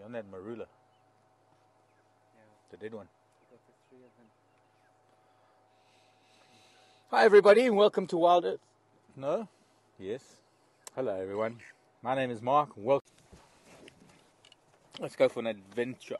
on that marula. Yeah, The dead one. we got the 3 of them. Hi everybody and welcome to Wild Earth. No? Yes. Hello everyone. My name is Mark. Welcome. Let's go for an adventure.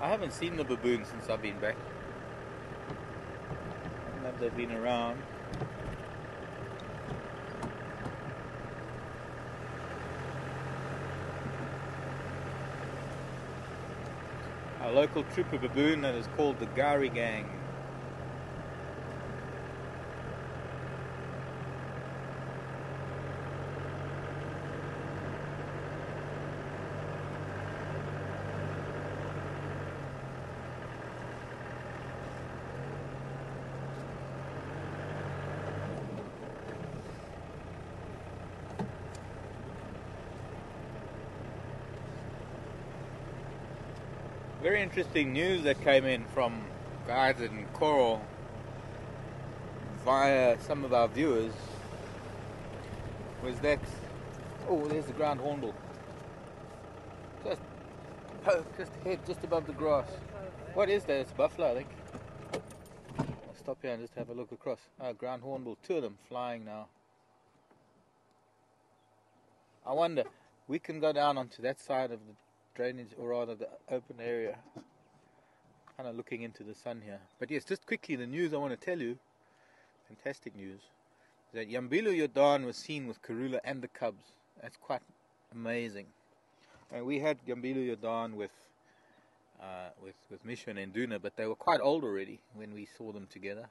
I haven't seen the baboons since I've been back. I don't know if they've been around. Our local trooper baboon that is called the Gari Gang. Very interesting news that came in from guides in Coral via some of our viewers was that, oh, there's the ground hornbill. Just head just above the grass. What is that? It's a buffalo, I think. I'll stop here and just have a look across. Ground hornbill, 2 of them flying now. I wonder, we can go down onto that side of the drainage, or rather the open area, kind of looking into the sun here. But yes, just quickly, the news I want to tell you, fantastic news, that Yambilu Yodan was seen with Karula and the cubs. That's quite amazing. And we had Yambilu Yodan with Misha and Nduna, but they were quite old already when we saw them together.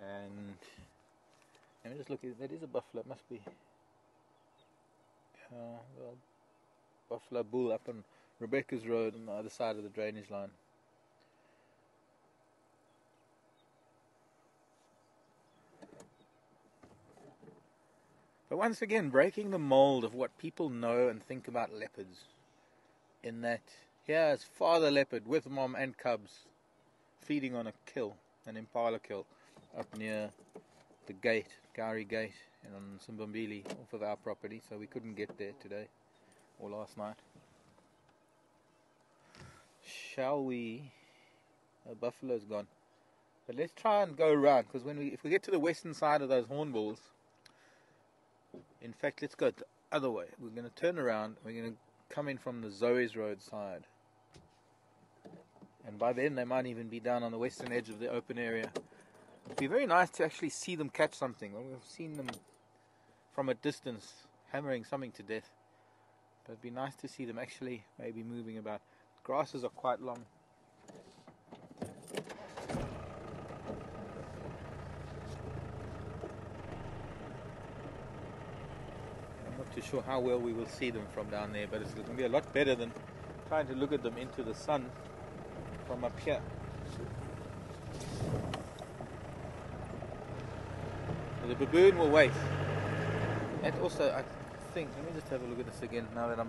And let me just look, that is a buffalo, it must be. Well, buffalo bull up on Rebecca's Road on the other side of the drainage line. But once again, breaking the mold of what people know and think about leopards. In that, here's father leopard with mom and cubs feeding on a kill, an impala kill, up near the gate, Gari Gate, and on Simbambili, off of our property, so we couldn't get there today. Or last night. Shall we? Buffalo's gone. But let's try and go around, because if we get to the western side of those hornbills, in fact, let's go the other way. We're going to turn around. We're going to come in from the Zoe's Road side, and by then they might even be down on the western edge of the open area. It'd be very nice to actually see them catch something. Well, we've seen them from a distance hammering something to death. But it'd be nice to see them actually maybe moving about. Grasses are quite long. I'm not too sure how well we will see them from down there, but it's going to be a lot better than trying to look at them into the sun from up here. So the baboon will wait. And also, I think, let me just have a look at this again now that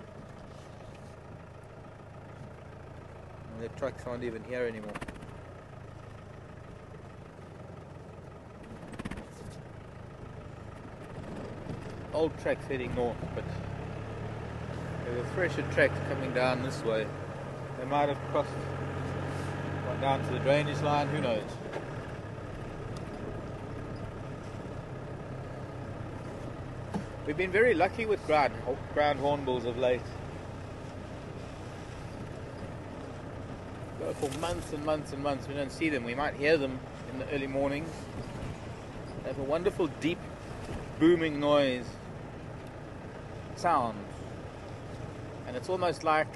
the trucks aren't even here anymore. Old tracks heading north, but there were fresher tracks coming down this way. They might have crossed, gone down to the drainage line, who knows. We've been very lucky with ground hornbills of late. Go for months and months and months, we don't see them. We might hear them in the early mornings. They have a wonderful deep booming noise, sound. And it's almost like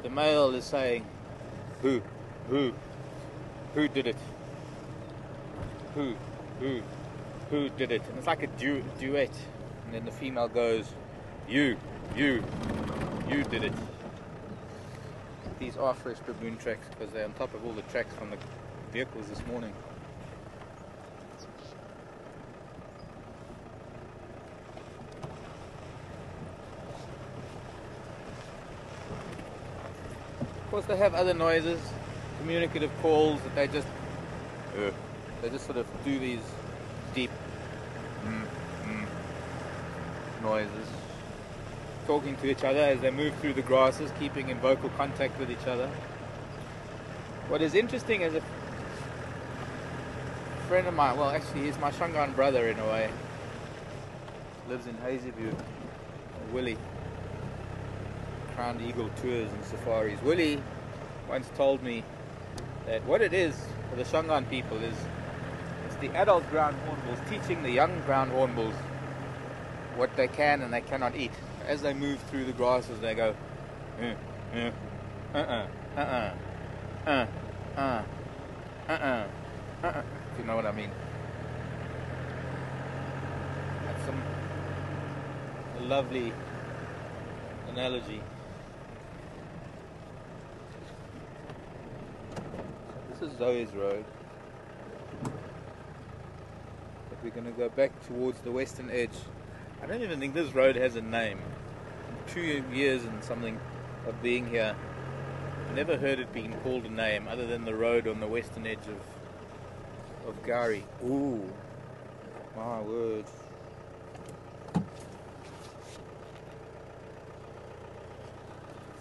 the male is saying, who did it? who, who did it? And it's like a duet. And then the female goes, you did it. These are fresh baboon tracks because they're on top of all the tracks from the vehicles this morning. Of course, they have other noises, communicative calls that they just sort of do these deep noises, talking to each other as they move through the grasses, keeping in vocal contact with each other. What is interesting is a friend of mine, well actually he's my Shangaan brother in a way, lives in Hazyview, Willie, Crowned Eagle Tours and Safaris. Willie once told me that what it is for the Shangaan people is it's the adult ground hornbills teaching the young ground hornbills what they can and they cannot eat. As they move through the grasses, they go, if you know what I mean. That's a lovely analogy. This is Zoe's Road. But we're going to go back towards the western edge. I don't even think this road has a name. 2 years and something of being here, never heard it being called a name other than the road on the western edge of Gari. Ooh, my word.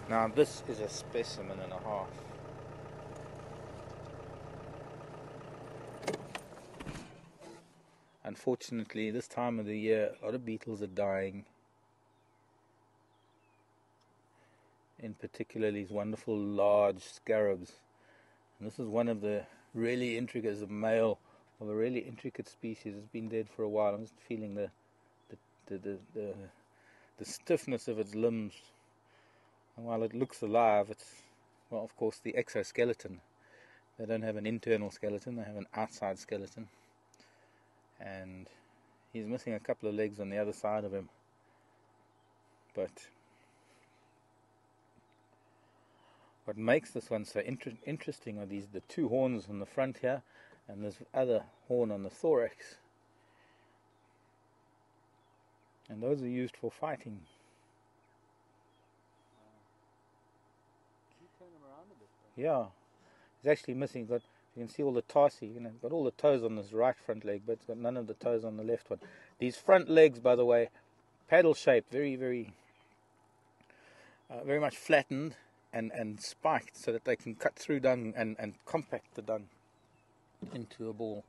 Now this is a specimen and a half. Unfortunately, this time of the year, a lot of beetles are dying. In particular, these wonderful large scarabs. And this is one of the really intricate, is a male of a really intricate species. It's been dead for a while. I'm just feeling the stiffness of its limbs. And while it looks alive, it's, well, of course, the exoskeleton. They don't have an internal skeleton, they have an outside skeleton. And he's missing a couple of legs on the other side of him. But what makes this one so interesting are the two horns on the front here and this other horn on the thorax. And those are used for fighting. Can you turn them around a bit? Yeah, it's actually missing. You can see all the tarsi, got all the toes on this right front leg, but it's got none of the toes on the left one. These front legs, by the way, paddle shaped, very, very, very much flattened and spiked so that they can cut through dung and compact the dung into a ball.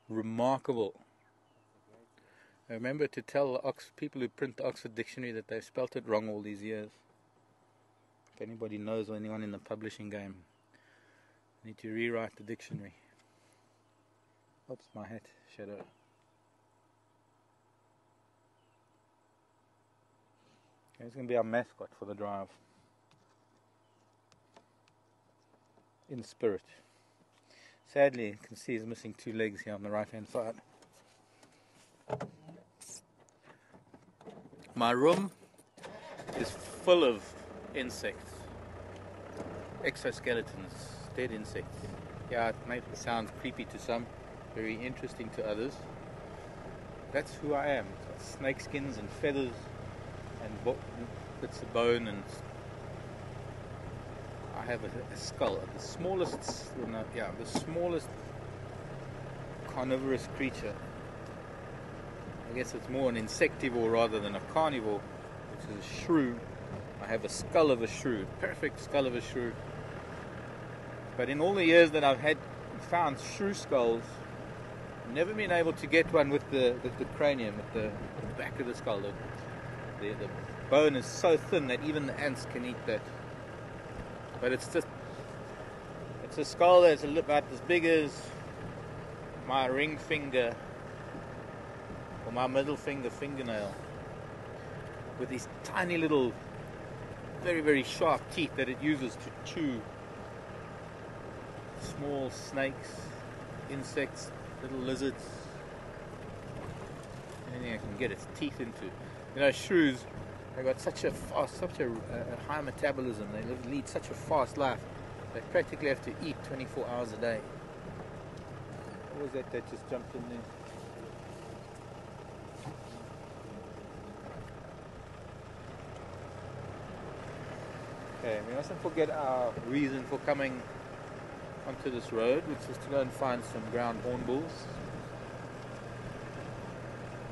Remarkable. I remember to tell people who print the Oxford Dictionary that they've spelt it wrong all these years. If anybody knows or anyone in the publishing game, I need to rewrite the dictionary. Oops, my hat, shadow. Okay, it's going to be our mascot for the drive. In spirit. Sadly, you can see he's missing two legs here on the right hand side. My room is full of insects, exoskeletons, dead insects. Yeah, it may sound creepy to some, very interesting to others. That's who I am. It's got snake skins and feathers and bits of bone, and I have a skull. The smallest carnivorous creature. I guess it's more an insectivore rather than a carnivore, which is a shrew. I have a skull of a shrew, perfect skull of a shrew. But in all the years that I've found shrew skulls, I've never been able to get one with the cranium, with the back of the skull. the bone is so thin that even the ants can eat that. But it's a skull that's about as big as my ring finger or my middle finger fingernail, with these tiny little, very, very sharp teeth that it uses to chew small snakes, insects, little lizards, anything I can get its teeth into. You know, shrews, they've got such a high metabolism. They lead such a fast life. They practically have to eat 24 hours a day. What was that just jumped in there? Okay, we mustn't forget our reason for coming onto this road, which is to go and find some ground hornbills.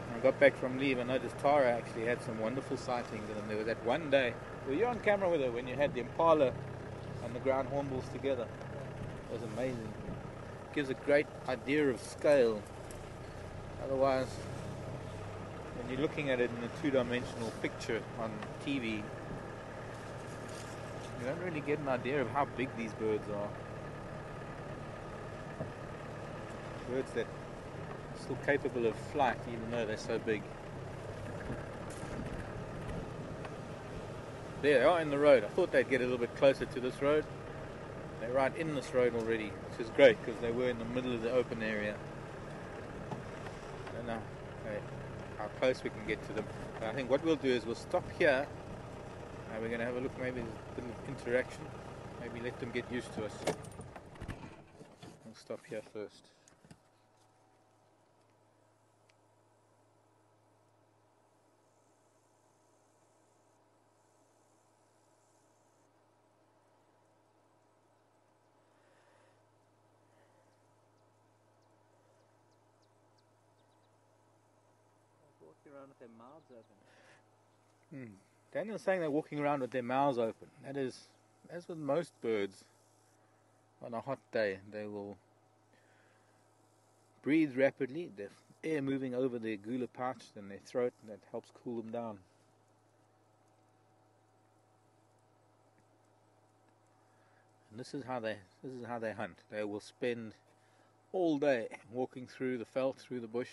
When I got back from leave, I noticed Tara actually had some wonderful sightings, and there was that one day, well, you're on camera with her when you had the impala and the ground hornbills together. It was amazing. It gives a great idea of scale. Otherwise, when you're looking at it in a two-dimensional picture on TV, you don't really get an idea of how big these birds are. Birds that are still capable of flight even though they're so big. There they are in the road. I thought they'd get a little bit closer to this road. They're right in this road already, which is great because they were in the middle of the open area. I don't know how close we can get to them. But I think what we'll do is we'll stop here. We're going to have a look, maybe there's a bit of interaction. Maybe let them get used to us. We'll stop here first. Walking around with their mouths open. Daniel's saying they're walking around with their mouths open. That is, as with most birds, on a hot day, they will breathe rapidly. There's air moving over their gular pouch and their throat, and that helps cool them down. And this is how they hunt. They will spend all day walking through the veld, through the bush.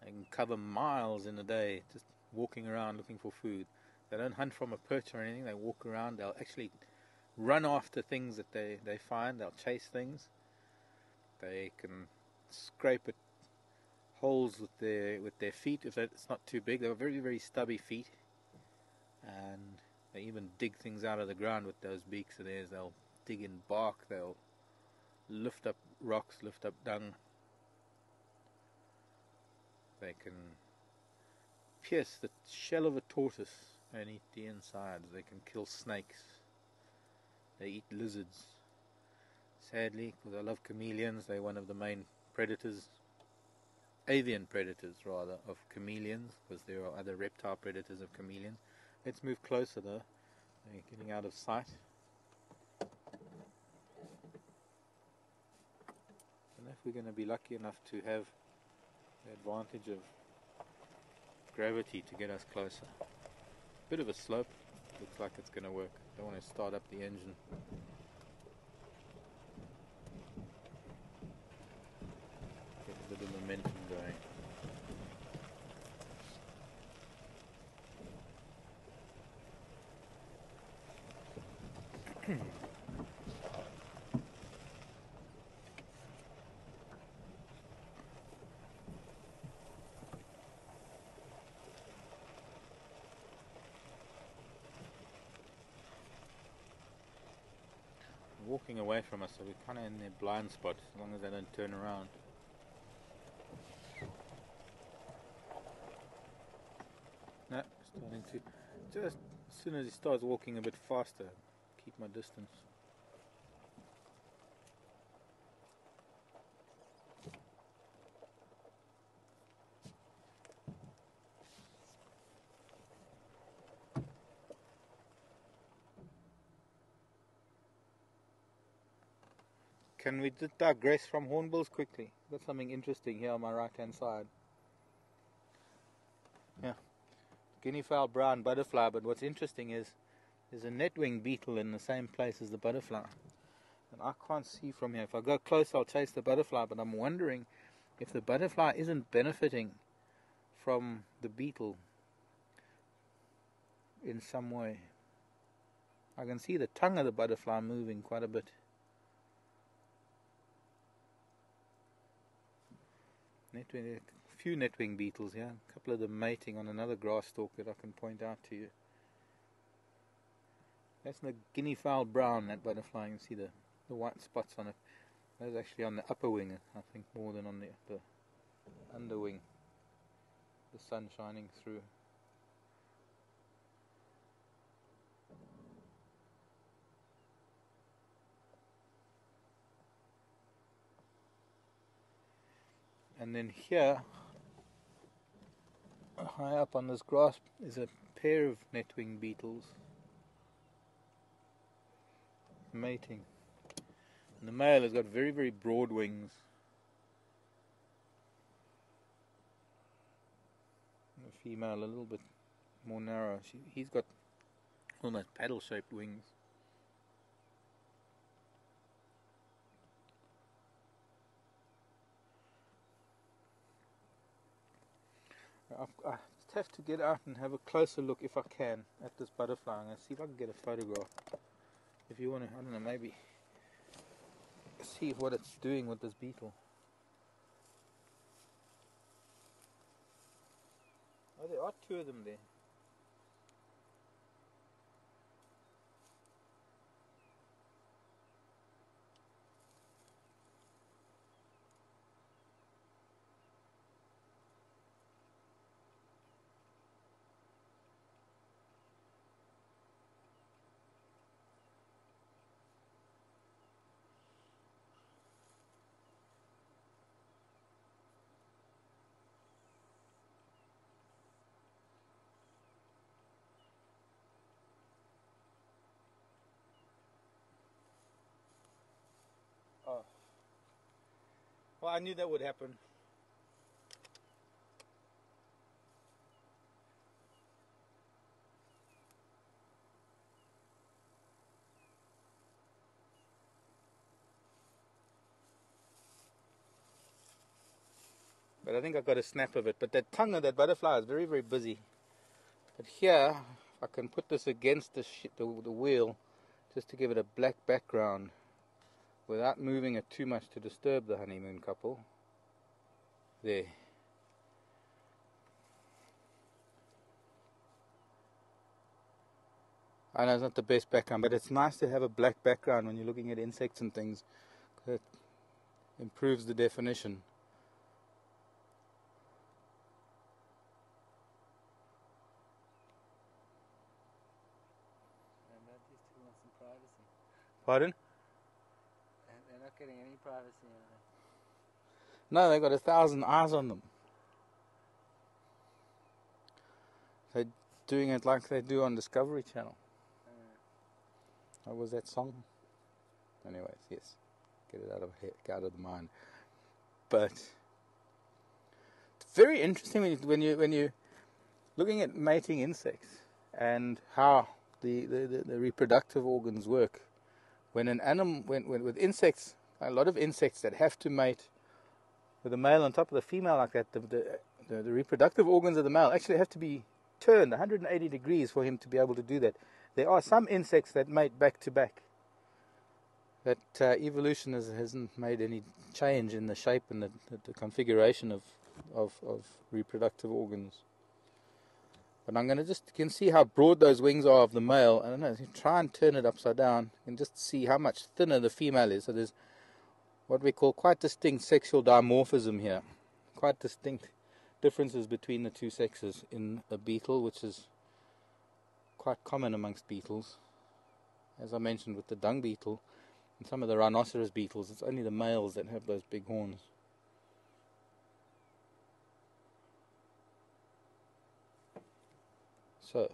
They can cover miles in a day just walking around looking for food. They don't hunt from a perch or anything. They walk around. They'll actually run after things that they find. They'll chase things. They can scrape at holes with their feet if it's not too big. They're very, very stubby feet, and they even dig things out of the ground with those beaks of theirs. They'll dig in bark. They'll lift up rocks, lift up dung. They can pierce the shell of a tortoise and eat the insides. They can kill snakes. They eat lizards. Sadly, because I love chameleons, they're one of the main predators, avian predators rather, of chameleons, because there are other reptile predators of chameleons. Let's move closer though. They're getting out of sight. I don't know if we're going to be lucky enough to have the advantage of gravity to get us closer. Bit of a slope. Looks like it's going to work. Don't want to start up the engine. Get a bit of momentum going. Walking away from us, so we're kind of in their blind spot as long as they don't turn around. No, starting to, just as soon as he starts walking a bit faster, keep my distance. Can we just digress from hornbills quickly? Got something interesting here on my right hand side. Yeah. guinea fowl brown butterfly, but what's interesting is there's a netwing beetle in the same place as the butterfly. And I can't see from here. If I go close, I'll chase the butterfly, but I'm wondering if the butterfly isn't benefiting from the beetle in some way. I can see the tongue of the butterfly moving quite a bit. Netwing, a few netwing beetles here, a couple of them mating on another grass stalk that I can point out to you. That's the guinea fowl brown, that butterfly. You can see the white spots on it. That's actually on the upper wing, I think, more than on the underwing. The sun shining through. And then here, high up on this grass, is a pair of netwing beetles mating. And the male has got very, very broad wings. And the female a little bit more narrow. He's got almost paddle-shaped wings. I have to get out and have a closer look, if I can, at this butterfly. I'm going to see if I can get a photograph. If you want to, I don't know, maybe see what it's doing with this beetle. Oh, there are two of them there. Oh. Well, I knew that would happen. But I think I got a snap of it. But that tongue of that butterfly is very, very busy. But here, if I can put this against the wheel, just to give it a black background, without moving it too much to disturb the honeymoon couple. There. I know it's not the best background, but it's nice to have a black background when you're looking at insects and things. It improves the definition. And that these two want some privacy. Pardon? And they're not getting any privacy on it. No, they've got 1,000 eyes on them. They're doing it like they do on Discovery Channel. What was that song? Anyways, yes. Get it out of the mind. But it's very interesting when you're looking at mating insects and how the reproductive organs work. When an animal, with insects, a lot of insects that have to mate with a male on top of the female like that, the reproductive organs of the male actually have to be turned 180 degrees for him to be able to do that. There are some insects that mate back to back. That evolution hasn't made any change in the shape and the configuration of reproductive organs. But I'm going to you can see how broad those wings are of the male. I don't know, try and turn it upside down. You can just see how much thinner the female is. So there's what we call quite distinct sexual dimorphism here. Quite distinct differences between the two sexes in a beetle, which is quite common amongst beetles. As I mentioned with the dung beetle and some of the rhinoceros beetles, it's only the males that have those big horns. So,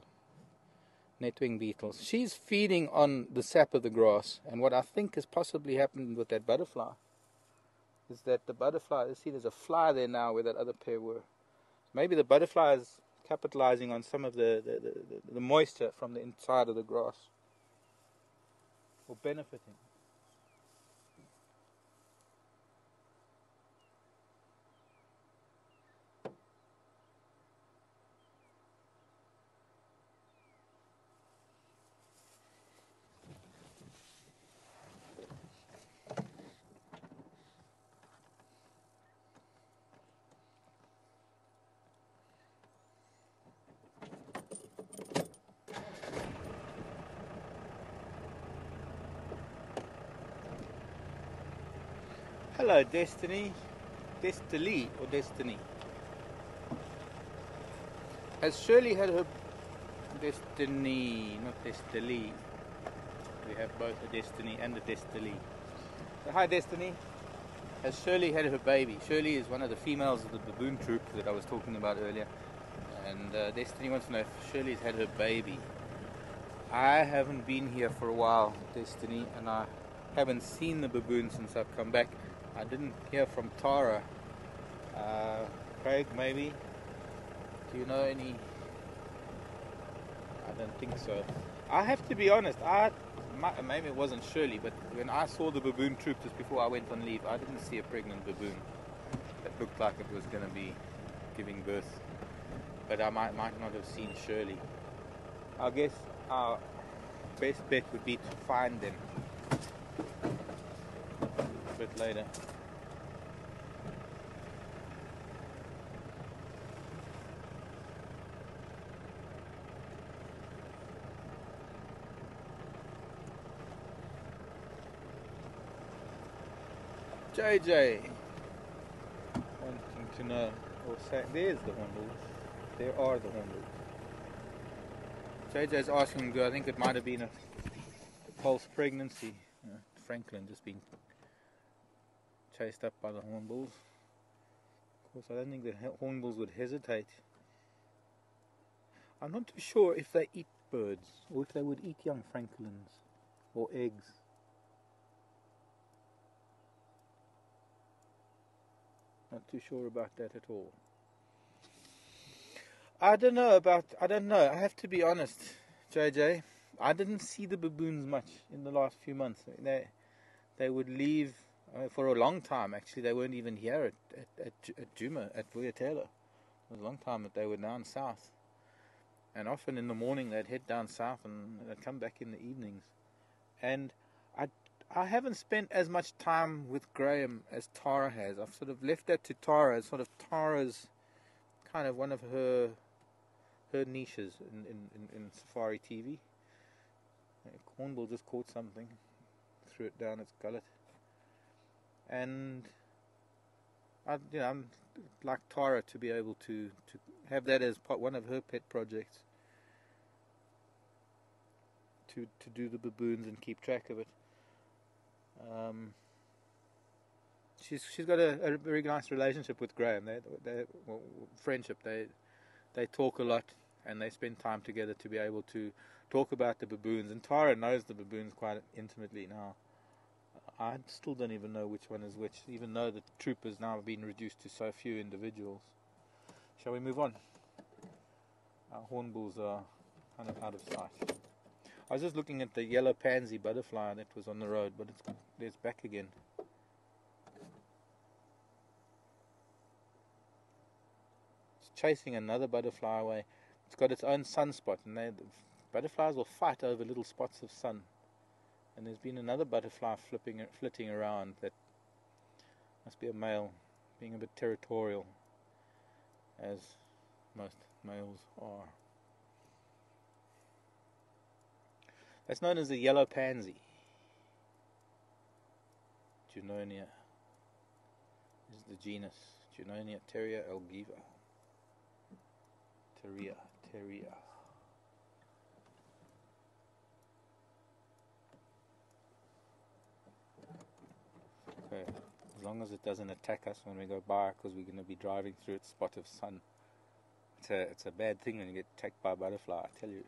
netwing beetles. She's feeding on the sap of the grass, and what I think has possibly happened with that butterfly is that the butterfly, see there's a fly there now where that other pair were. Maybe the butterfly has capitalizing on some of the moisture from the inside of the grass, or benefiting. Hello, Destiny. Destiny or Destiny. Has Shirley had her Destiny, not Destiny. We have both a Destiny and a Destiny. So, hi, Destiny. Has Shirley had her baby? Shirley is one of the females of the baboon troop that I was talking about earlier. And Destiny wants to know if Shirley's had her baby. I haven't been here for a while, Destiny, and I haven't seen the baboon since I've come back. I didn't hear from Tara. Craig, maybe? Do you know any? I don't think so. I have to be honest, maybe it wasn't Shirley, but when I saw the baboon troop just before I went on leave, I didn't see a pregnant baboon that looked like it was going to be giving birth. But I might not have seen Shirley. I guess our best bet would be to find them a bit later. JJ wanting to know, or say, there's the hornbills. There are the hornbills. JJ's asking, do I think it might have been a false pregnancy? Franklin just being chased up by the hornbills. Of course, I don't think the hornbills would hesitate. I'm not too sure if they eat birds, or if they would eat young francolins, or eggs. Not too sure about that at all. I don't know. I have to be honest, JJ. I didn't see the baboons much in the last few months. They would leave for a long time. Actually, they weren't even here at Djuma, at Vuyatela. It was a long time that they were down south. And often in the morning they'd head down south and they'd come back in the evenings. And I haven't spent as much time with Graham as Tara has. I've sort of left that to Tara as sort of Tara's kind of one of her niches in Safari TV. Hornbill just caught something, threw it down its gullet, and I'm like Tara to be able to have that as one of her pet projects, to do the baboons and keep track of it. She's got a very nice relationship with Graham. They friendship. They talk a lot and they spend time together to be able to talk about the baboons. And Tara knows the baboons quite intimately now. I still don't even know which one is which, even though the troop has now been reduced to so few individuals. Shall we move on? Our hornbills are kind of out of sight. I was just looking at the yellow pansy butterfly that was on the road, but it's back again. It's chasing another butterfly away. It's got its own sunspot, and the butterflies will fight over little spots of sun. And there's been another butterfly flitting around that must be a male, being a bit territorial, as most males are. That's known as the yellow pansy. Junonia is the genus. Junonia terria algiva. Terria. Okay, as long as it doesn't attack us when we go by, because we're going to be driving through its spot of sun. It's a bad thing when you get attacked by a butterfly, I tell you.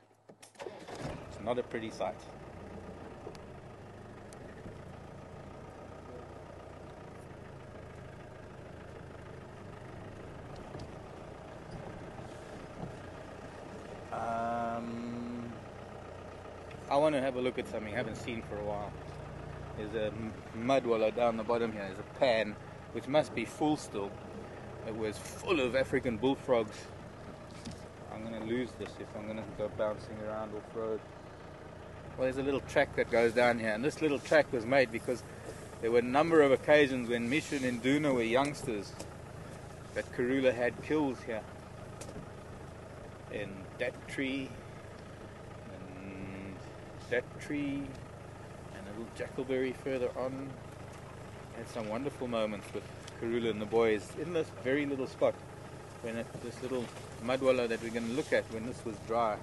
It's not a pretty sight. I want to have a look at something I haven't seen for a while. There's a mud wallow down the bottom here. There's a pan, which must be full still. It was full of African bullfrogs. I'm going to lose this if I'm going to go bouncing around off-road. Well, there's a little track that goes down here, and this little track was made because there were a number of occasions when Misha and Duna were youngsters that Karula had kills here. In that tree, and that tree, and a little Jackalberry further on. Had some wonderful moments with Karula and the boys in this very little spot, when this little mud wallow that we're going to look at when this was dry.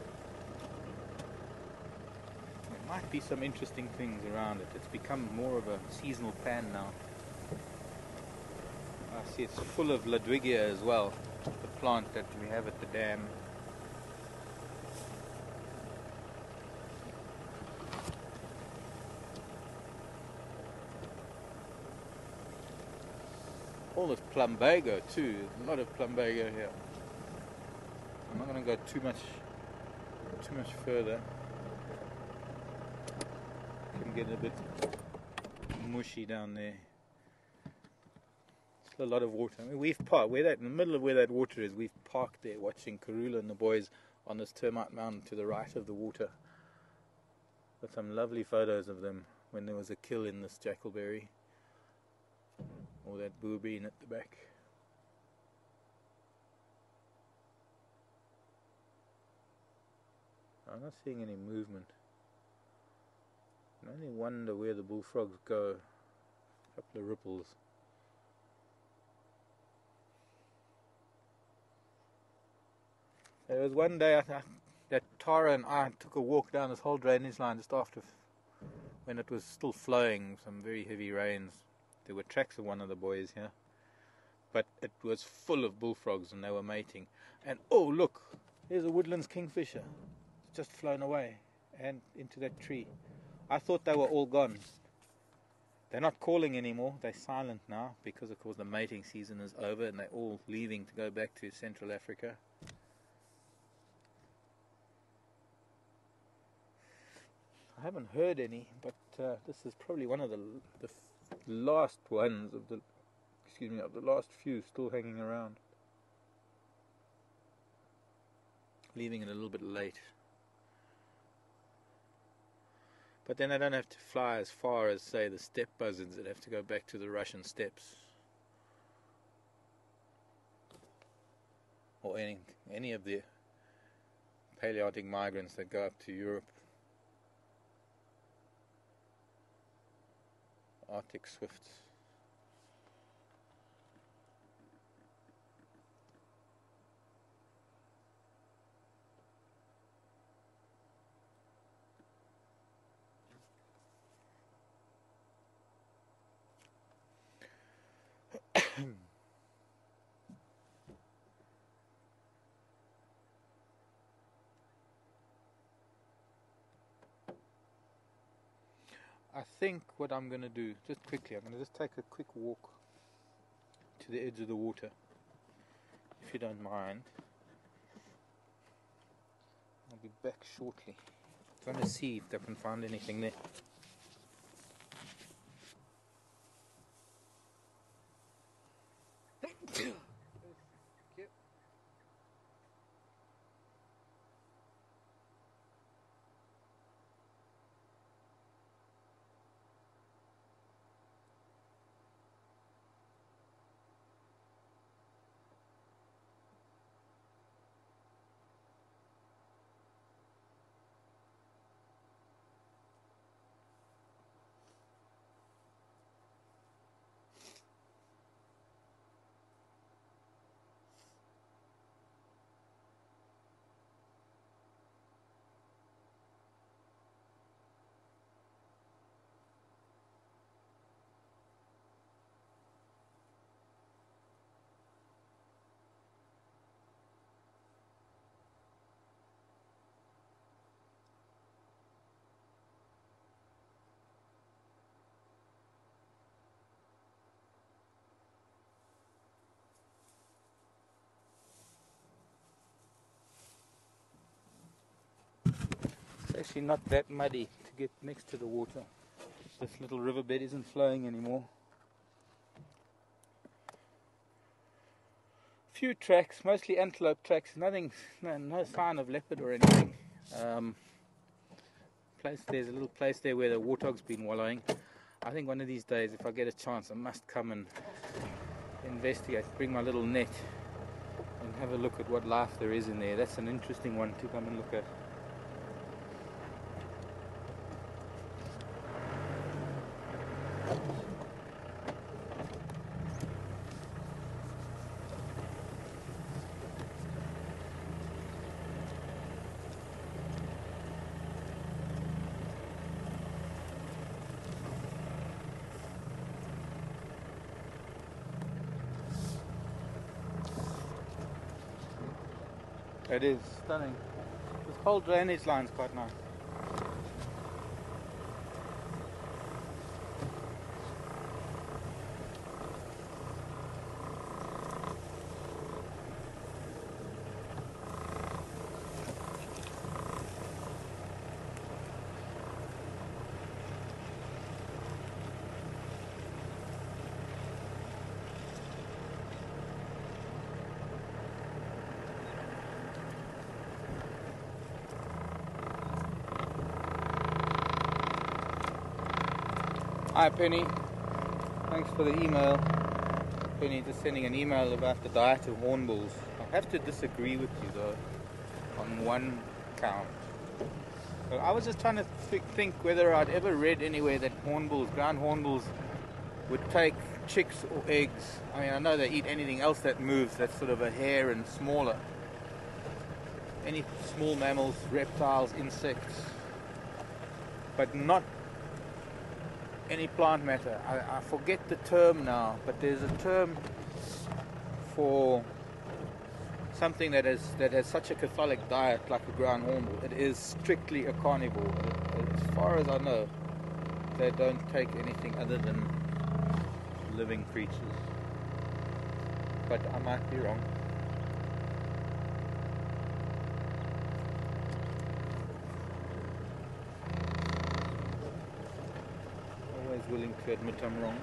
There might be some interesting things around it. It's become more of a seasonal pan now. I see it's full of Ludwigia as well, the plant that we have at the dam. All this plumbago too. There's a lot of plumbago here. I'm not going to go too much further. Can get a bit mushy down there. Still a lot of water. I mean, we've parked in the middle of where that water is. We've parked there watching Karula and the boys on this termite mountain to the right of the water. Got some lovely photos of them when there was a kill in this Jackalberry. Or that booby at the back. I'm not seeing any movement. I only wonder where the bullfrogs go. A couple of ripples. There was one day that Tara and I took a walk down this whole drainage line just after, when it was still flowing, some very heavy rains. There were tracks of one of the boys here, but it was full of bullfrogs and they were mating. And oh look, there's a woodlands kingfisher. It's just flown away and into that tree. I thought they were all gone. They're not calling anymore. They're silent now because of course the mating season is over and they're all leaving to go back to Central Africa. I haven't heard any, but this is probably one of the last ones of the last few still hanging around. Leaving it a little bit late. But then I don't have to fly as far as, say, the steppe buzzards that have to go back to the Russian steppes. Or any of the Palearctic migrants that go up to Europe. Arctic swifts. I think what I'm going to do, just quickly, I'm going to just take a quick walk to the edge of the water, if you don't mind. I'll be back shortly. I'm going to see if I can find anything there. actually not that muddy to get next to the water. This little riverbed isn't flowing anymore. Few tracks, mostly antelope tracks, nothing, no sign of leopard or anything. There's a little place there where the warthog's been wallowing. I think one of these days, if I get a chance, I must come and investigate, bring my little net and have a look at what life there is in there. That's an interesting one to come and look at. It is stunning. This whole drainage line's quite nice. Hi Penny, thanks for the email. Penny just sending an email about the diet of hornbills. I have to disagree with you though, on one count. So I was just trying to think whether I'd ever read anywhere that ground hornbills, would take chicks or eggs. I mean, I know they eat anything else that moves, that's sort of a hare and smaller. Any small mammals, reptiles, insects, but not any plant matter. I forget the term now, but there's a term for something that has such a catholic diet like a ground hornbill. It is strictly a carnivore. As far as I know, they don't take anything other than living creatures. But I might be wrong. Willing to admit I'm wrong.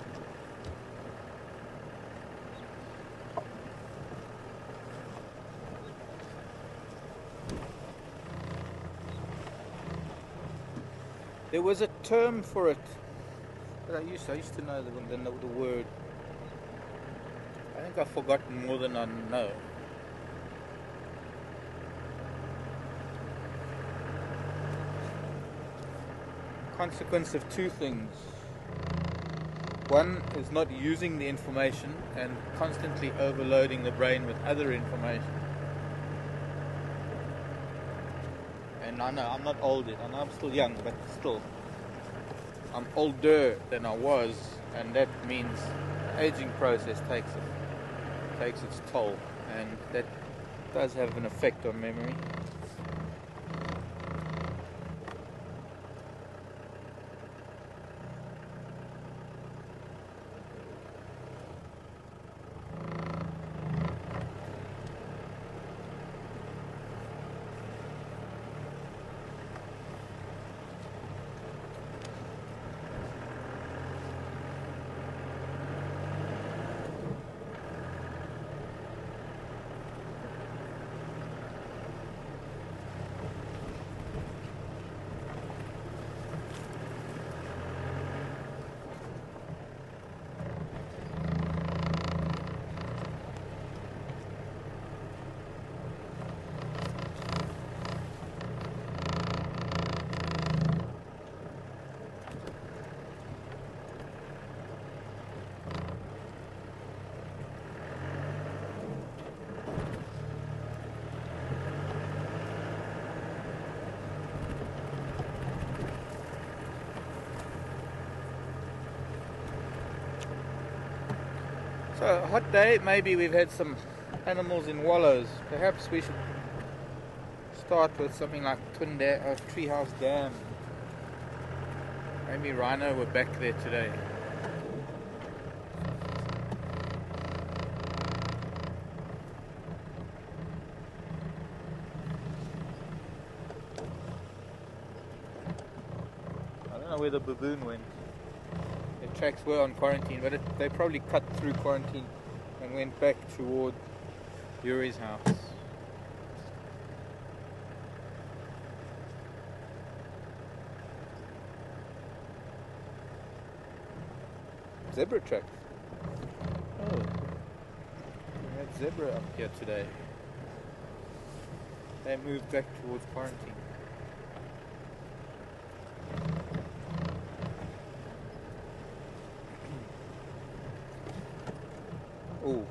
There was a term for it, but I used to know the word. I think I've forgotten more than I know. Consequence of two things. One is not using the information and constantly overloading the brain with other information. And I know I'm not old yet, I know I'm still young, but still I'm older than I was, and that means the aging process takes its toll, and that does have an effect on memory. So, a hot day, maybe we've had some animals in wallows. Perhaps we should start with something like Treehouse Dam. Maybe rhino were back there today. where the baboon went. Their tracks were on quarantine, but they probably cut through quarantine and went back toward Yuri's house. Zebra tracks. Oh, we had zebra up here today. They moved back towards quarantine. Oh.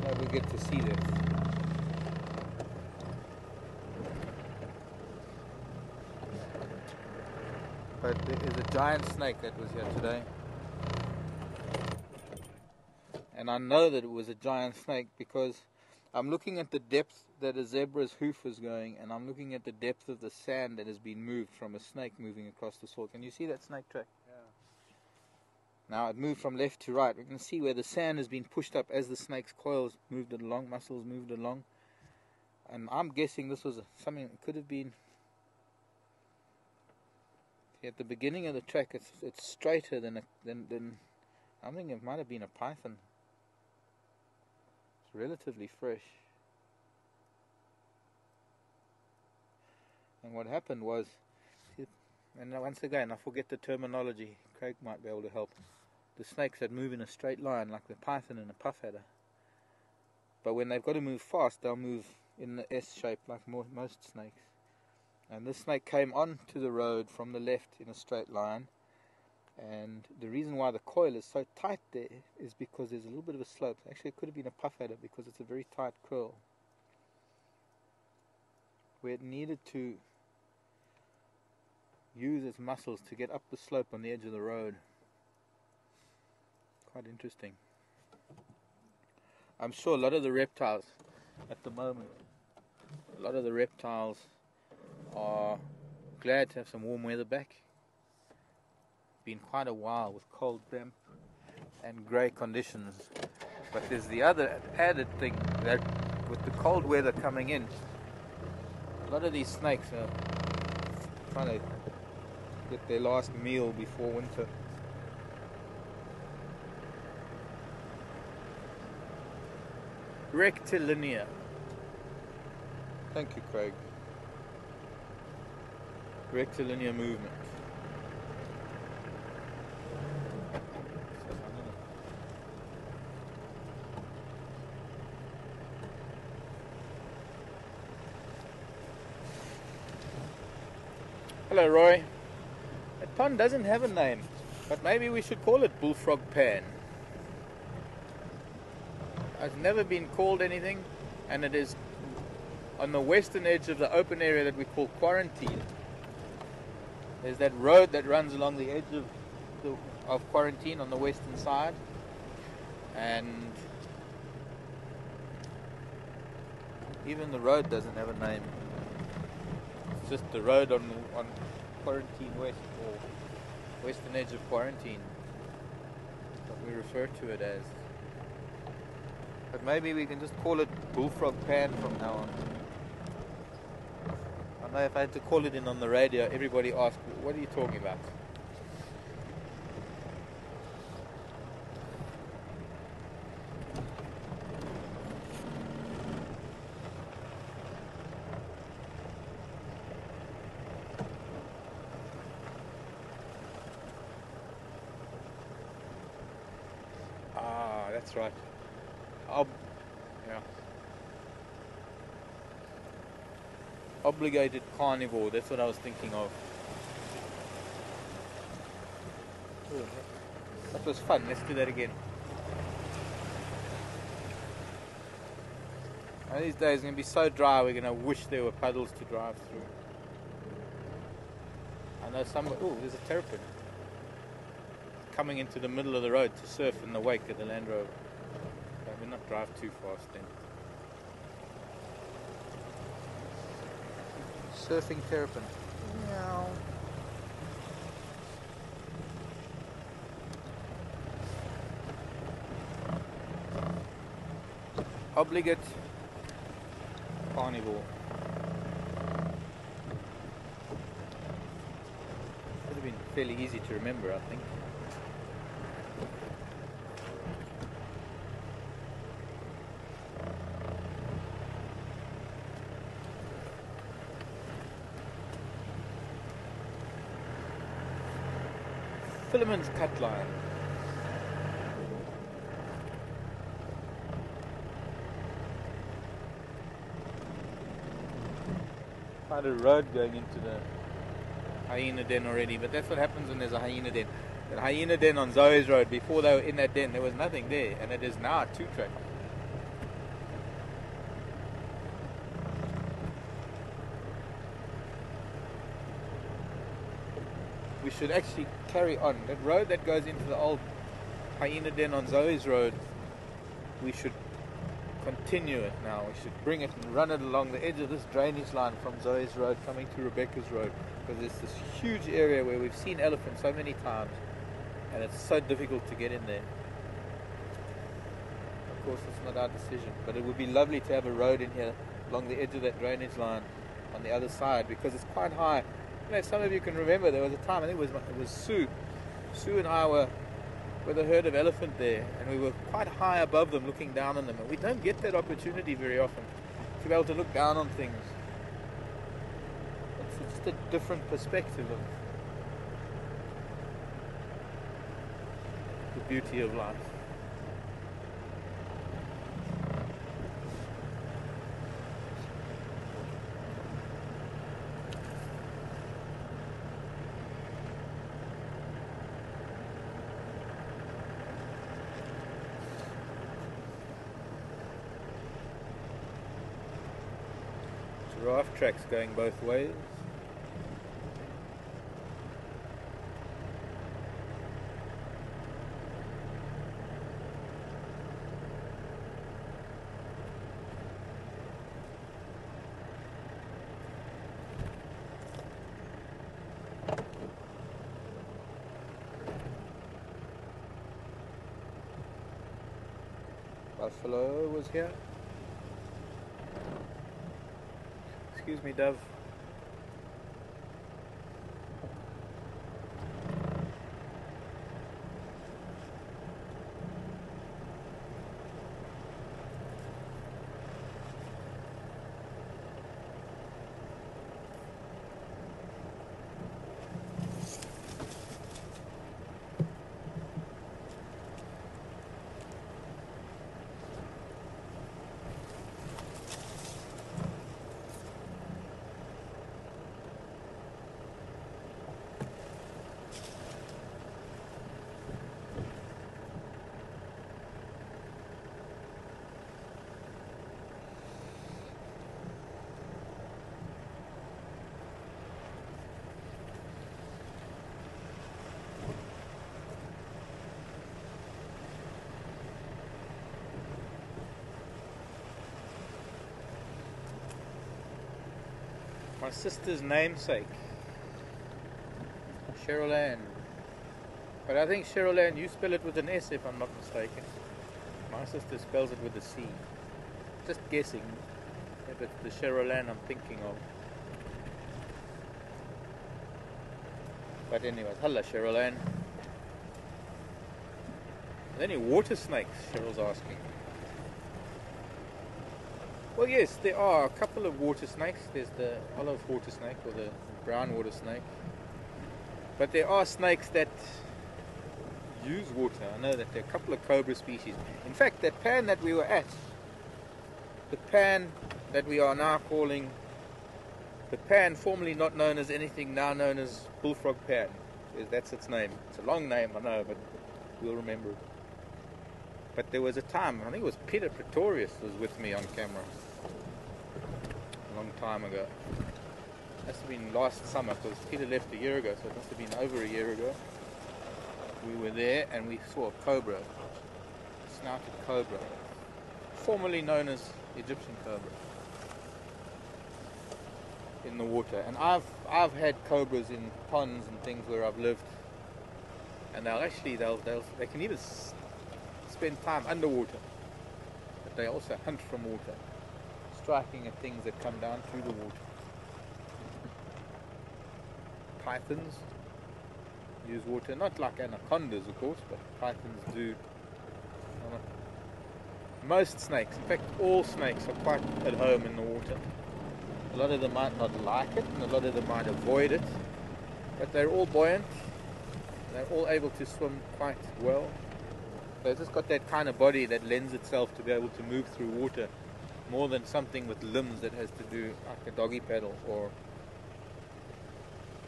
Now we get to see this. But there is a giant snake that was here today. And I know that it was a giant snake because I'm looking at the depth that a zebra's hoof is going, and I'm looking at the depth of the sand that has been moved from a snake moving across the soil. Can you see that snake track? Yeah. Now it moved from left to right. We can see where the sand has been pushed up as the snake's coils moved it along, muscles moved along. And I'm guessing this was something that could have been... At the beginning of the track, it's straighter than I think it might have been a python. It's relatively fresh. And what happened was, and once again, I forget the terminology. Craig might be able to help. The snakes that move in a straight line, like the python and the puff adder. But when they've got to move fast, they'll move in the S shape, like most snakes. And this snake came onto the road from the left in a straight line. And the reason why the coil is so tight there is because there's a little bit of a slope. Actually, it could have been a puff adder because it's a very tight curl. Where it needed to use its muscles to get up the slope on the edge of the road. Quite interesting. I'm sure a lot of the reptiles at the moment, are glad to have some warm weather back. Been quite a while with cold, damp and grey conditions. But there's the other added thing that with the cold weather coming in, a lot of these snakes are trying to get their last meal before winter. Rectilinear. Thank you, Craig. Rectilinear movement. Hello, Roy. That pond doesn't have a name, but maybe we should call it Bullfrog Pan. It's never been called anything, and it is on the western edge of the open area that we call Quarantine. There's that road that runs along the edge of Quarantine on the western side, and even the road doesn't have a name. It's just the road on Quarantine West, or western edge of Quarantine, what we refer to it as. But maybe we can just call it Bullfrog Pan from now on. I know if I had to call it in on the radio, everybody asks, what are you talking about? Ah, that's right. Obligated carnivore, that's what I was thinking of. Ooh, that was fun, let's do that again. Now these days it's going to be so dry, we're going to wish there were puddles to drive through. I know oh, there's a terrapin coming into the middle of the road to surf in the wake of the Land Rover. Okay, we'll not drive too fast then. Surfing terrapin. Meow. Obligate carnivore. have been fairly easy to remember, I think. Philemon's cut line. Quite a road going into the hyena den already, but that's what happens when there's a hyena den. The hyena den on Zoe's Road, before they were in that den, there was nothing there, and it is now a 2-track. We should actually carry on. That road that goes into the old hyena den on Zoe's Road, we should continue it now. We should bring it and run it along the edge of this drainage line from Zoe's Road coming to Rebecca's Road, because there's this huge area where we've seen elephants so many times and it's so difficult to get in there. Of course, it's not our decision, but it would be lovely to have a road in here along the edge of that drainage line on the other side, because it's quite high. I don't know if some of you can remember, there was a time, I think it was Sue and I were with a herd of elephant there, and we were quite high above them looking down on them, and we don't get that opportunity very often to be able to look down on things. It's just a different perspective of the beauty of life. Giraffe tracks going both ways. Buffalo was here. Excuse me, Dove. My sister's namesake, Cheryl Ann. But I think Cheryl Ann, you spell it with an S if I'm not mistaken. My sister spells it with a C. Just guessing if it's the Cheryl Ann I'm thinking of. But anyways, hello Cheryl Ann. Are there any water snakes? Cheryl's asking. Well, yes, there are a couple of water snakes. There's the olive water snake or the brown water snake. But there are snakes that use water. I know that there are a couple of cobra species. In fact, that pan that we were at, the pan that we are now calling, the pan formerly not known as anything, now known as bullfrog pan. That's its name. It's a long name, I know, but we'll remember it. But there was a time, I think it was Peter Pretorius was with me on camera a long time ago. Must have been last summer, because Peter left a year ago, so it must have been over a year ago. We were there and we saw a cobra, snouted cobra, formerly known as Egyptian cobra, in the water. And I've had cobras in ponds and things where I've lived, and they can even spend time underwater, but they also hunt from water, striking at things that come down through the water. Pythons, use water, not like anacondas of course, but pythons do. Most snakes, in fact all snakes, are quite at home in the water. A lot of them might not like it and a lot of them might avoid it, but they're all buoyant. They're all able to swim quite well. They've just got that kind of body that lends itself to be able to move through water more than something with limbs that has to do like a doggy paddle, or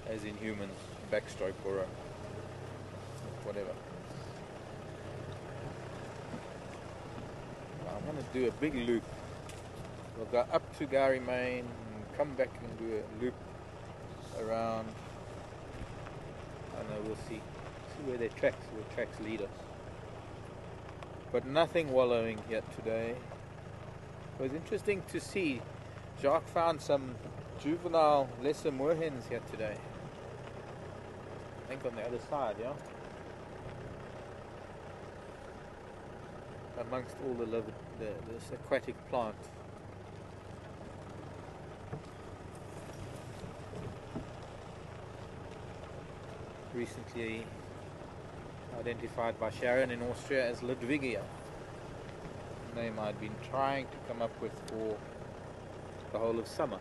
as in humans, a backstroke or a whatever. I'm going to do a big loop. We'll go up to Gowrie Main and come back and do a loop around. I know, we'll see where their tracks lead us. But nothing wallowing yet today. It was interesting to see Jacques found some juvenile lesser moorhens here today. I think on the other side, yeah? Amongst all this aquatic plant. Recently identified by Sharon in Austria as Ludwigia, a name I'd been trying to come up with for the whole of summer.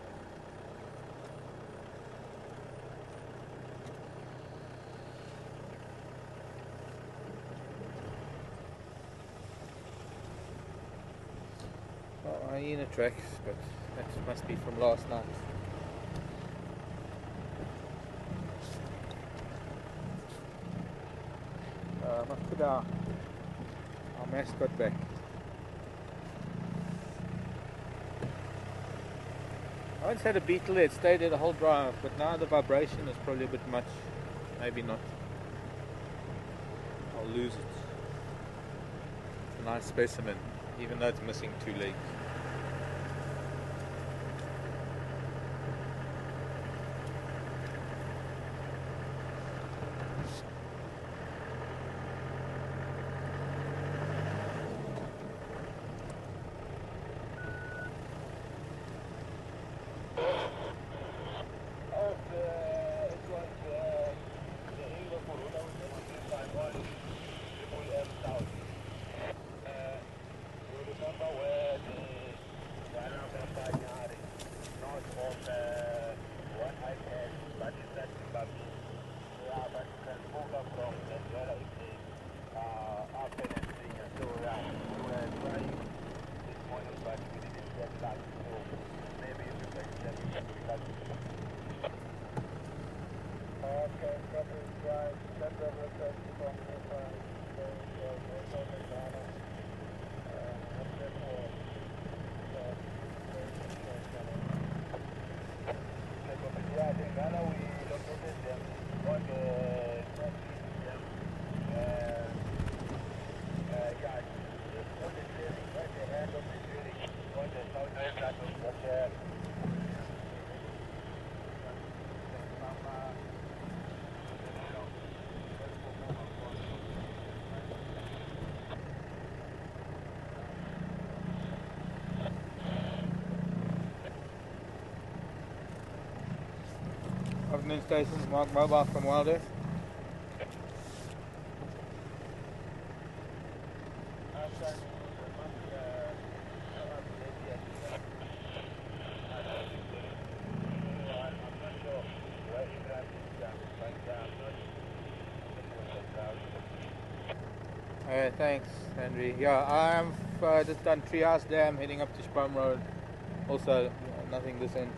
Well, hyena tracks, but that must be from last night. I must put our mascot back. I once had a beetle there, it stayed there the whole drive, but now the vibration is probably a bit much. Maybe not. I'll lose it. It's a nice specimen, even though it's missing 2 legs. Afternoon stations, Mark Mobile from Wilder. Thanks, Henry. Yeah, I'm just done Treehouse Dam, heading up to Sprum Road. Also, nothing this end.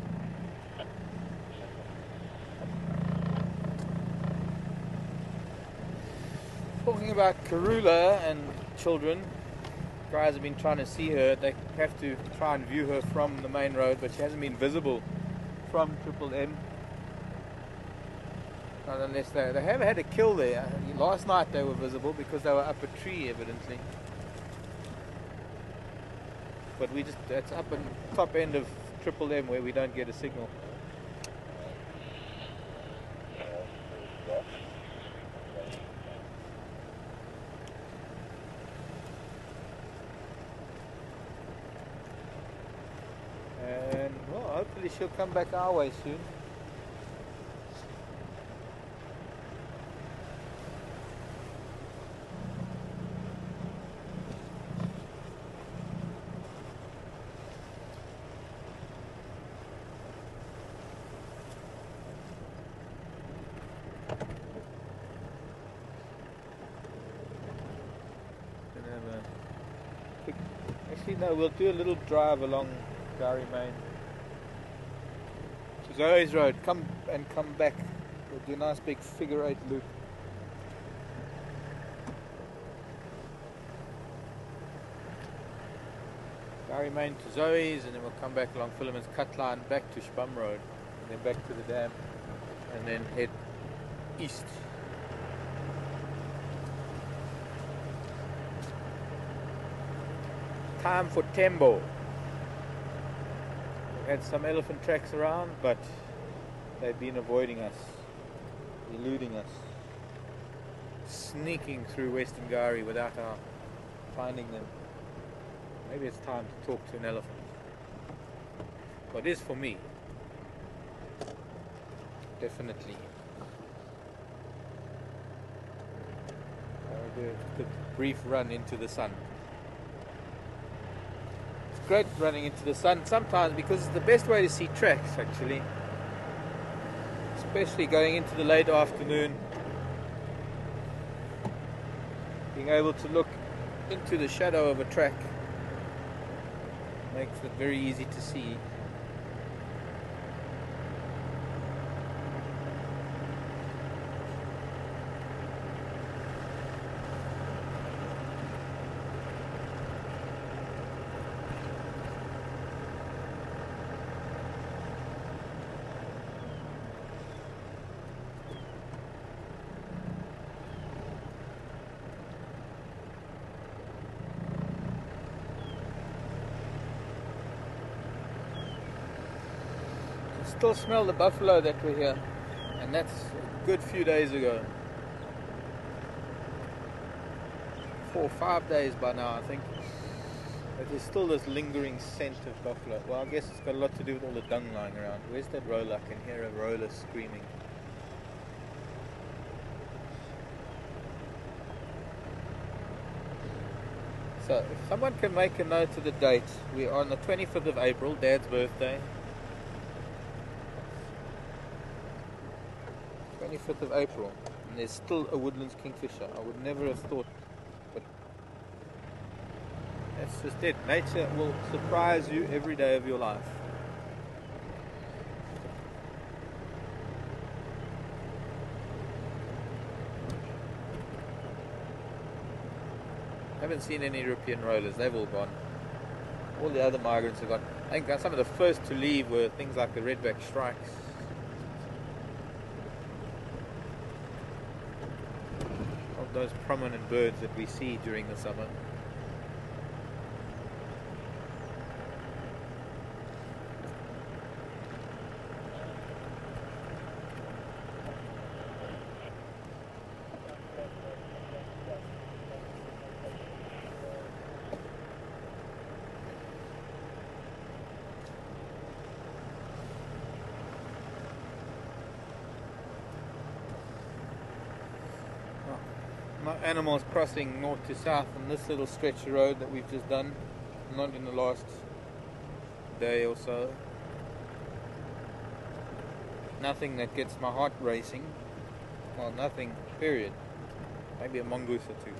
Talking about Karula and children, guys have been trying to see her. They have to try and view her from the main road, but she hasn't been visible from Triple M. Not unless they have had a kill there. Last night they were visible because they were up a tree, evidently. But that's up in top end of Triple M where we don't get a signal. And well, hopefully she'll come back our way soon. Actually, no, we'll do a little drive along Gowrie Main to Zoe's Road. Come back. We'll do a nice big figure 8 loop. Gowrie Main to Zoe's, and then we'll come back along Philemon's Cut Line back to Spum Road, and then back to the dam, and then head east. Time for Tembo. We had some elephant tracks around, but they've been avoiding us, eluding us, sneaking through Western Gowrie without our finding them. Maybe it's time to talk to an elephant. Well, it is for me. Definitely. I'll do a brief run into the sun. It's great running into the sun sometimes because it's the best way to see tracks, actually. Especially going into the late afternoon. Being able to look into the shadow of a track makes it very easy to see. Still smell the buffalo that were here, and that's a good few days ago. 4 or 5 days by now, I think. But there's still this lingering scent of buffalo. Well, I guess it's got a lot to do with all the dung lying around. Where's that roller? I can hear a roller screaming. So, if someone can make a note of the date, we are on the 25th of April, Dad's birthday. 25th of April, and there's still a woodlands kingfisher. I would never have thought, but that's just it. Nature will surprise you every day of your life. Haven't seen any European rollers, they've all gone. All the other migrants have gone. I think some of the first to leave were things like the redback shrikes. Those prominent birds that we see during the summer. My animals crossing north to south on this little stretch of road that we've just done, not in the last day or so. Nothing that gets my heart racing. Well, nothing, period. Maybe a mongoose or two.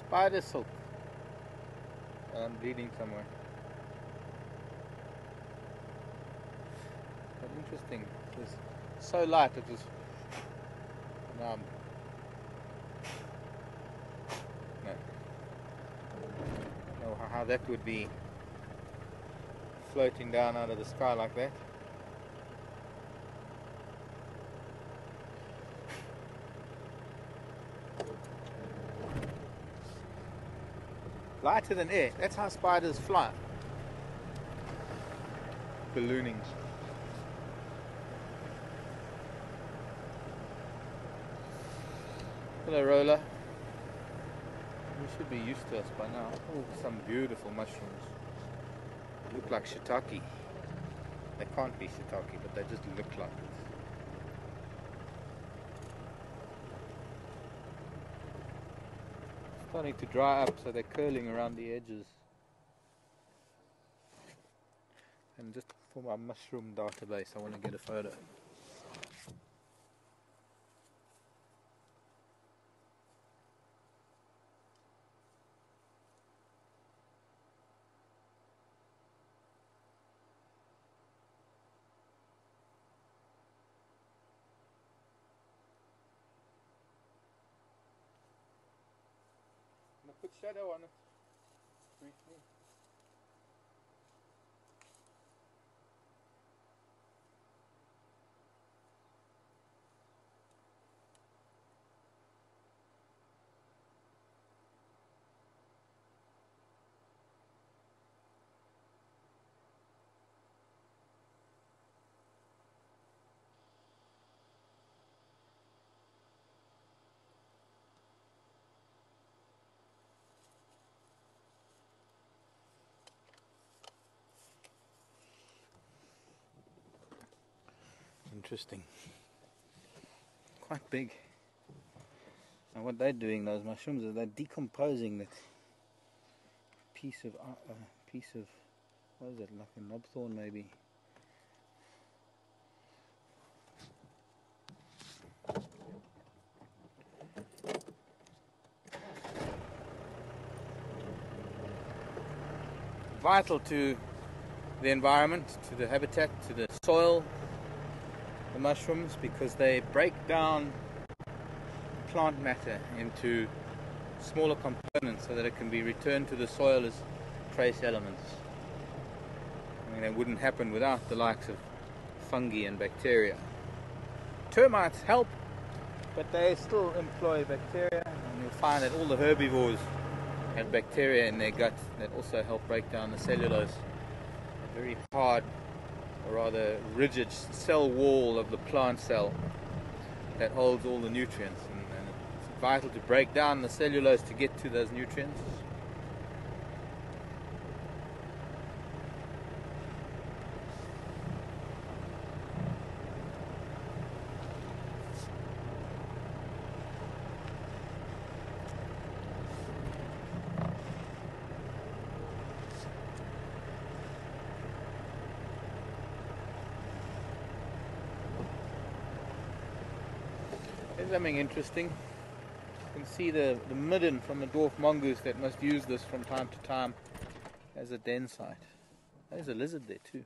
Spider silk. I'm bleeding somewhere. Interesting. It was so light. It was. No. I don't know how that would be floating down out of the sky like that. Lighter than air. That's how spiders fly. Ballooning. Hello, Roller. You should be used to us by now. Oh, some beautiful mushrooms. They look like shiitake. They can't be shiitake, but they just look like it. Starting to dry up, so they're curling around the edges. And just for my mushroom database, I want to get a photo. I'm going to put shadow on it briefly. Interesting. Quite big. And what they're doing, those mushrooms, is they're decomposing that piece of what is it, like a knobthorn maybe. Vital to the environment, to the habitat, to the soil, the mushrooms, because they break down plant matter into smaller components so that it can be returned to the soil as trace elements. I mean, that wouldn't happen without the likes of fungi and bacteria. Termites help, but they still employ bacteria, and you'll find that all the herbivores have bacteria in their gut that also help break down the cellulose. A very hard, or rather rigid cell wall of the plant cell that holds all the nutrients, and it's vital to break down the cellulose to get to those nutrients. There's something interesting. You can see the midden from the dwarf mongoose that must use this from time to time as a den site. There's a lizard there too.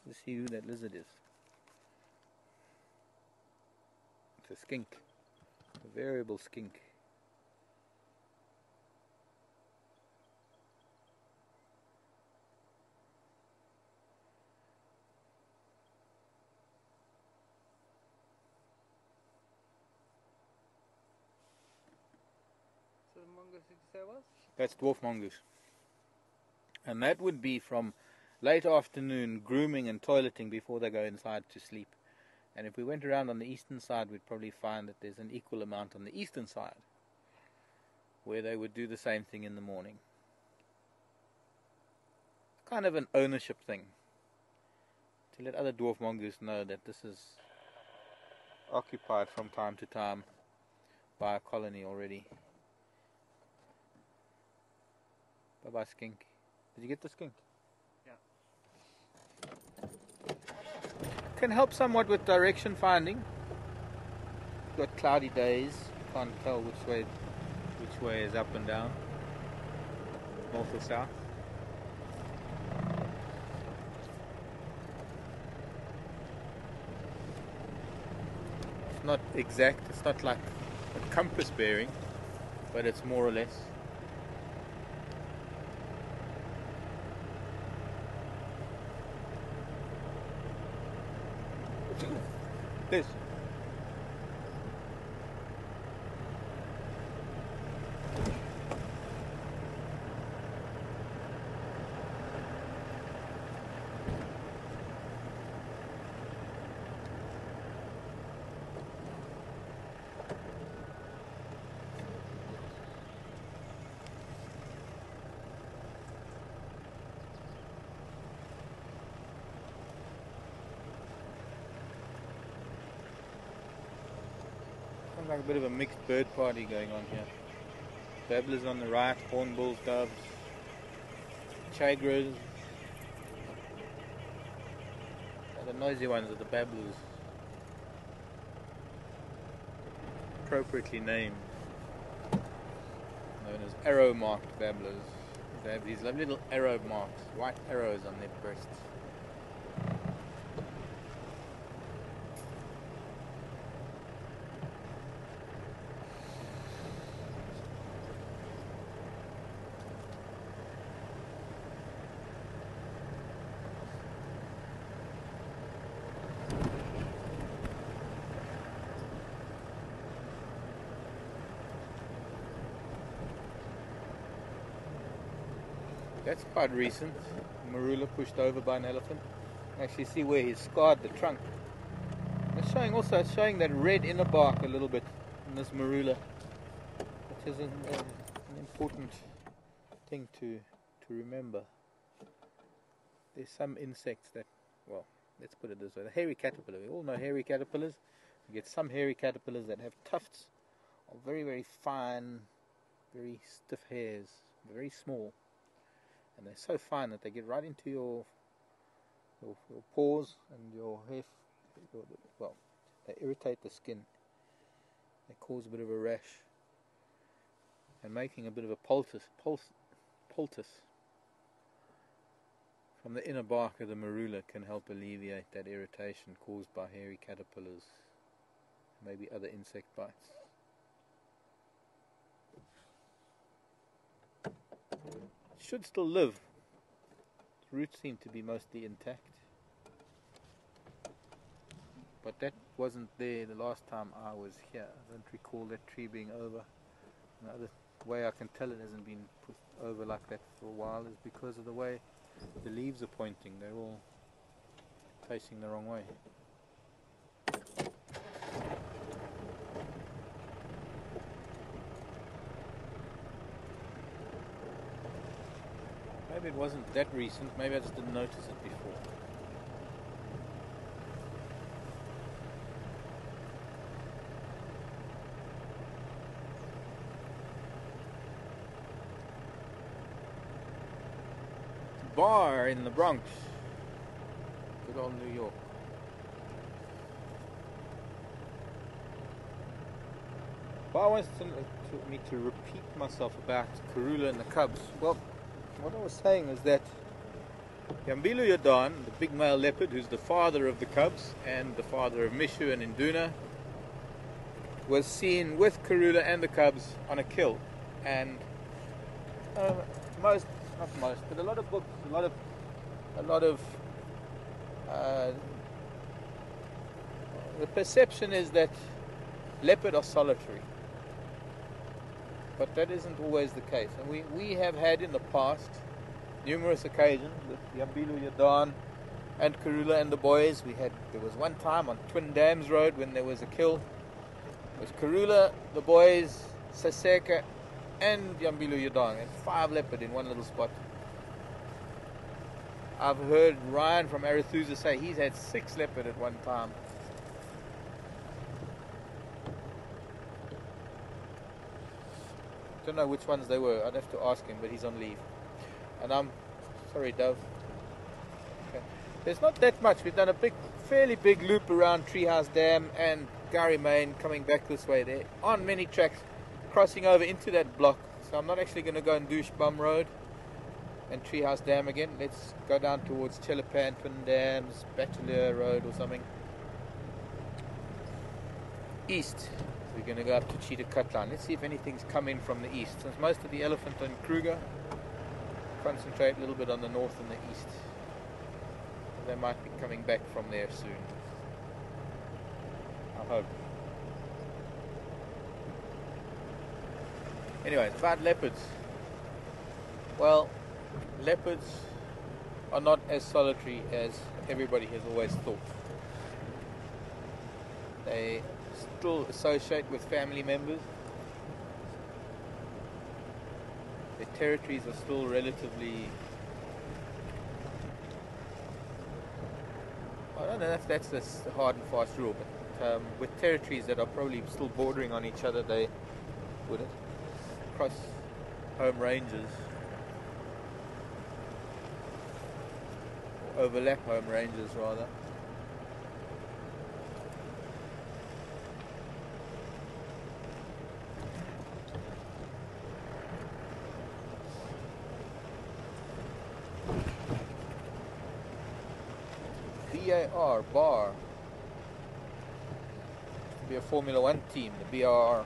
Let's see who that lizard is. It's a skink, a variable skink. Mongoose, did you say was? That's dwarf mongoose. And that would be from late afternoon grooming and toileting before they go inside to sleep. And if we went around on the eastern side, we'd probably find that there's an equal amount on the eastern side where they would do the same thing in the morning. Kind of an ownership thing, to let other dwarf mongoose know that this is occupied from time to time by a colony already. Bye-bye, skink. Did you get the skink? Yeah. Can help somewhat with direction finding. You've got cloudy days, you can't tell which way is up and down, north or south. It's not exact, it's not like a compass bearing, but it's more or less. This. Sounds like a bit of a mixed bird party going on here. Babblers on the right, hornbills, doves, chagras. The noisy ones are the babblers. Appropriately named. Known as arrow marked babblers. They have these lovely little arrow marks, white arrows on their breasts. That's quite recent. Marula pushed over by an elephant. Actually see where he scarred the trunk. It's showing that red inner bark a little bit in this Marula, which is an important thing to remember. There's some insects that, well, let's put it this way. The hairy caterpillar, we all know hairy caterpillars. You get some hairy caterpillars that have tufts of very, very fine, very stiff hairs, very small. And they're so fine that they get right into your paws and your hair. Well, they irritate the skin. They cause a bit of a rash, and making a bit of a poultice from the inner bark of the Marula can help alleviate that irritation caused by hairy caterpillars, maybe other insect bites. Should still live. The roots seem to be mostly intact, but that wasn't there the last time I was here. I don't recall that tree being over. The way I can tell it hasn't been put over like that for a while is because of the way the leaves are pointing. They're all facing the wrong way. Maybe it wasn't that recent, maybe I just didn't notice it before. Bar in the Bronx. Good old New York. Bar wants me to repeat myself about Karula and the Cubs. Well, what I was saying is that Yambilu Yadan, the big male leopard, who's the father of the cubs and the father of Mishu and Induna, was seen with Karula and the cubs on a kill. And not most, but a lot of books, a lot of the perception is that leopard are solitary. But that isn't always the case. And we have had in the past numerous occasions with Yambilu Yadan and Karula and the boys. There was one time on Twin Dams Road when there was a kill. It was Karula, the boys, Saseka and Yambilu Yadan. And 5 leopard in one little spot. I've heard Ryan from Arathusa say he's had 6 leopard at one time. Don't know which ones they were. I'd have to ask him, but he's on leave. And I'm sorry, Dove. Okay. There's not that much. We've done a fairly big loop around Treehouse Dam and Gowrie Main, coming back this way. There aren't many tracks crossing over into that block, so I'm not actually going to go and do Bum Road and Treehouse Dam again. Let's go down towards Chelapan, Twin Dams, Bachelor Road or something. east. We're going to go up to Cheetah Cut Line. Let's see if anything's come in from the east. Since most of the elephant and Kruger, concentrate a little bit on the north and the east. They might be coming back from there soon. I hope. Anyways, about leopards. Well, leopards are not as solitary as everybody has always thought. They still associate with family members. Their territories are still relatively... I don't know if that's the hard and fast rule, but with territories that are probably still bordering on each other, they would cross home ranges, or overlap home ranges rather. BAR be a Formula One team, the BAR.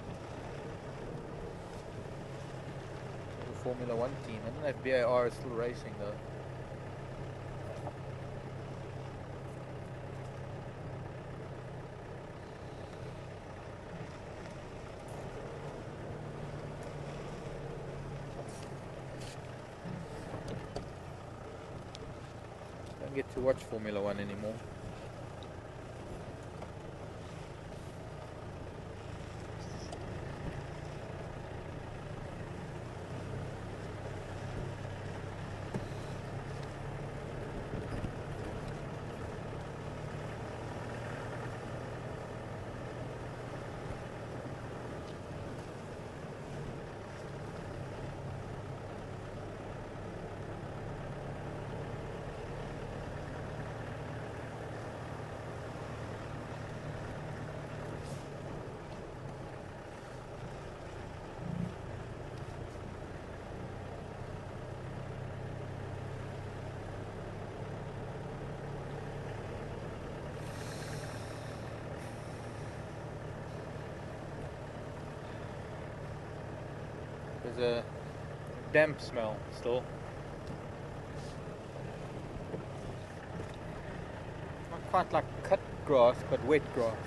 The Formula One team. I don't know if BAR is still racing though. Don't get to watch Formula One anymore. There's a damp smell still. Not quite like cut grass, but wet grass.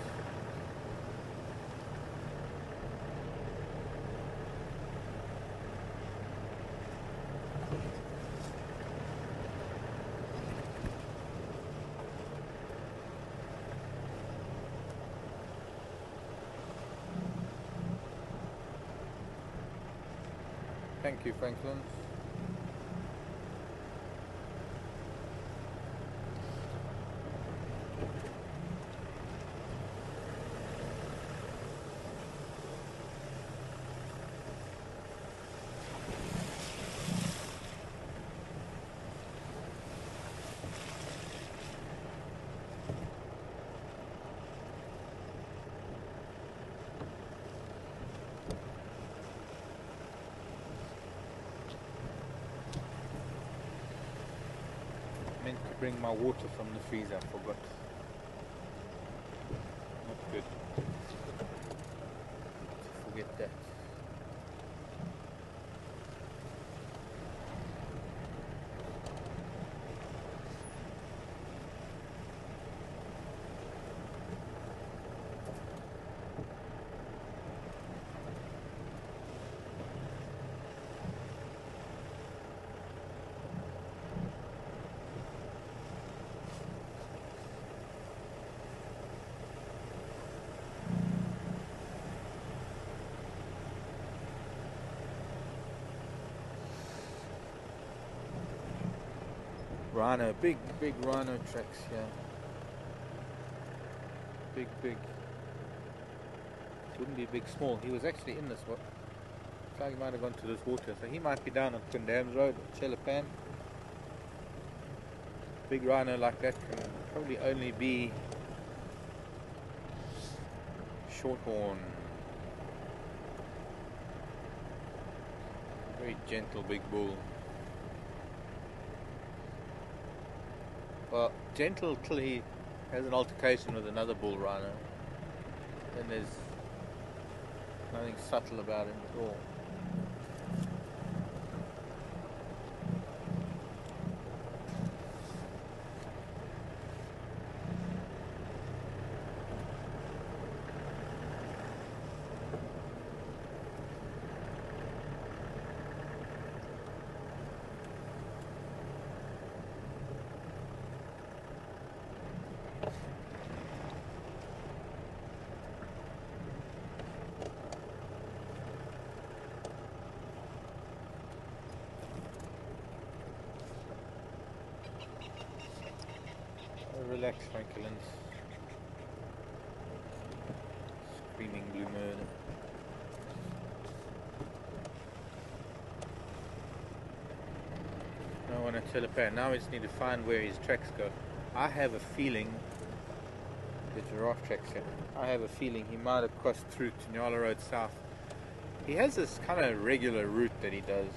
Thank you, Franklin. To bring my water from the freezer, I forgot. Not good. Forget that. Rhino, big rhino tracks here. Big. Wouldn't be big, small. He was actually in this one. Looks like he might have gone to this water, so he might be down on Kundams Road or Chelapan. Big rhino like that can probably only be shorthorn. Very gentle big bull. Well, gentle till he has an altercation with another bull rhino. and there's nothing subtle about him at all. Relax, Franklins. Screaming blue murder. I want to tell a pair. Now we just need to find where his tracks go. I have a feeling the giraffe tracks here. I have a feeling he might have crossed through to Nyala Road South. He has this kind of regular route that he does.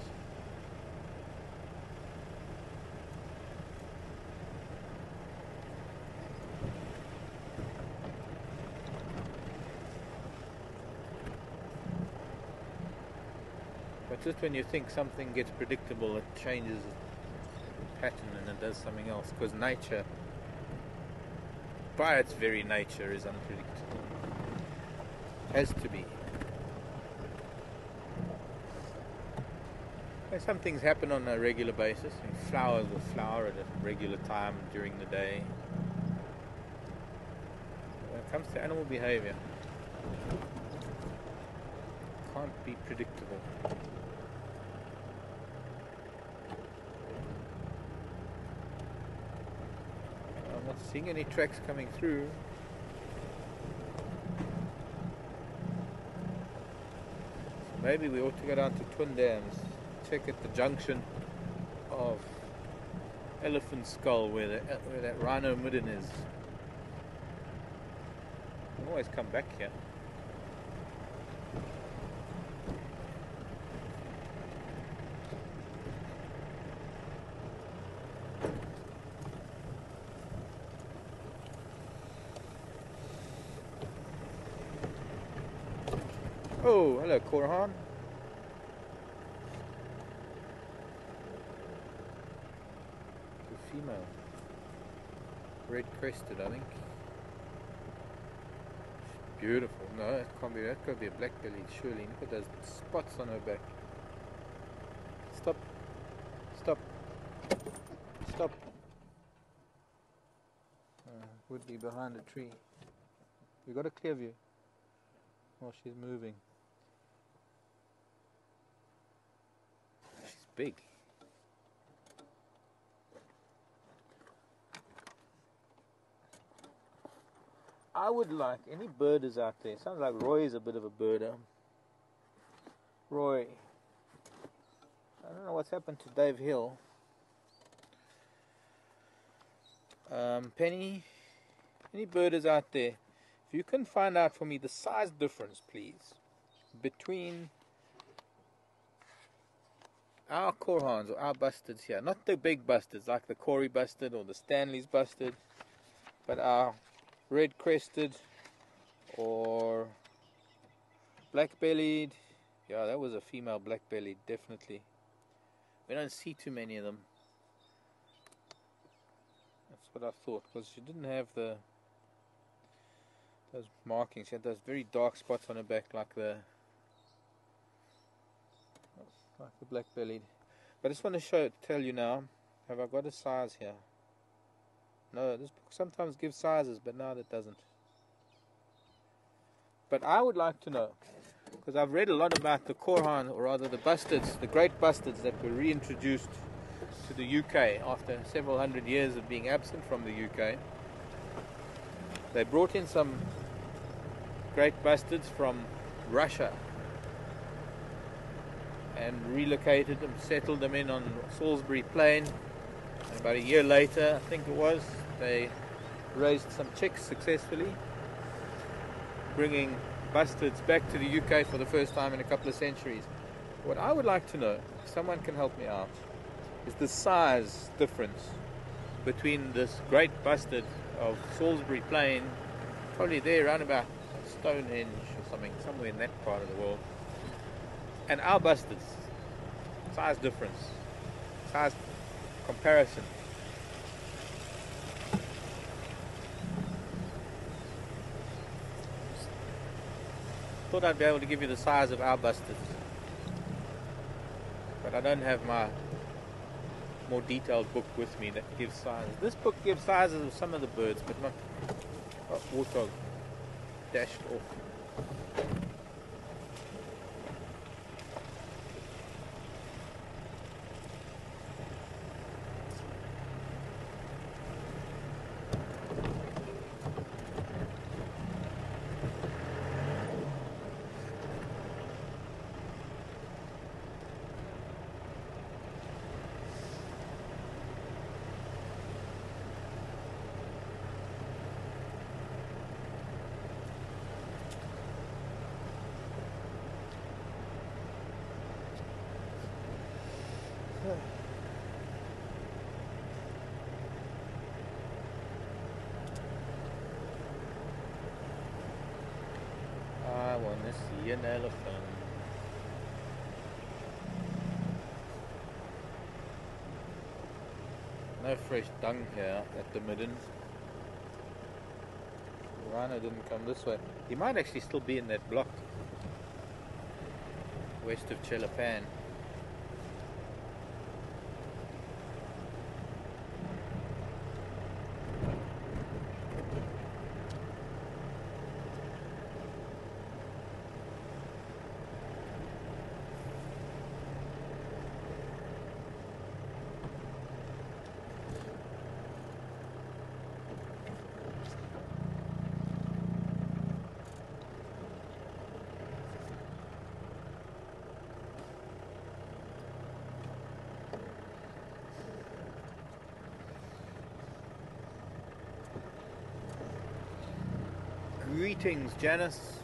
But just when you think something gets predictable, it changes pattern and it does something else, because nature, by its very nature, is unpredictable. Has to be. And some things happen on a regular basis. I mean, flowers will flower at a regular time during the day. When it comes to animal behavior, it can't be predictable. I'm not seeing any tracks coming through. So maybe we ought to go down to Twin Dams, check at the junction of Elephant Skull where that rhino midden is. You can always come back here. Oh, hello, Korhan. The female. Red crested, I think. Beautiful. No, that can't be. That could be a black belly, surely. Look at those spots on her back. Stop. Stop. Stop. Would be behind a tree. We got a clear view. Oh, she's moving. She's big. I would like any birders out there. Sounds like Roy is a bit of a birder. Roy. I don't know what's happened to Dave Hill. Penny. Any birders out there? If you can find out for me the size difference, please, between our Korhans or our bustards here, not the big bustards like the Corey bustard or the Stanley's bustard, but our red-crested or black-bellied. Yeah, that was a female black-bellied, definitely. We don't see too many of them. That's what I thought, because she didn't have those markings. She had those very dark spots on her back, like the black-bellied. But I just want to tell you now. Have I got a size here? No, this book sometimes gives sizes, but now it doesn't. But I would like to know, because I've read a lot about the Korhan, or rather the bustards, the great bustards that were reintroduced to the UK after several hundred years of being absent from the UK. They brought in some great bustards from Russia and relocated them, settled them in on Salisbury Plain. And about a year later, I think it was, they raised some chicks successfully, bringing bustards back to the UK for the first time in a couple of centuries. What I would like to know, if someone can help me out, is the size difference between this great bustard of Salisbury Plain, probably there around about Stonehenge or something, somewhere in that part of the world. And our bustards, size difference, size comparison. Thought I'd be able to give you the size of our bustards, but I don't have my more detailed book with me that gives sizes. This book gives sizes of some of the birds, but not warthog dashed off. I want to see an elephant. No fresh dung here at the midden. The rhino didn't come this way. He might actually still be in that block west of Chelapan. Greetings, Janice.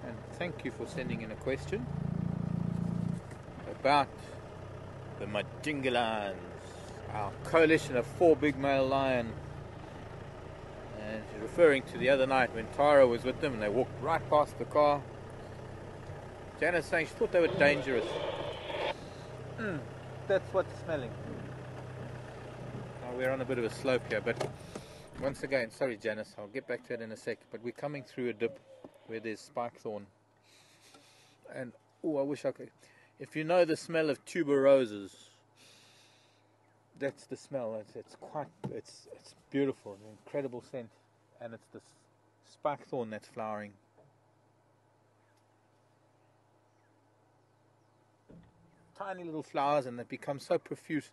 And thank you for sending in a question about the Majingalans, our coalition of 4 big male lion. And she's referring to the other night when Tara was with them and they walked right past the car. Janice saying she thought they were dangerous. That's what's smelling. We're on a bit of a slope here, but once again, sorry Janice, I'll get back to it in a sec, but we're coming through a dip where there's spike thorn. And, oh, I wish I could. If you know the smell of tuberoses, that's the smell. It's beautiful, an incredible scent. And it's the spike thorn that's flowering. Tiny little flowers, and they become so profuse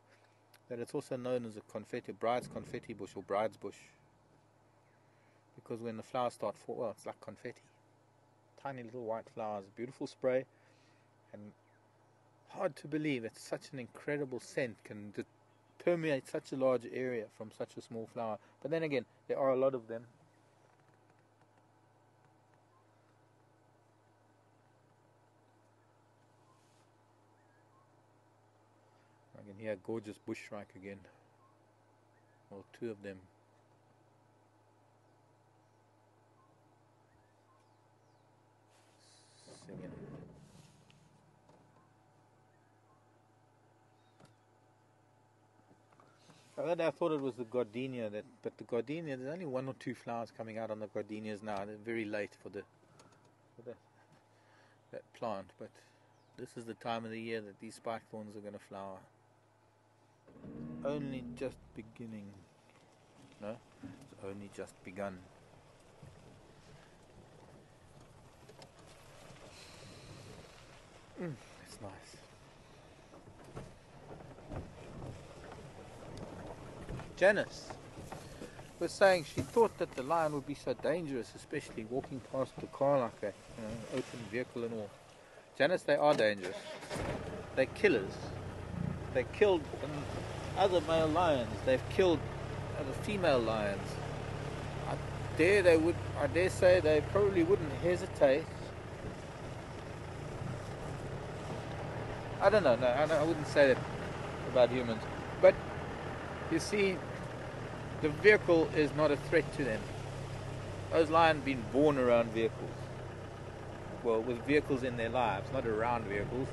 that it's also known as a confetti, bride's confetti bush or bride's bush. Because when the flowers start falling, well, it's like confetti. Tiny little white flowers, beautiful spray, and hard to believe that such an incredible scent can permeate such a large area from such a small flower. But then again, there are a lot of them. I can hear a gorgeous bush shrike again, or 2 of them. Singing. I thought it was the gardenia, but the gardenia, there's only 1 or 2 flowers coming out on the gardenias now. They're very late for that plant, but this is the time of the year that these spike thorns are going to flower. Only just beginning. No, it's only just begun. It's nice. Janice was saying she thought that the lion would be so dangerous, especially walking past the car like that, open vehicle and all. Janice, they are dangerous. They're killers. They killed other male lions. They've killed other female lions. I dare say they probably wouldn't hesitate. I don't know. No, I wouldn't say that about humans. But you see, the vehicle is not a threat to them. Those lions been born around vehicles. Well, with vehicles in their lives, not around vehicles.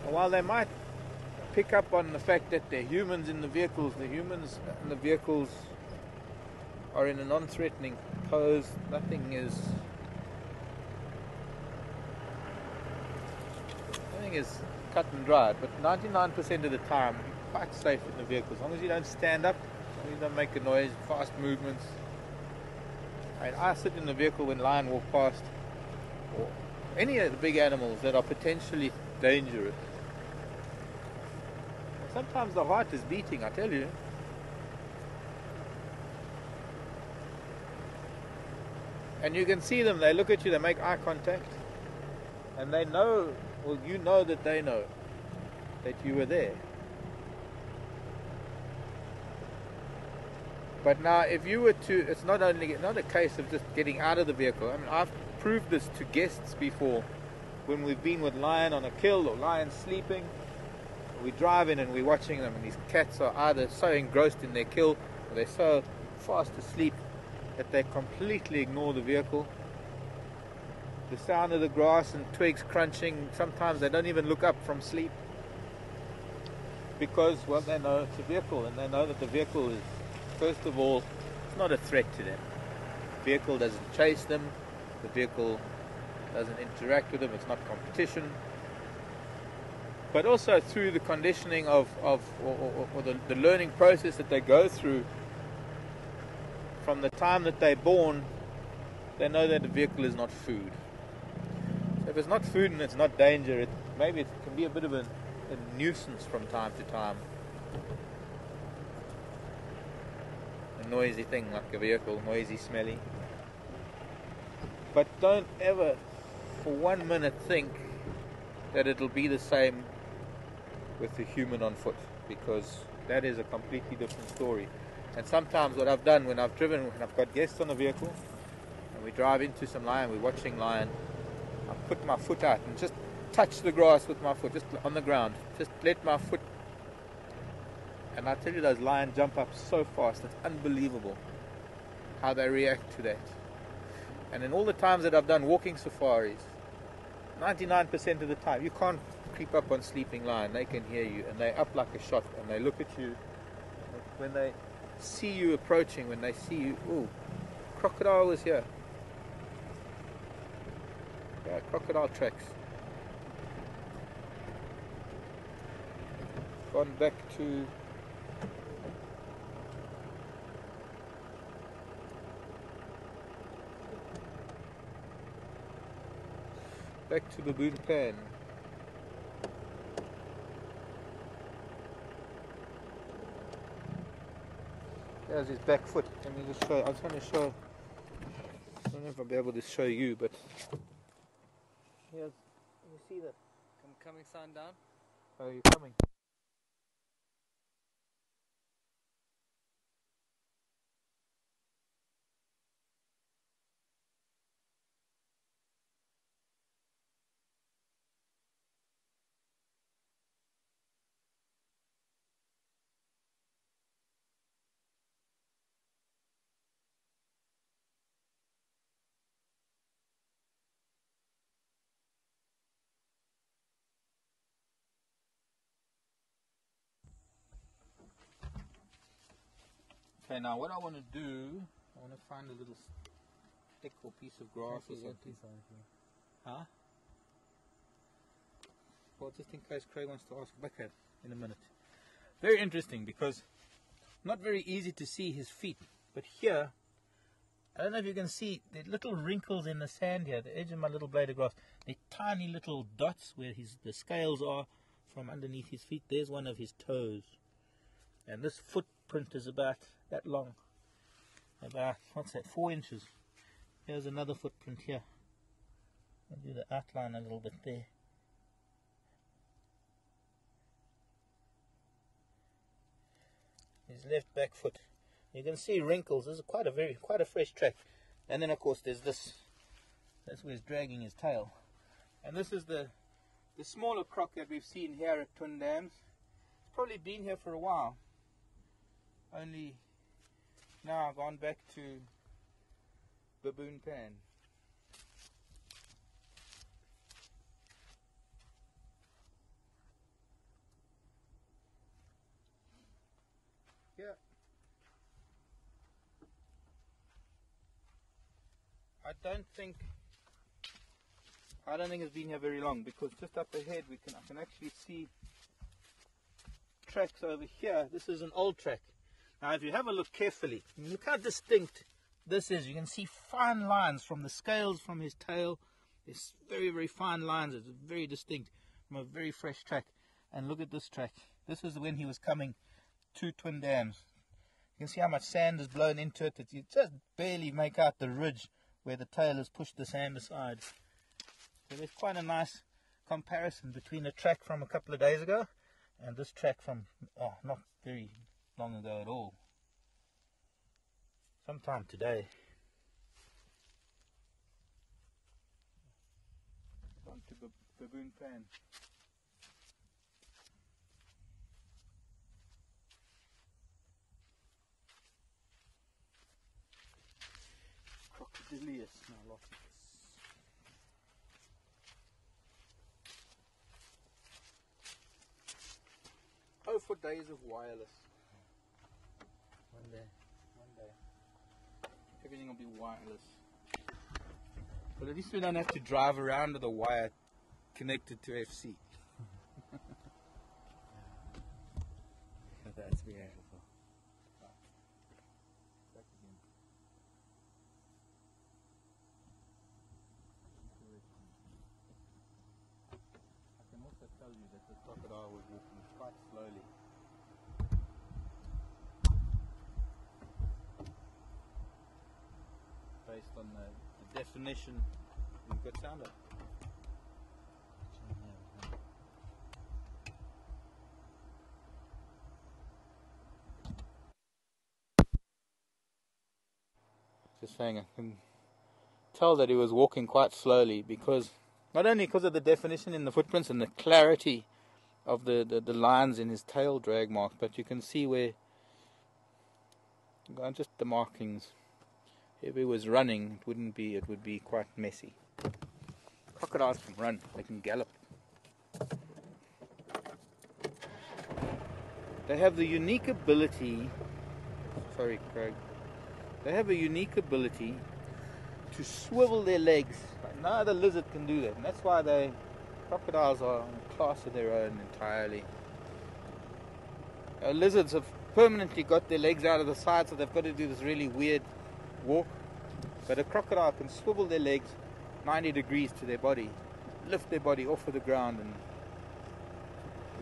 And while they might pick up on the fact that they're humans in the vehicles, the humans in the vehicles are in a non-threatening pose. Nothing is cut and dried, but 99% of the time you're quite safe in the vehicle, as long as you don't stand up, as long as you don't make a noise, fast movements. I sit in the vehicle when lion walk past, or any of the big animals that are potentially dangerous. Sometimes the heart is beating, I tell you. And you can see them, they look at you, they make eye contact, and they know, well, you know that they know that you were there. But now, if you were to, it's not a case of just getting out of the vehicle. I mean, I've proved this to guests before, when we've been with lion on a kill or lion sleeping. We drive in and we're watching them, and these cats are either so engrossed in their kill, or they're so fast asleep that they completely ignore the vehicle. The sound of the grass and twigs crunching, sometimes they don't even look up from sleep, because, well, they know it's a vehicle, and they know that the vehicle is, first of all, it's not a threat to them. The vehicle doesn't chase them, the vehicle doesn't interact with them, it's not competition. But also through the conditioning or the learning process that they go through, from the time that they're born, they know that the vehicle is not food. So if it's not food and it's not danger, maybe it can be a bit of a nuisance from time to time. A noisy thing like a vehicle, noisy, smelly. But don't ever for 1 minute think that it'll be the same with the human on foot, because that is a completely different story. And sometimes what I've done when I've driven, when I've got guests on the vehicle and we drive into some lion, we're watching lion, I put my foot out and just touch the grass with my foot, just on the ground, just let my foot, and I tell you, those lions jump up so fast, it's unbelievable how they react to that. And in all the times that I've done walking safaris, 99% of the time, you can't creep up on sleeping lion. They can hear you, and they're up like a shot, and they look at you. When they see you approaching, when they see you, ooh, crocodile was here. Yeah, crocodile tracks. Gone back to Baboon Plan. There's his back foot. Let me just show. I was going to show. I don't know if I'll be able to show you, but here's. Can you see that? Coming sign down? Oh, you're coming. Okay, now what I want to do, I want to find a little stick or piece of grass or something. Huh? Well, just in case Craig wants to ask Becca in a minute. Very interesting, because not very easy to see his feet, but here, I don't know if you can see the little wrinkles in the sand here, the edge of my little blade of grass. They're tiny little dots where the scales are from underneath his feet. There's one of his toes. And this footprint is about that long. About, what's that, 4 inches. Here's another footprint here. I'll do the outline a little bit there. His left back foot. You can see wrinkles. This is quite a fresh track. And then of course there's this. That's where he's dragging his tail. And this is the smaller croc that we've seen here at Twin Dams. It's probably been here for a while. only now gone back to Baboon Pan. Yeah. I don't think it's been here very long, because just up ahead I can actually see tracks over here. This is an old track. Now if you have a look carefully, look how distinct this is. You can see fine lines from the scales from his tail. There's very, very fine lines. It's very distinct from a very fresh track. And look at this track. This is when he was coming to Twin Dams. You can see how much sand is blown into it. You just barely make out the ridge where the tail has pushed the sand aside. So there's quite a nice comparison between the track from a couple of days ago and this track from not very long ago at all. Sometime today. On to Baboon Pan. Crocodilius niloticus. Oh, for days of wireless. One day. Everything will be wireless. But at least we don't have to drive around with a wire connected to FC. That's beautiful. Back again. I can also tell you that the crocodile was walking quite slowly. Based on the definition, you've got sound up. Just saying, I can tell that he was walking quite slowly, because not only because of the definition in the footprints and the clarity of the lines in his tail drag mark, but you can see where just the markings. If he was running, it would be quite messy. Crocodiles can run, they can gallop. They have the unique ability, sorry Craig, they have a unique ability to swivel their legs. No other lizard can do that, and that's why crocodiles are a class of their own entirely. Lizards have permanently got their legs out of the side, so they've got to do this really weird walk, but a crocodile can swivel their legs 90 degrees to their body, lift their body off of the ground and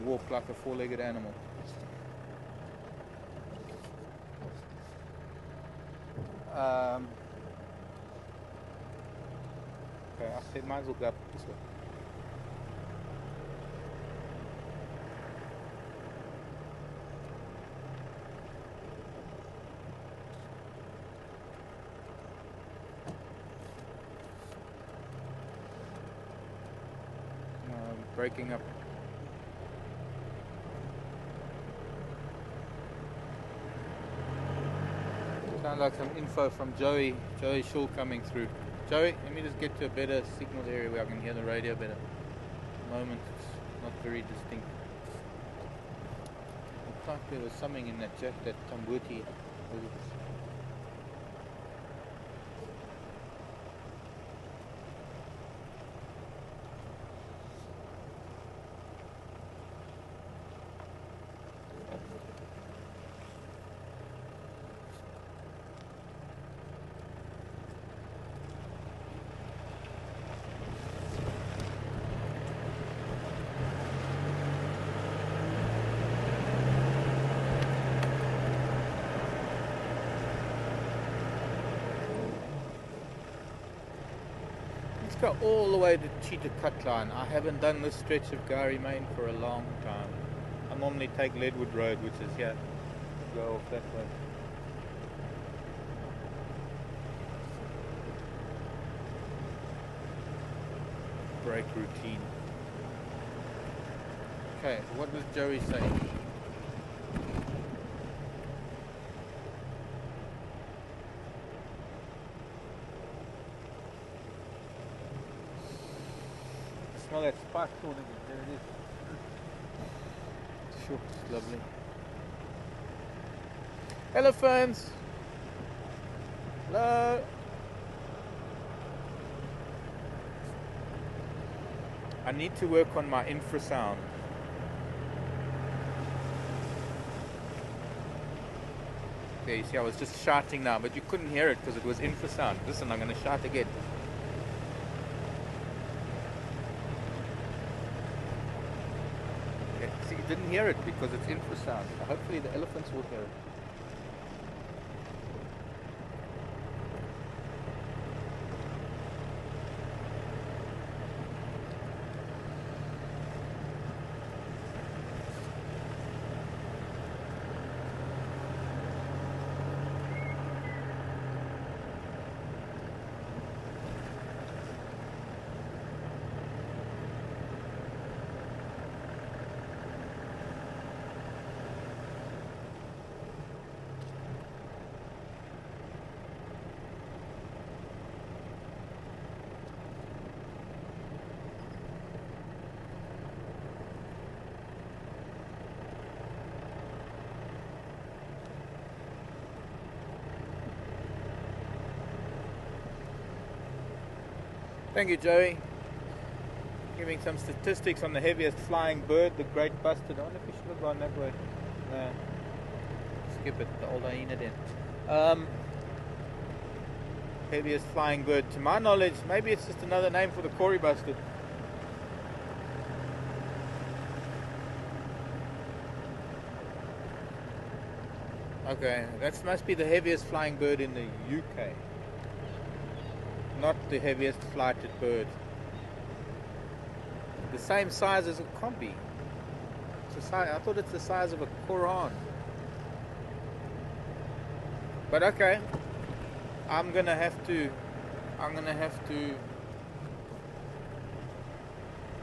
walk like a four-legged animal. Okay, I said might as well go up this way. Breaking up. Sounds like some info from Joey Shaw coming through. Joey, let me just get to a better signal area where I can hear the radio better. At the moment it's not very distinct. Looks like there was something in that Tambuti. Go all the way to Cheetah Cut Line. I haven't done this stretch of Gari Main for a long time. I normally take Leadwood Road, which is here. Go off that way. Break routine. Okay, what was Joey saying? smell that spice corn again. There it is. Sure, it's lovely. Elephants! Hello! I need to work on my infrasound. Okay, you see, I was just shouting now, but you couldn't hear it because it was infrasound. Listen, I'm going to shout again. Okay, see, you didn't hear it because it's infrasound. So hopefully the elephants will hear it. Thank you, Joey. Giving some statistics on the heaviest flying bird, the great bustard. I wonder if we should have gone that way. No. Skip it, the old hyena then. Heaviest flying bird. To my knowledge, maybe it's just another name for the Kori bustard. Okay, that must be the heaviest flying bird in the UK. Not the heaviest flighted bird. The same size as a Kombi. I thought it's the size of a Koran. But okay, I'm gonna have to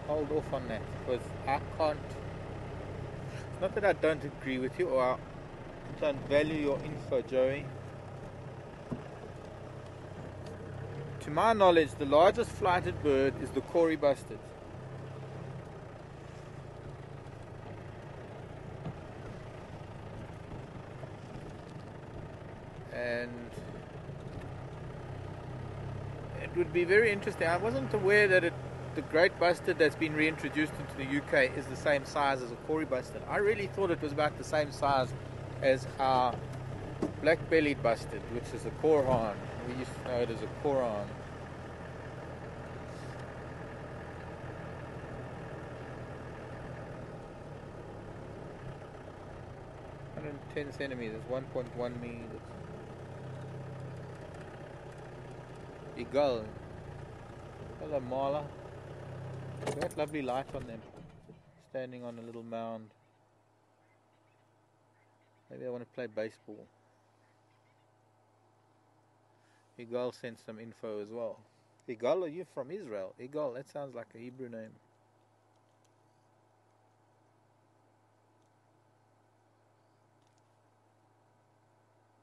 hold off on that because I can't. It's not that I don't agree with you or I don't value your info, Joey. To my knowledge, the largest flighted bird is the Kori bustard. And it would be very interesting. I wasn't aware that the great bustard that's been reintroduced into the UK is the same size as a Kori bustard. I really thought it was about the same size as our black-bellied bustard, which is a Korhan. We used to know it as a Koran. 110 centimeters, 1.1 meters. Eagle. Hello, Marla. That lovely light on them, standing on a little mound. Maybe I want to play baseball. Eagle sent some info as well. Eagle, are you from Israel? Eagle, that sounds like a Hebrew name.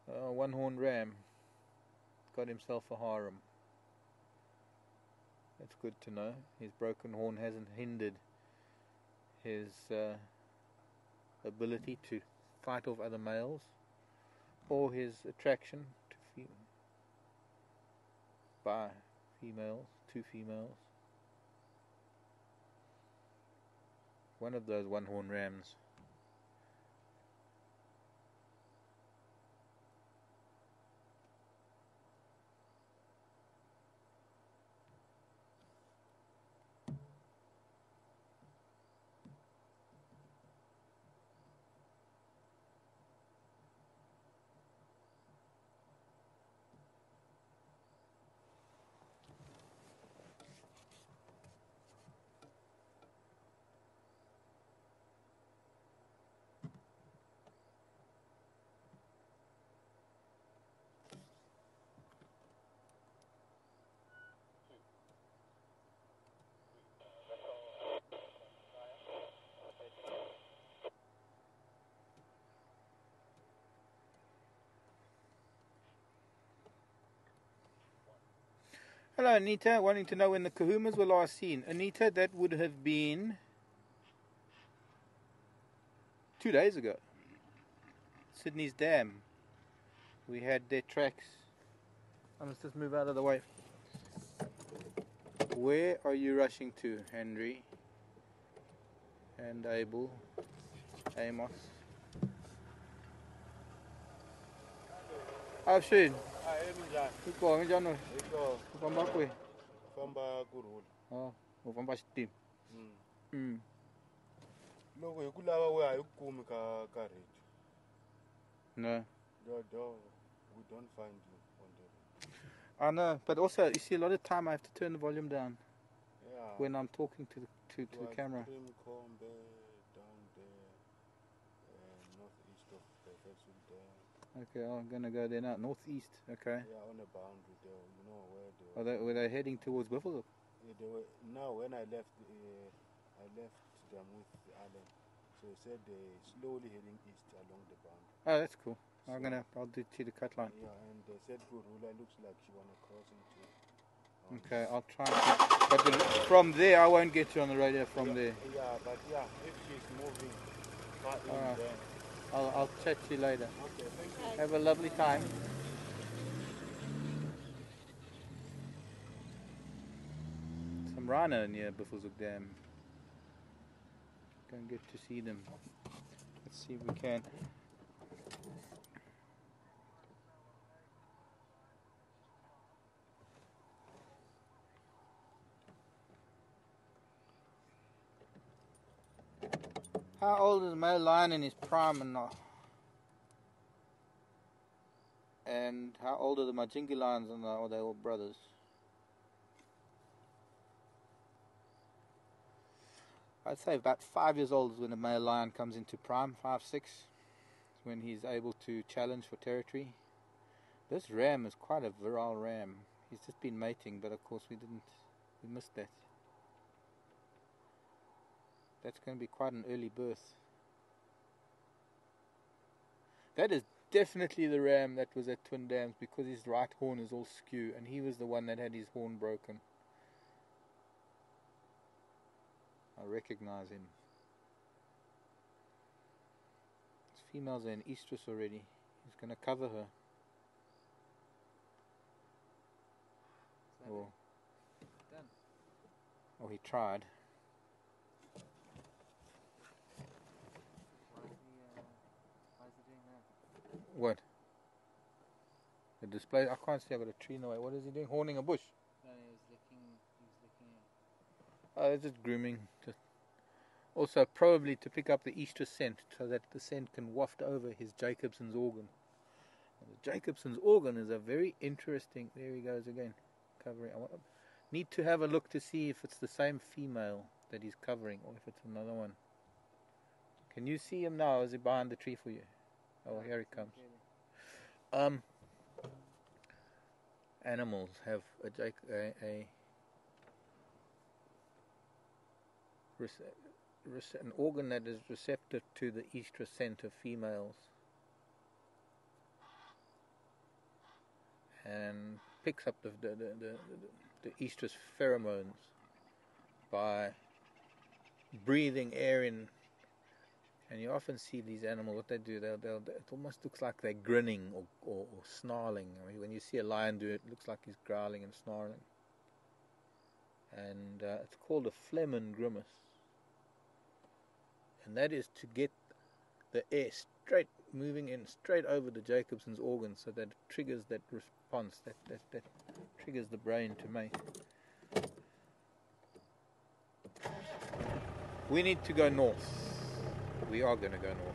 One-horned ram. Got himself a harem. That's good to know. His broken horn hasn't hindered his ability to fight off other males or his attraction to by females, two females. One of those one-horned rams. Hello, Anita. Wanting to know when the kahumas were last seen. Anita, that would have been 2 days ago. Sydney's Dam. We had their tracks. I must just move out of the way. Where are you rushing to, Henry? And Abel. Amos. Afshin. Iko njano. Iko Ufamba kwe. famba kurhula. Oh, ufamba steam. Loko hi ku lava we a hi ku kumi ka radio. No. We don't find you on the radio. I know, but also you see a lot of time I have to turn the volume down Yeah. when I'm talking to the camera. Primkombe down there, northeast of Westfield there. Okay, I'm gonna go there now. Northeast. Okay. Yeah, on the boundary there. You know where they Were they heading towards Buffalo? Yeah, they were. Now when I left them with Alan. So he said they're slowly heading east along the boundary. Oh, that's cool. I'll do to the cut line. Yeah, and they said Kurhula looks like she wanna cross into. Okay, I'll try. But from there, I won't get you on the radio from there. Yeah, but yeah, if she's moving far in Alright. there. I'll chat to you later. Okay, thank you. Have a lovely time. Some rhino near Buffelshoek Dam. Go and get to see them. Let's see if we can. How old is male lion in his prime and not? And how old are the Majingi lions and are they all brothers? I'd say about 5 years old is when a male lion comes into prime, 5, 6, when he's able to challenge for territory. This ram is quite a virile ram. He's just been mating, but of course we missed that. That's going to be quite an early birth. That is definitely the ram that was at Twin Dams because his right horn is all skew and he was the one that had his horn broken. I recognize him. His females are in estrus already. He's going to cover her. Or he tried. Why is he doing that? What? The display? I can't see. I've got a tree in the way. What is he doing? Horning a bush? No, he was licking it. Oh, it's just grooming. Also, probably to pick up the estrus scent so that the scent can waft over his Jacobson's organ. And the Jacobson's organ is a very interesting. There he goes again, covering. Need to have a look to see if it's the same female that he's covering or if it's another one. Can you see him now? Is he behind the tree for you? Oh, here he comes. Animals have an organ that is receptive to the estrus scent of females and picks up the estrus pheromones by breathing air in. And you often see these animals, what they do, it almost looks like they're grinning or snarling. I mean, when you see a lion do it, it looks like he's growling and snarling. And it's called a Flehmen grimace. And that is to get the air moving in straight over the Jacobson's organ so that it triggers that response, that triggers the brain to mate. We need to go north. We are going to go north.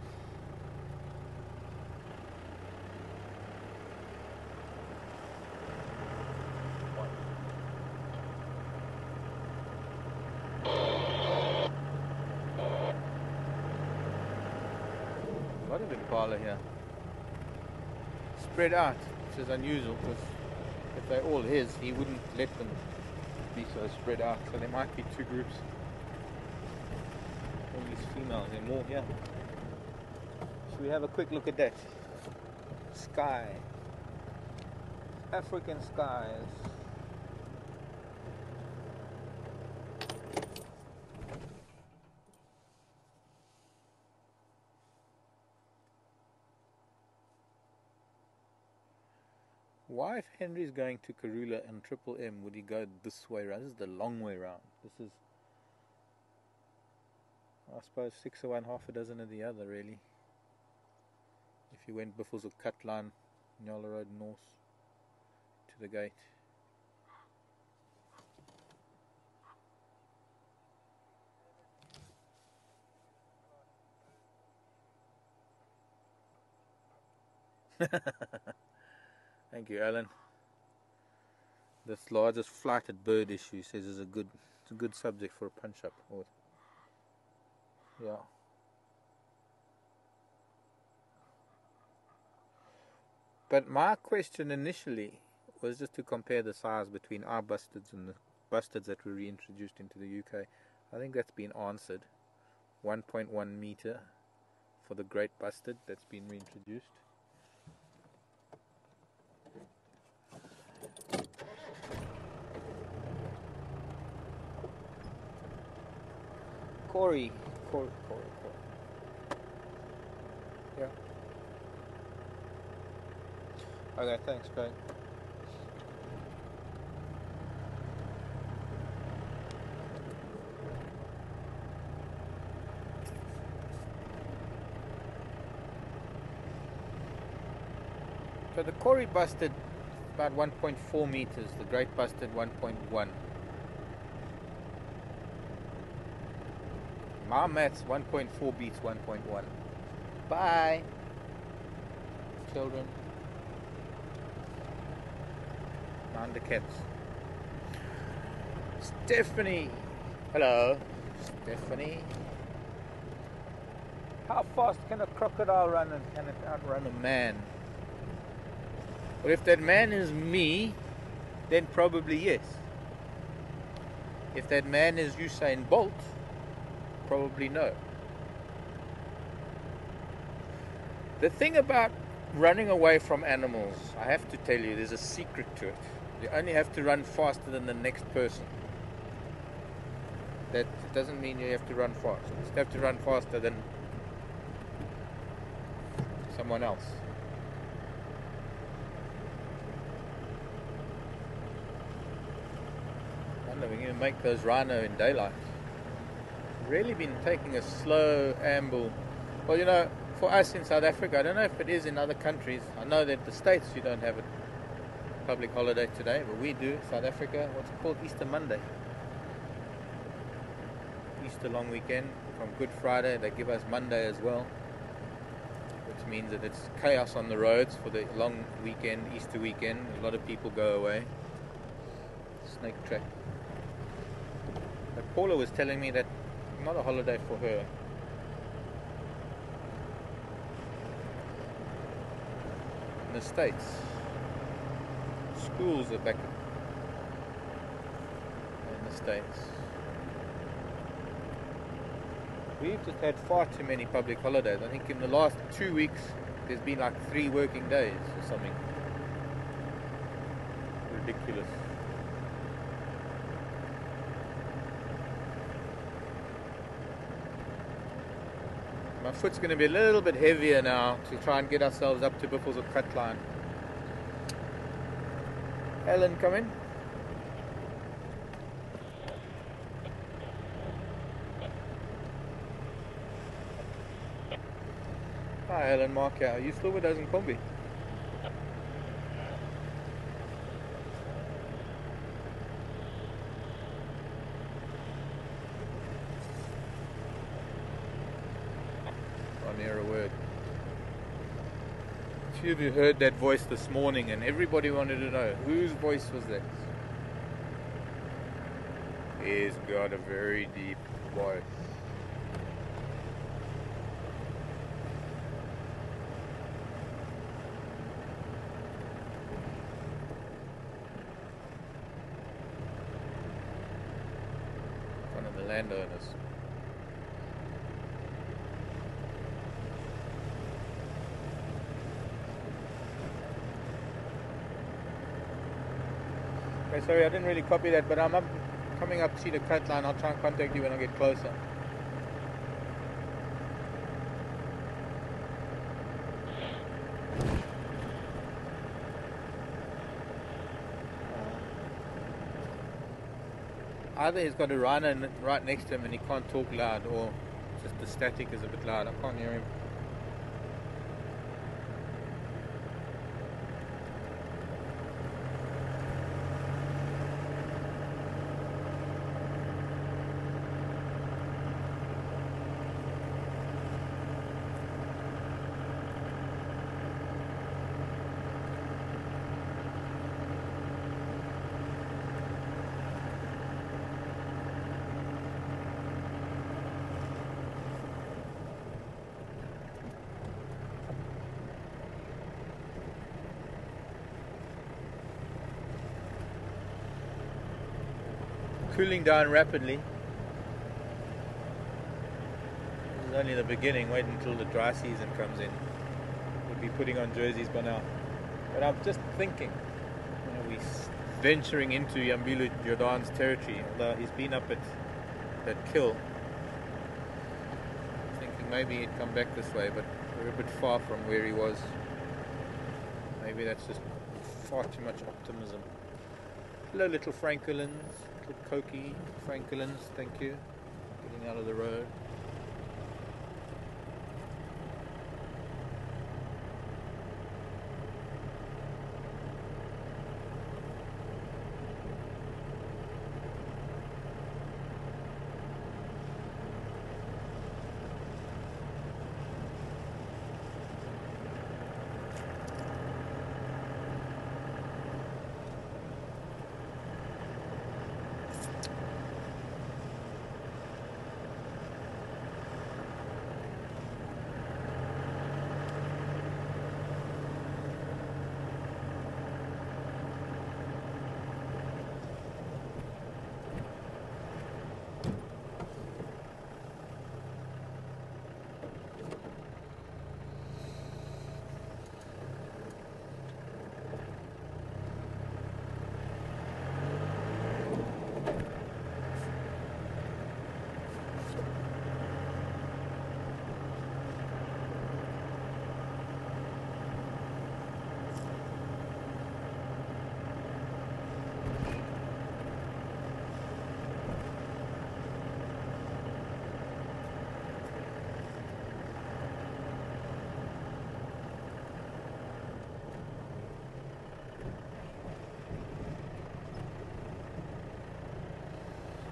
A lot of impala here. Spread out, which is unusual because if they're all his, he wouldn't let them be so spread out. So there might be two groups. All these females, and more here. Should we have a quick look at that? Sky. African skies. Why, if Henry's going to Karula and Triple M, would he go this way around? This is the long way round. This is, I suppose, 6 of one, half a dozen of the other, really. If you went Buffels or Cutline, Nyala Road north to the gate. Thank you, Alan. This largest flighted bird issue says is it's a good subject for a punch-up. Yeah. But my question initially was just to compare the size between our bustards and the bustards that were reintroduced into the UK. I think that's been answered. 1.1 meter for the great bustard that's been reintroduced. Corey. Yeah. Okay, thanks, Craig. So the Corey bustard about 1.4 meters, the great bustard 1.1. My maths 1.4 beats 1.1. Bye, children. Mind the cats. Stephanie. Hello, Stephanie. How fast can a crocodile run and can it outrun a man? Well, if that man is me, then probably yes. If that man is Usain Bolt, probably no. The thing about running away from animals, I have to tell you, there's a secret to it. You only have to run faster than the next person. That doesn't mean you have to run fast. You just have to run faster than someone else. I wonder if we can make those rhino in daylight. Really been taking a slow amble. Well, you know, for us in South Africa, I don't know if it is in other countries. I know that the States you don't have a public holiday today, but we do. South Africa, what's it called? Easter Monday. Easter long weekend. From Good Friday, they give us Monday as well, which means that it's chaos on the roads for the long weekend, Easter weekend. A lot of people go away. Snake track. But Paula was telling me that not a holiday for her. In the States, schools are back in the States. We've just had far too many public holidays. I think in the last 2 weeks there's been like 3 working days or something. Ridiculous. My foot's going to be a little bit heavier now to try and get ourselves up to Buffels or Cutline. Ellen, come in. Hi Ellen, Mark here. Are you still with us in Kombi? Near a word. A few of you heard that voice this morning and everybody wanted to know whose voice was that. He's got a very deep voice. One of the landowners. Okay, sorry, I didn't really copy that, but I'm coming up to see the cut line. I'll try and contact you when I get closer. either he's got a rhino right next to him and he can't talk loud, or just the static is a bit loud. I can't hear him. Cooling down rapidly. This is only the beginning. Wait until the dry season comes in. We'll be putting on jerseys by now. But I'm just thinking, we're venturing into Yambilu Jordan's territory, although he's been up at that kill. Thinking maybe he'd come back this way, but we're a bit far from where he was. Maybe that's just far too much optimism. Hello, little francolins. Little Koki francolins, thank you. Getting out of the road.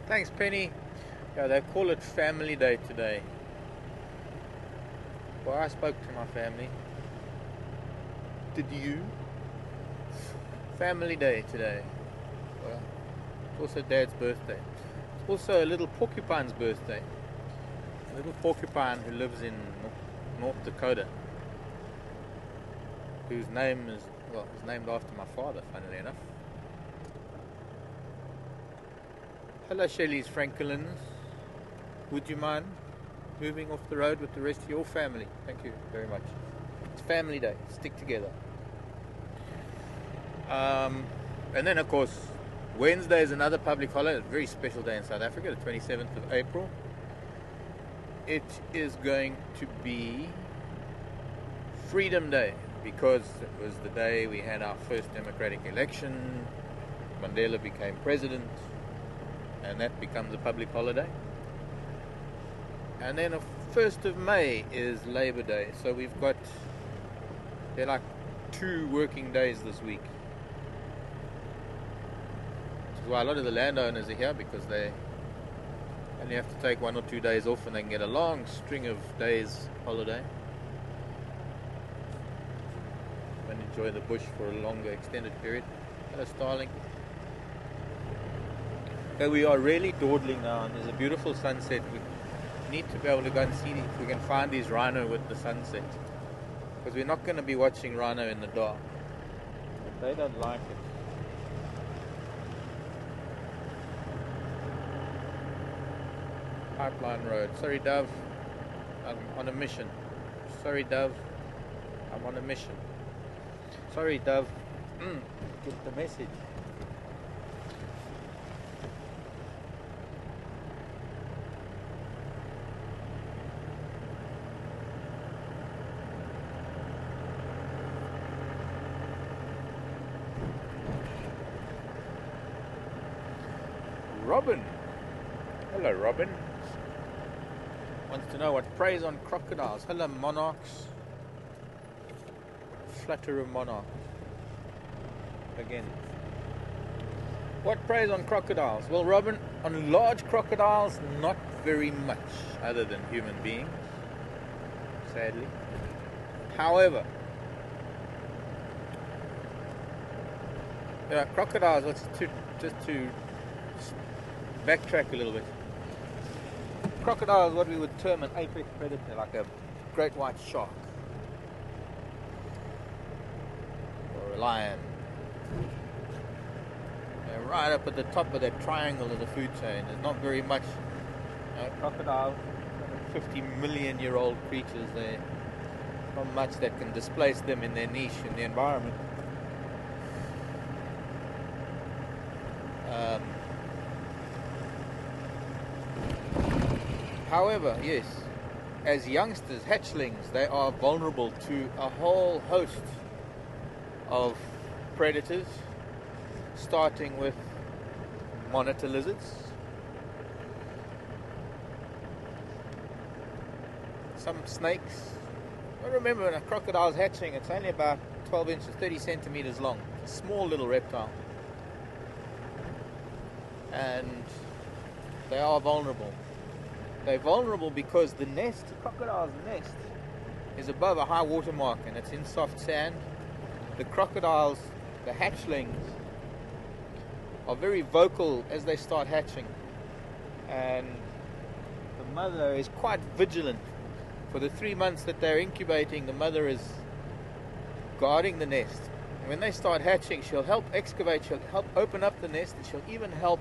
Thanks, Penny. Yeah, they call it Family Day today. Well, I spoke to my family. Did you? Family Day today. Well, it's also Dad's birthday. It's also a little porcupine's birthday. A little porcupine who lives in North Dakota. Whose name is, well, is named after my father, funnily enough. Hello, Shelley's francolins. Would you mind moving off the road with the rest of your family? Thank you very much. It's Family Day. Stick together. And then, of course, Wednesday is another public holiday. A very special day in South Africa, the 27th of April. It is going to be Freedom Day, because it was the day we had our first democratic election. Mandela became president. And that becomes a public holiday. And then the 1st of May is Labor Day. So we've got, they're like 2 working days this week. Which is why a lot of the landowners are here, because they only have to take 1 or 2 days off and they can get a long string of days holiday. And enjoy the bush for a longer extended period. Hello, Starling. Okay, we are really dawdling now, and there's a beautiful sunset. We need to be able to go and see if we can find these rhino with the sunset, because we're not going to be watching rhino in the dark. They don't like it. Pipeline Road. Sorry, Dove. I'm on a mission. Sorry, Dove. I'm on a mission. Sorry, Dove. Get the message. Robin, Hello, Robin. Wants to know what preys on crocodiles. Hello, monarchs. Flutter of monarchs. Again. What preys on crocodiles? Well, Robin, on large crocodiles, not very much other than human beings, sadly. However, crocodiles, just to backtrack a little bit. Crocodile is what we would term an apex predator, like a great white shark or a lion. They're right up at the top of that triangle of the food chain. There's not very much. Crocodiles, 50 million year old creatures, there's not much that can displace them in their niche in the environment. However, yes, as youngsters, hatchlings, they are vulnerable to a whole host of predators, starting with monitor lizards, some snakes. I remember when a crocodile's hatching, it's only about 12 inches, 30 centimeters long. It's a small little reptile. And they are vulnerable. They're vulnerable because the nest, the crocodile's nest, is above a high water mark and it's in soft sand. The crocodiles, the hatchlings, are very vocal as they start hatching. And the mother is quite vigilant. For the 3 months that they're incubating, the mother is guarding the nest. And when they start hatching, she'll help excavate, she'll help open up the nest, and she'll even help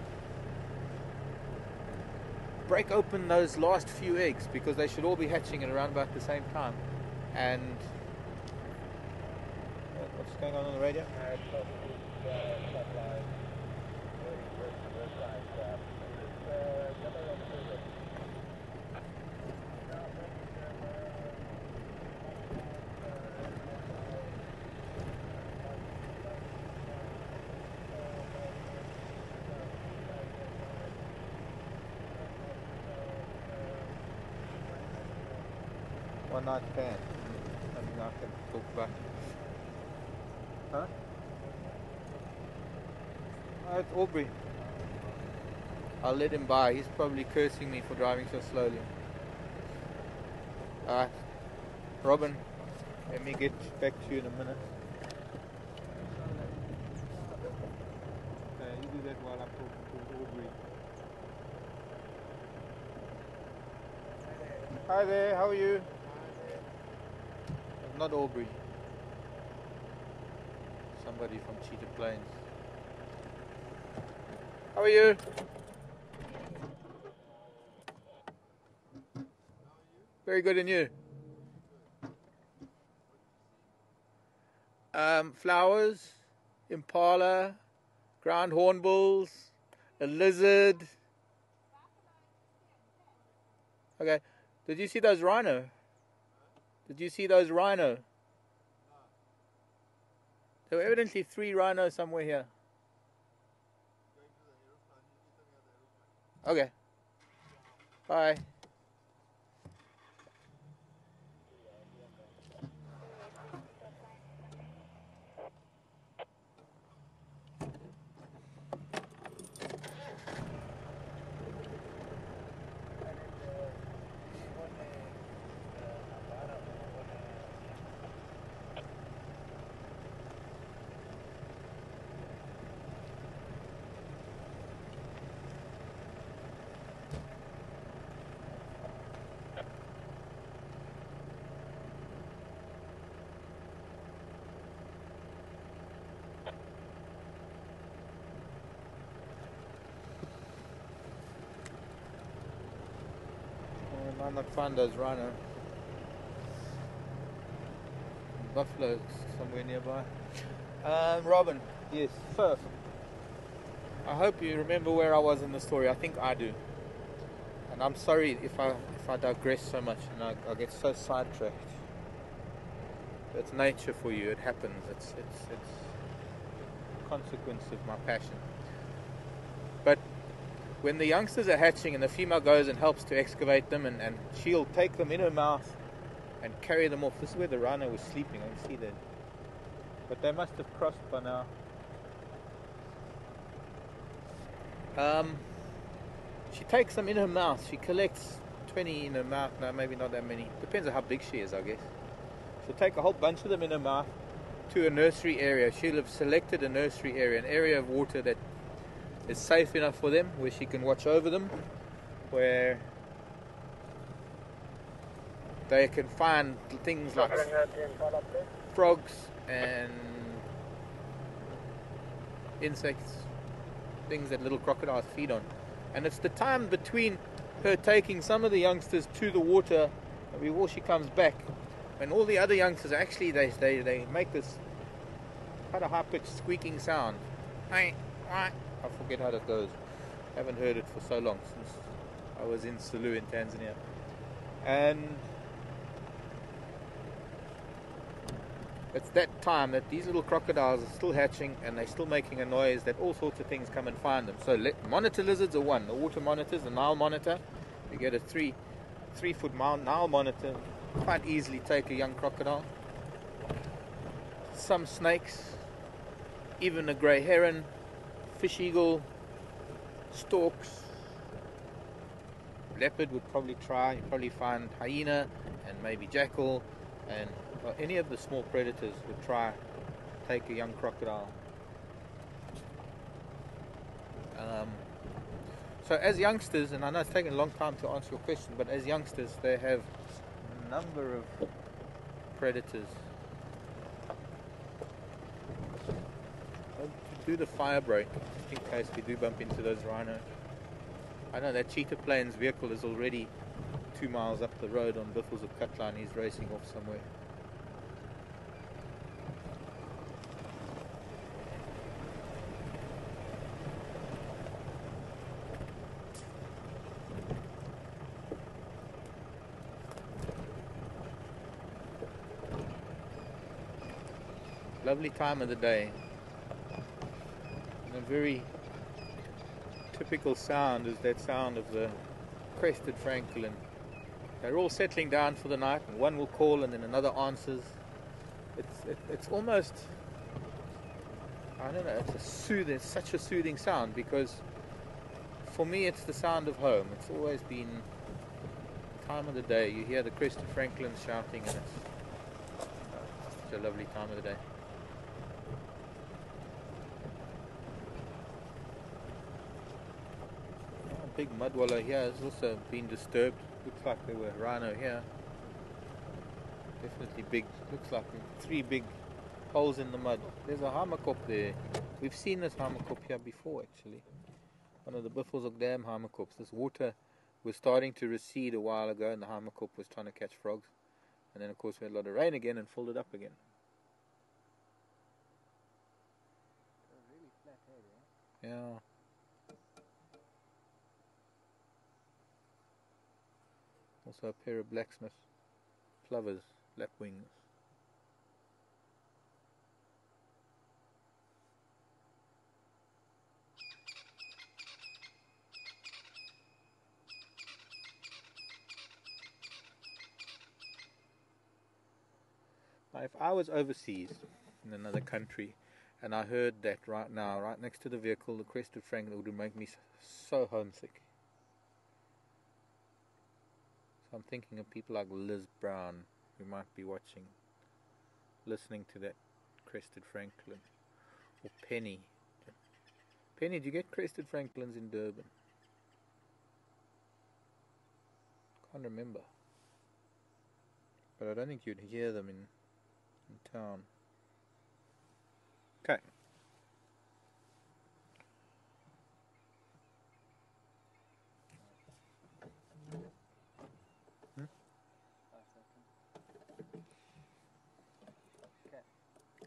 break open those last few eggs, because they should all be hatching at around about the same time. And what's going on the radio? One night stand. Something I can talk about. Huh? Oh, it's Aubrey. I'll let him by. He's probably cursing me for driving so slowly. Alright. Robin, let me get back to you in a minute. Okay, you do that while I'm talking to Aubrey. Hi there, how are you? Not Aubrey. Somebody from Cheetah Plains. How are you? Very good, and you? Flowers, impala, ground hornbills, a lizard. Okay. Did you see those rhino? Did you see those rhino? There were evidently 3 rhinos somewhere here. Okay. Bye. I might not find those rhino. Buffalo somewhere nearby. Robin, yes. So, I hope you remember where I was in the story. I think I do. And I'm sorry if I digress so much and I get so sidetracked. It's nature for you. It happens. It's a consequence of my passion. But when the youngsters are hatching and the female goes and helps to excavate them, and she'll take them in her mouth and carry them off. This is where the rhino was sleeping, I can see that. But they must have crossed by now. She takes them in her mouth. She collects 20 in her mouth. No, maybe not that many. Depends on how big she is, I guess. She'll take a whole bunch of them in her mouth to a nursery area. She'll have selected a nursery area, an area of water that is safe enough for them, where she can watch over them, where they can find things like frogs and insects, things that little crocodiles feed on. And it's the time between her taking some of the youngsters to the water and before she comes back, and all the other youngsters actually they make this quite a high-pitched squeaking sound. I forget how that goes. I haven't heard it for so long, since I was in Sulu in Tanzania. And it's that time that these little crocodiles are still hatching and they're still making a noise that all sorts of things come and find them. So monitor lizards are one. The water monitors, the Nile monitor. You get a 3-foot Nile monitor, quite easily take a young crocodile. Some snakes, even a grey heron, fish eagle, storks, leopard would probably try. You'd probably find hyena and maybe jackal, and any of the small predators would try take a young crocodile. So as youngsters, and I know it's taken a long time to answer your question, but as youngsters they have a number of predators. I'll do the fire break just in case we do bump into those rhinos. I know that Cheetah Plains vehicle is already 2 miles up the road on Buffels of Cutline. He's racing off somewhere. Lovely time of the day. And a very typical sound is that sound of the crested francolin. They're all settling down for the night, and one will call and then another answers. It's almost, I don't know, it's such a soothing sound, because for me it's the sound of home. It's always been the time of the day. You hear the crested francolin shouting, and it's such a lovely time of the day. Big mudwallow here has also been disturbed. Looks like there were rhino here. Definitely big. Looks like 3 big holes in the mud. There's a hamakop there. We've seen this hamakop here before, actually. One of the Buffelshoek Dam hamakops. This water was starting to recede a while ago, and the hamakop was trying to catch frogs. And then, of course, we had a lot of rain again and filled it up again. Really flat head, eh? Yeah. Also a pair of blacksmith plovers, lapwings. Now, if I was overseas in another country and I heard that right now, right next to the vehicle, the crested francolin, it would make me so homesick. So I'm thinking of people like Liz Brown, who might be watching, listening to that crested francolin. Or Penny. Penny, do you get crested francolins in Durban? Can't remember. But I don't think you'd hear them in town. Okay.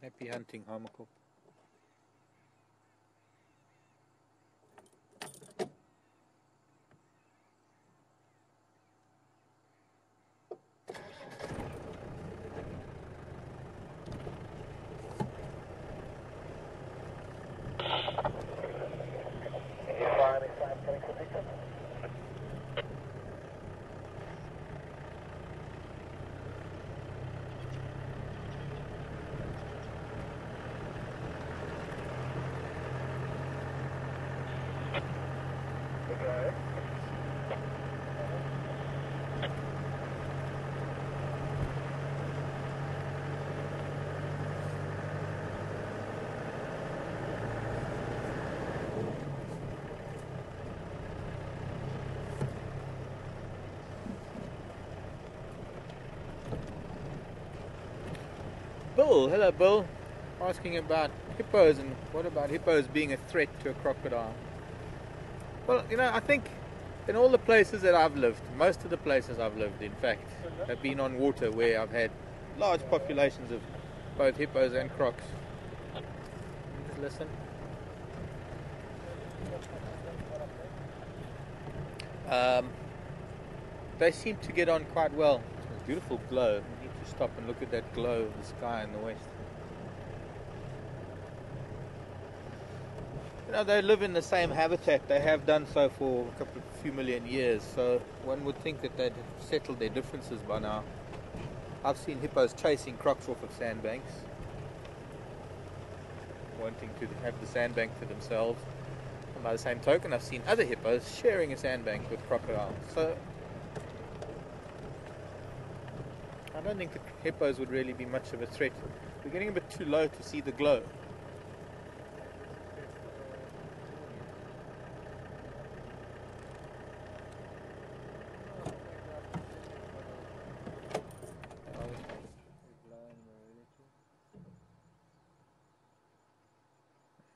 Happy hunting, hamakop. Five, 5, 10, Bill, hello Bill, asking about hippos and what about hippos being a threat to a crocodile? Well, you know, I think in all the places that I've lived, most of the places I've lived, in fact, have been on water where I've had large populations of both hippos and crocs. Just listen. They seem to get on quite well. It's a beautiful glow. We need to stop and look at that glow of the sky in the west. You know, they live in the same habitat. They have done so for a few million years. So one would think that they'd have settled their differences by now. I've seen hippos chasing crocs off of sandbanks, wanting to have the sandbank to themselves. And by the same token, I've seen other hippos sharing a sandbank with crocodiles. So I don't think the hippos would really be much of a threat. We're getting a bit too low to see the glow.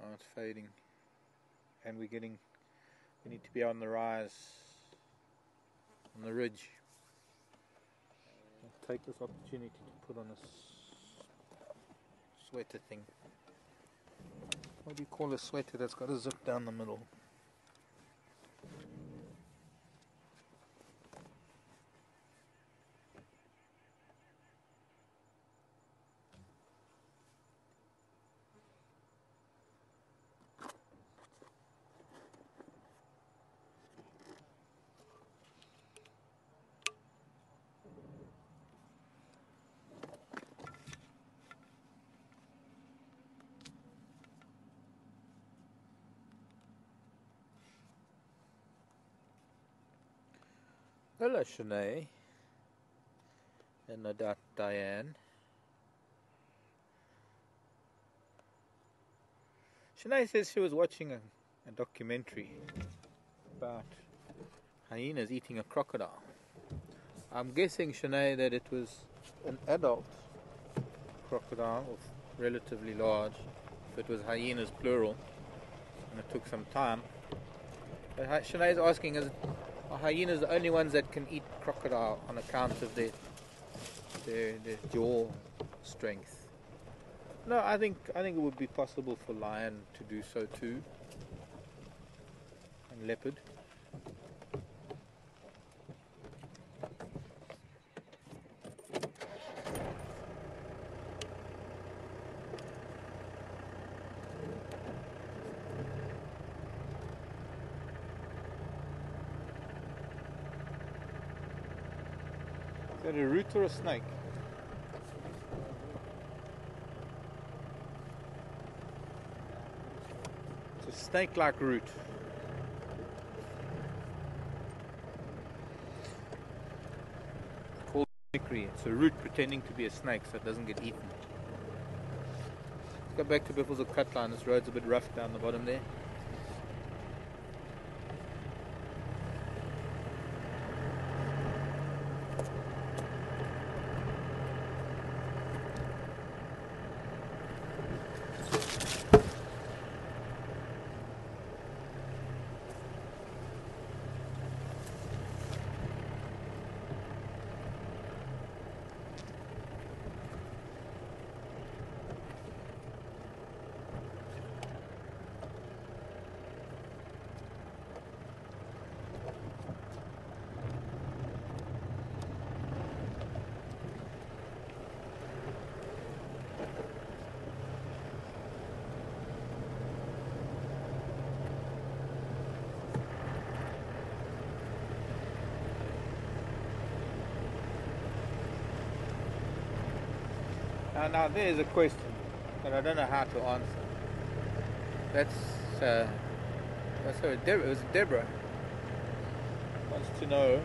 Oh, it's fading. And we need to be on the rise, on the ridge. I'll take this opportunity to put on a sweater thing. What do you call a sweater that's got a zip down the middle? Hello, Shanae, and no doubt Diane. Shanae says she was watching a documentary about hyenas eating a crocodile. I'm guessing, Shanae, that it was an adult crocodile, or relatively large, if it was hyenas plural, and it took some time. But Shanae is asking, are hyenas the only ones that can eat crocodile on account of their jaw strength? No, I think it would be possible for lion to do so too, and leopard. Is that a root or a snake? It's a snake-like root. Called mimicry. It's a root pretending to be a snake so it doesn't get eaten. Let's go back to Biffles of Cutline. This road's a bit rough down the bottom there. Now there's a question that I don't know how to answer. It was Deborah wants to know,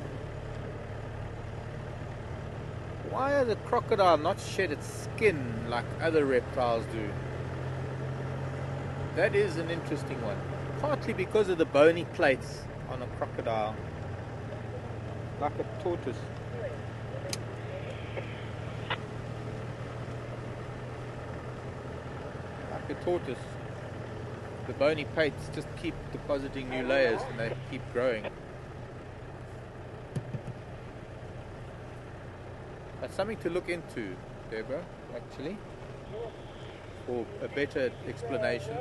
why does a crocodile not shed its skin like other reptiles do? That is an interesting one. Partly because of the bony plates on a crocodile, like a tortoise. a tortoise. The bony pates just keep depositing new layers and they keep growing. That's something to look into, Deborah, actually, for a better explanation.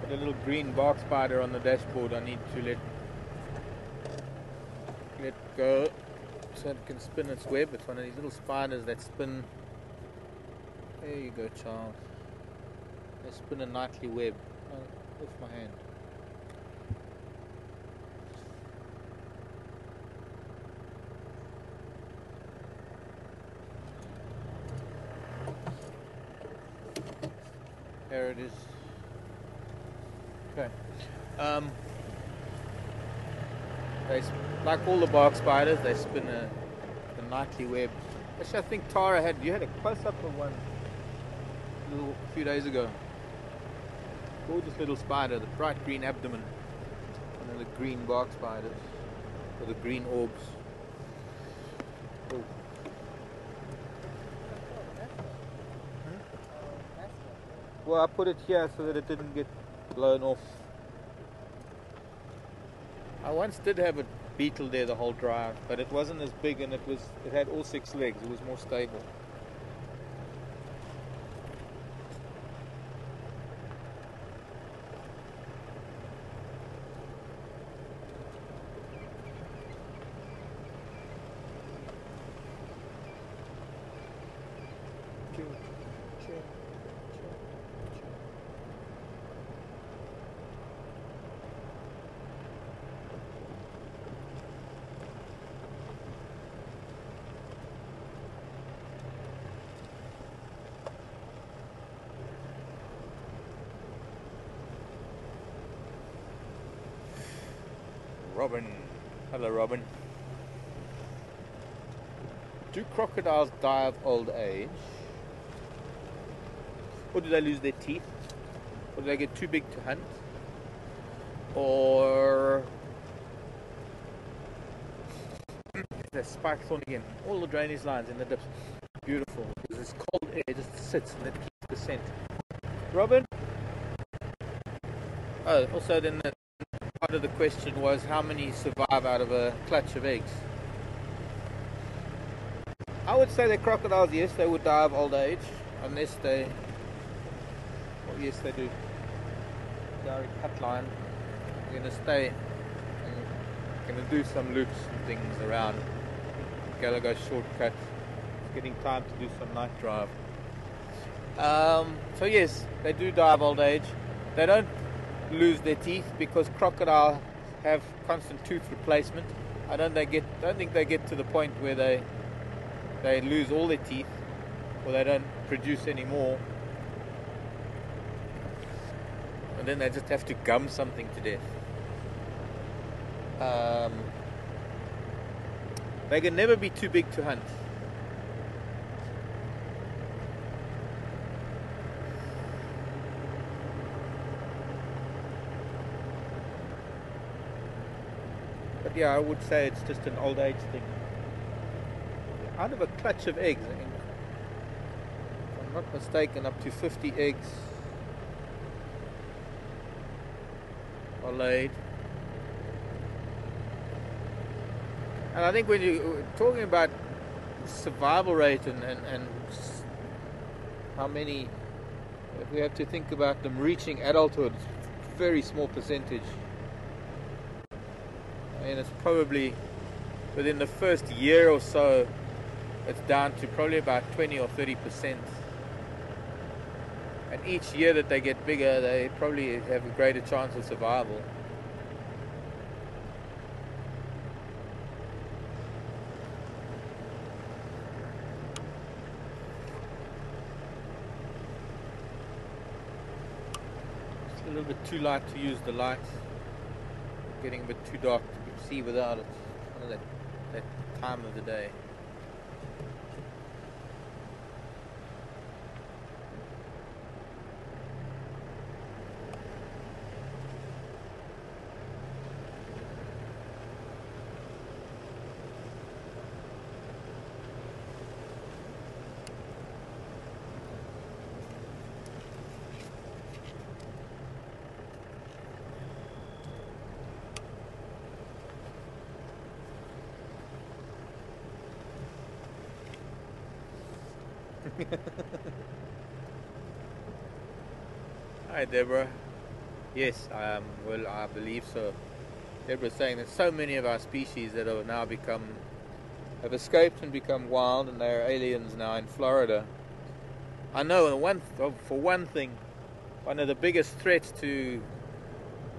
The little green bark spider on the dashboard, I need to let go so it can spin its web. It's one of these little spiders that spin. There you go, child. They spin a nightly web. Oh, off my hand. There it is. Okay. Like all the bark spiders, they spin a nightly web. Actually, I think Tara you had a close-up of one a few days ago. Gorgeous little spider, the bright green abdomen. One of the green bark spiders, or the green orbs. Oh. Well, I put it here so that it didn't get blown off. I once did have a beetle there the whole drive, but it wasn't as big and it had all 6 legs. It was more stable. Robin. Hello, Robin. Do crocodiles die of old age? Or do they lose their teeth? Or do they get too big to hunt? Or... There's spike thorn again. All the drainage lines in the dips. Beautiful. This cold air just sits and it keeps the scent. Robin? Oh, also then the part of the question was how many survive out of a clutch of eggs. I would say that crocodiles, yes, they would die of old age, unless they, well, yes they do. Gowrie cut line, they're going to stay and going to do some loops and things around Gallagher shortcut. It's getting time to do some night drive. So yes, they do die of old age. They don't lose their teeth because crocodiles have constant tooth replacement. I don't think they get to the point where they lose all their teeth or they don't produce any more, and then they just have to gum something to death. They can never be too big to hunt. But yeah, I would say it's just an old age thing. Out of a clutch of eggs, I think, if I'm not mistaken, up to 50 eggs are laid. And I think when you're talking about survival rate and how many, if we have to think about them reaching adulthood, very small percentage. I mean, it's probably within the first year or so, it's down to probably about 20 or 30%. And each year that they get bigger, they probably have a greater chance of survival. It's a little bit too light to use the lights. Getting a bit too dark to see without it. Kind of that time of the day. Hi Deborah. Yes, well, I believe so. Deborah's saying that so many of our species that have now have escaped and become wild, and they are aliens now in Florida. I know for one thing, one of the biggest threats to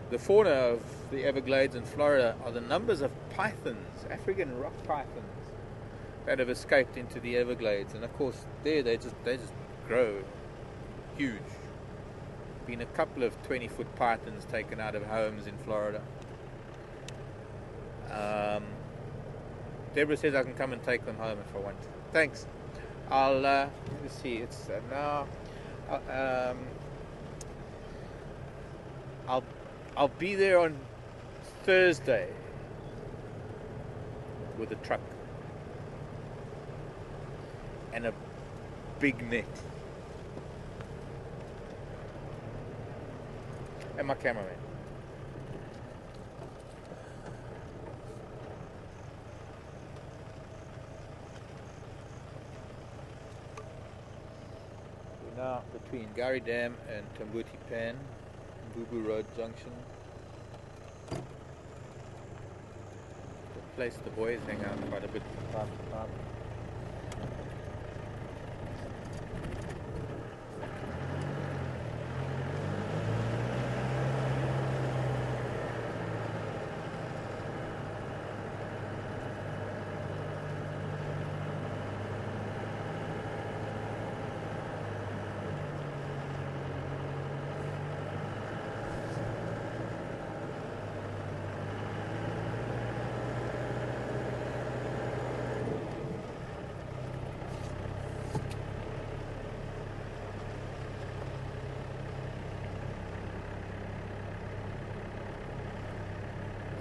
the fauna of the Everglades in Florida are the numbers of pythons, African rock pythons, that have escaped into the Everglades. And of course there they just grow huge. Been a couple of 20-foot pythons taken out of homes in Florida. Deborah says I can come and take them home if I want to. Thanks. Let's see, it's now I'll be there on Thursday with a truck and a big net and my cameraman. We're now between Gari Dam and Tambuti Pan, Bubu Road Junction. The place the boys hang out quite a bit from time to time.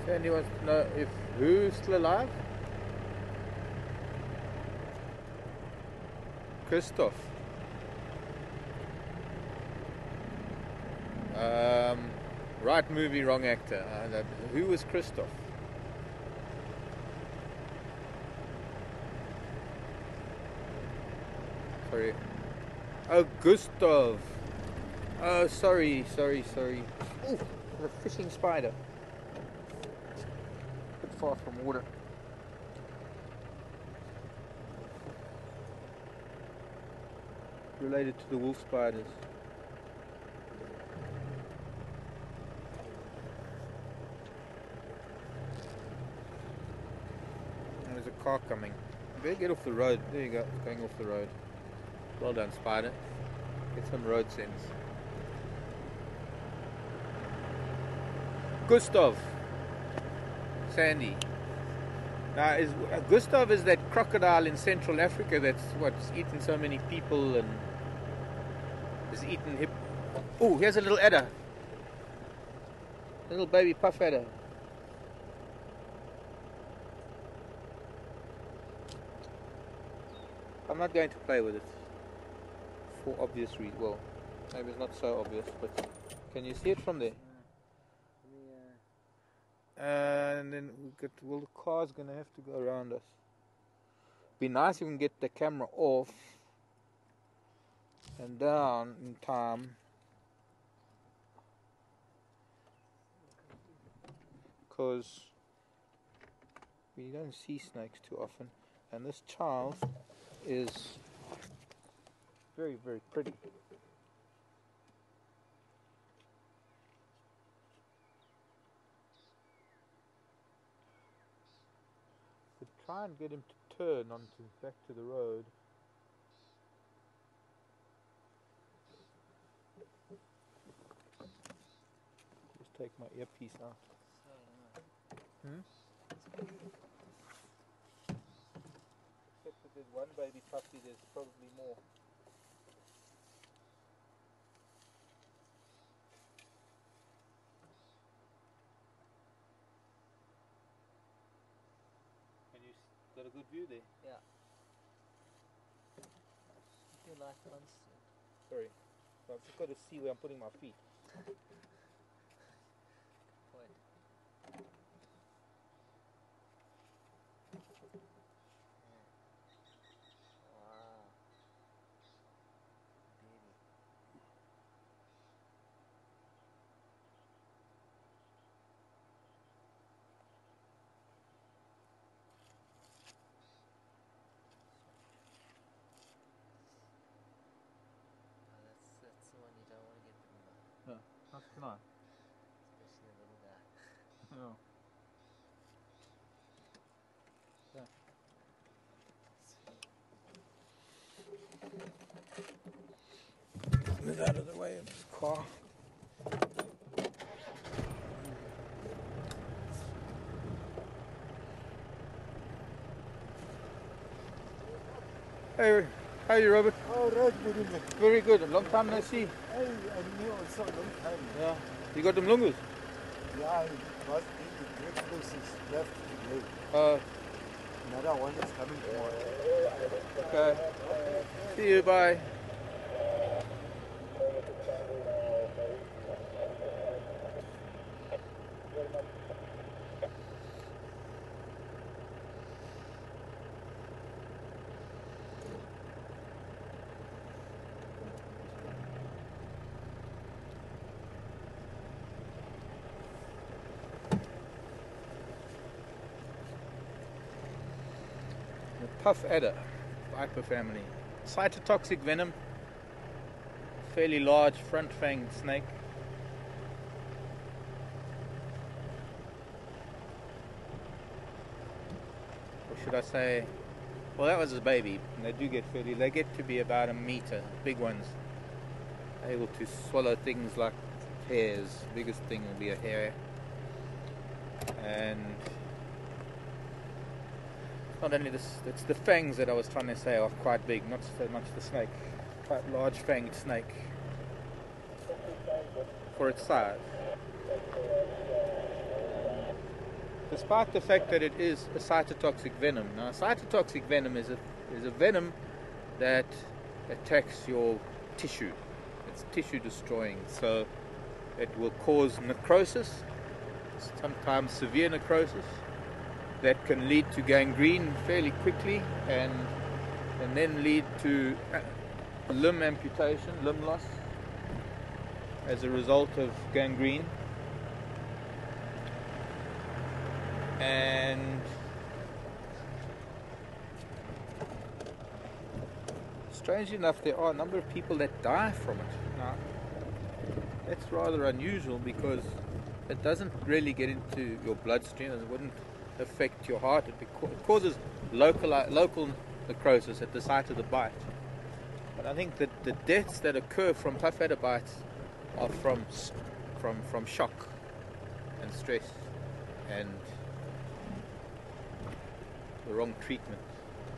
Sandy wants to know if who's still alive? Christoph. Right movie, wrong actor. Who was Christoph? Sorry. Oh, Gustav. Oh, sorry. Ooh, the fishing spider. Far from water. Related to the wolf spiders. And there's a car coming. You better get off the road. There you go, it's going off the road. Well done, spider. Get some road sense. Gustav. Sandy. Now, Gustav is that crocodile in Central Africa that's eaten so many people and has eaten hip. Oh, here's a little adder. Little baby puff adder. I'm not going to play with it for obvious reasons. Well, maybe it's not so obvious, but can you see it from there? Let me And then well, the car's gonna have to go around us. Be nice if we can get the camera off and down in time, because we don't see snakes too often, and this child is very, very pretty. Try and get him to turn back to the road. Just take my earpiece out. Except that there's one baby puppy, there's probably more. Got a good view there. Yeah. Do you like monster? Sorry. So I've just got to see where I'm putting my feet. Point. Wow. Beauty. That's the one you don't want to get bitten by. That's nice. Especially the little guy. Yeah. Move out of the way of this car. Hey, how are you, Robert? Oh, right, good evening. Very good. A long time no see. Hey, I knew also a long time. Yeah. You got them lungus? Yeah, I was in the great places left today. Another one is coming tomorrow. Okay. See you. Bye. Puff adder, viper family. Cytotoxic venom, fairly large front-fanged snake. Or should I say, well, that was a baby. And they do get they get to be about a meter, big ones. Able to swallow things like hairs. Biggest thing will be a hair. And not only this, it's the fangs that I was trying to say are quite big, not so much the snake. Quite large fanged snake for its size. Despite the fact that it is a cytotoxic venom. Now, cytotoxic venom is a venom that attacks your tissue. It's tissue destroying, so it will cause necrosis, sometimes severe necrosis, that can lead to gangrene fairly quickly and then lead to limb amputation, limb loss as a result of gangrene. And strangely enough, there are a number of people that die from it. Now, that's rather unusual because it doesn't really get into your bloodstream and it wouldn't affect your heart. It causes local necrosis at the site of the bite. But I think that the deaths that occur from puff adder bites are from shock and stress and the wrong treatment.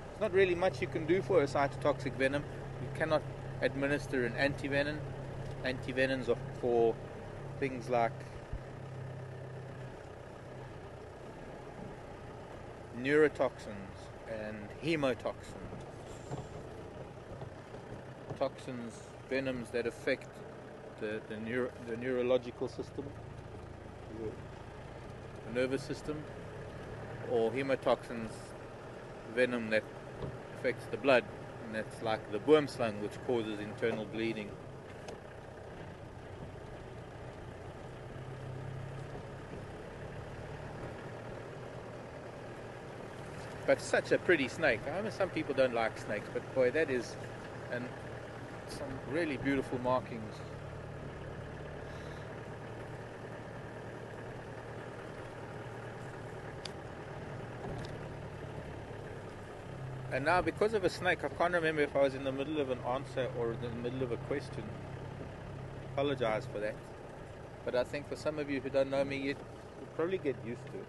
There's not really much you can do for a cytotoxic venom. You cannot administer an antivenom. Antivenoms are for things like neurotoxins and hemotoxins, toxins, venoms that affect the neurological system, nervous system, or hemotoxins, venom that affects the blood, and that's like the boomslang, which causes internal bleeding. But such a pretty snake. I know some people don't like snakes, but boy, that is, and some really beautiful markings. And now, because of a snake, I can't remember if I was in the middle of an answer or in the middle of a question. Apologize for that. But I think for some of you who don't know me yet, you'll probably get used to it.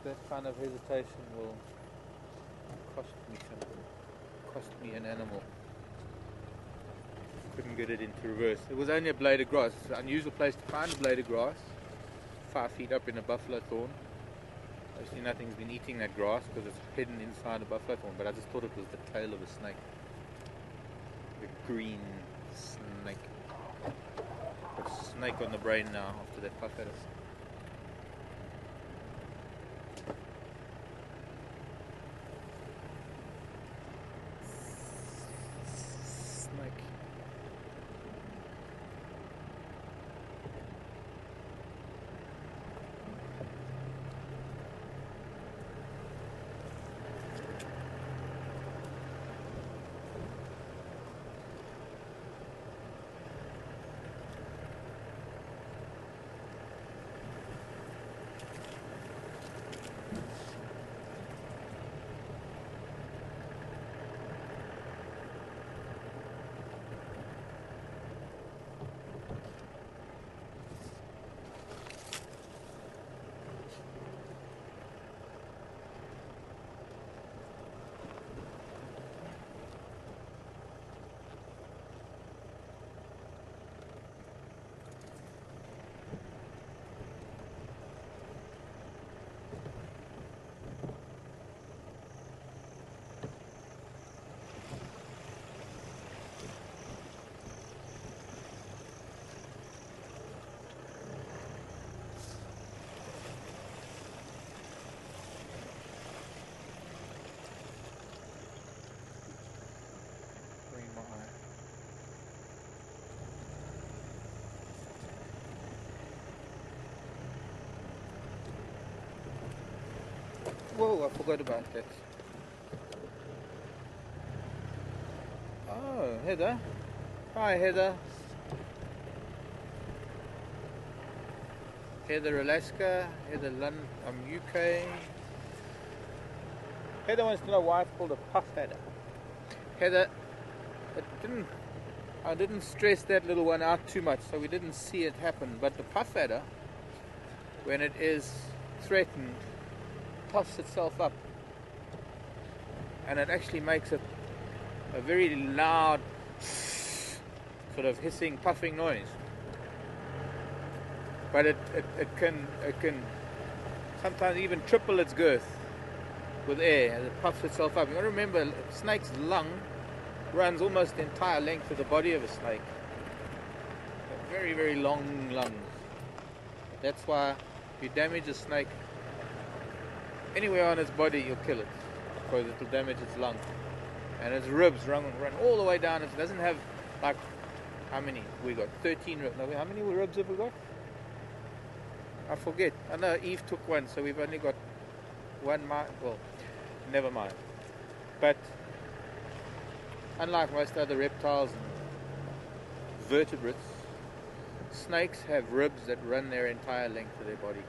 That kind of hesitation will cost me something. Cost me an animal. Couldn't get it into reverse. It was only a blade of grass. It's an unusual place to find a blade of grass. 5 feet up in a buffalo thorn. Obviously nothing's been eating that grass because it's hidden inside a buffalo thorn, but I just thought it was the tail of a snake. The green snake. Got snake on the brain now after that puff at us. Snake. I forgot about that. Oh, Heather. Hi, Heather. Heather Alaska, Heather London, UK. Heather wants to know why it's called a puff adder. Heather, I didn't stress that little one out too much, so we didn't see it happen. But the puff adder, when it is threatened, puffs itself up, and it actually makes a very loud sort of hissing, puffing noise. But it can sometimes even triple its girth with air as it puffs itself up. You got to remember, a snake's lung runs almost the entire length of the body of a snake. A very, very long lungs. That's why if you damage a snake anywhere on its body, you'll kill it, because it will damage its lung. And its ribs run all the way down. It doesn't have, like, how many we got? 13 ribs. No, how many ribs have we got? I forget. I know Eve took one, so we've only got one. Well, never mind. But unlike most other reptiles and vertebrates, snakes have ribs that run their entire length of their body.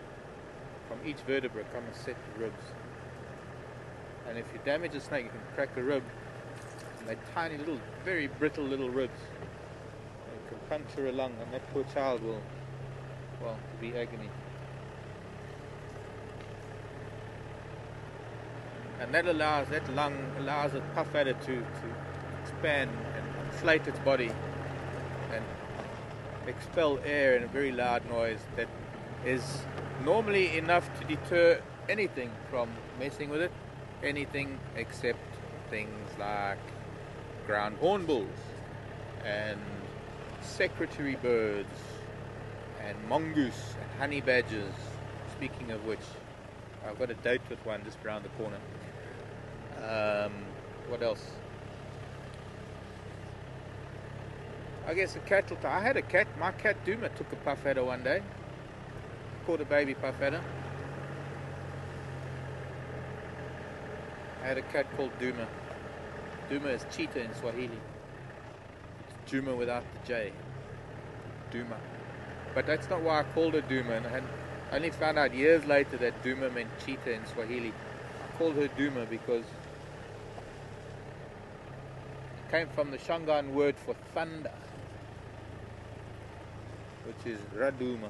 From each vertebra come a set of ribs. And if you damage a snake, you can crack a rib. And they're tiny little, very brittle little ribs. And you can puncture a lung, and that poor child will, well, be agony. And that lung allows the puff adder to expand and inflate its body and expel air in a very loud noise that is normally enough to deter anything from messing with it. Anything except things like ground hornbills and secretary birds and mongoose and honey badgers. Speaking of which, I've got a date with one just around the corner. What else? I guess a cat. I had a cat. My cat Duma took a puff adder one day. Caught a baby puff adder. I had a cat called Duma. Duma is cheetah in Swahili. It's Duma without the J. Duma. But that's not why I called her Duma. And I only found out years later that Duma meant cheetah in Swahili. I called her Duma because it came from the Shangaan word for thunder, which is Raduma.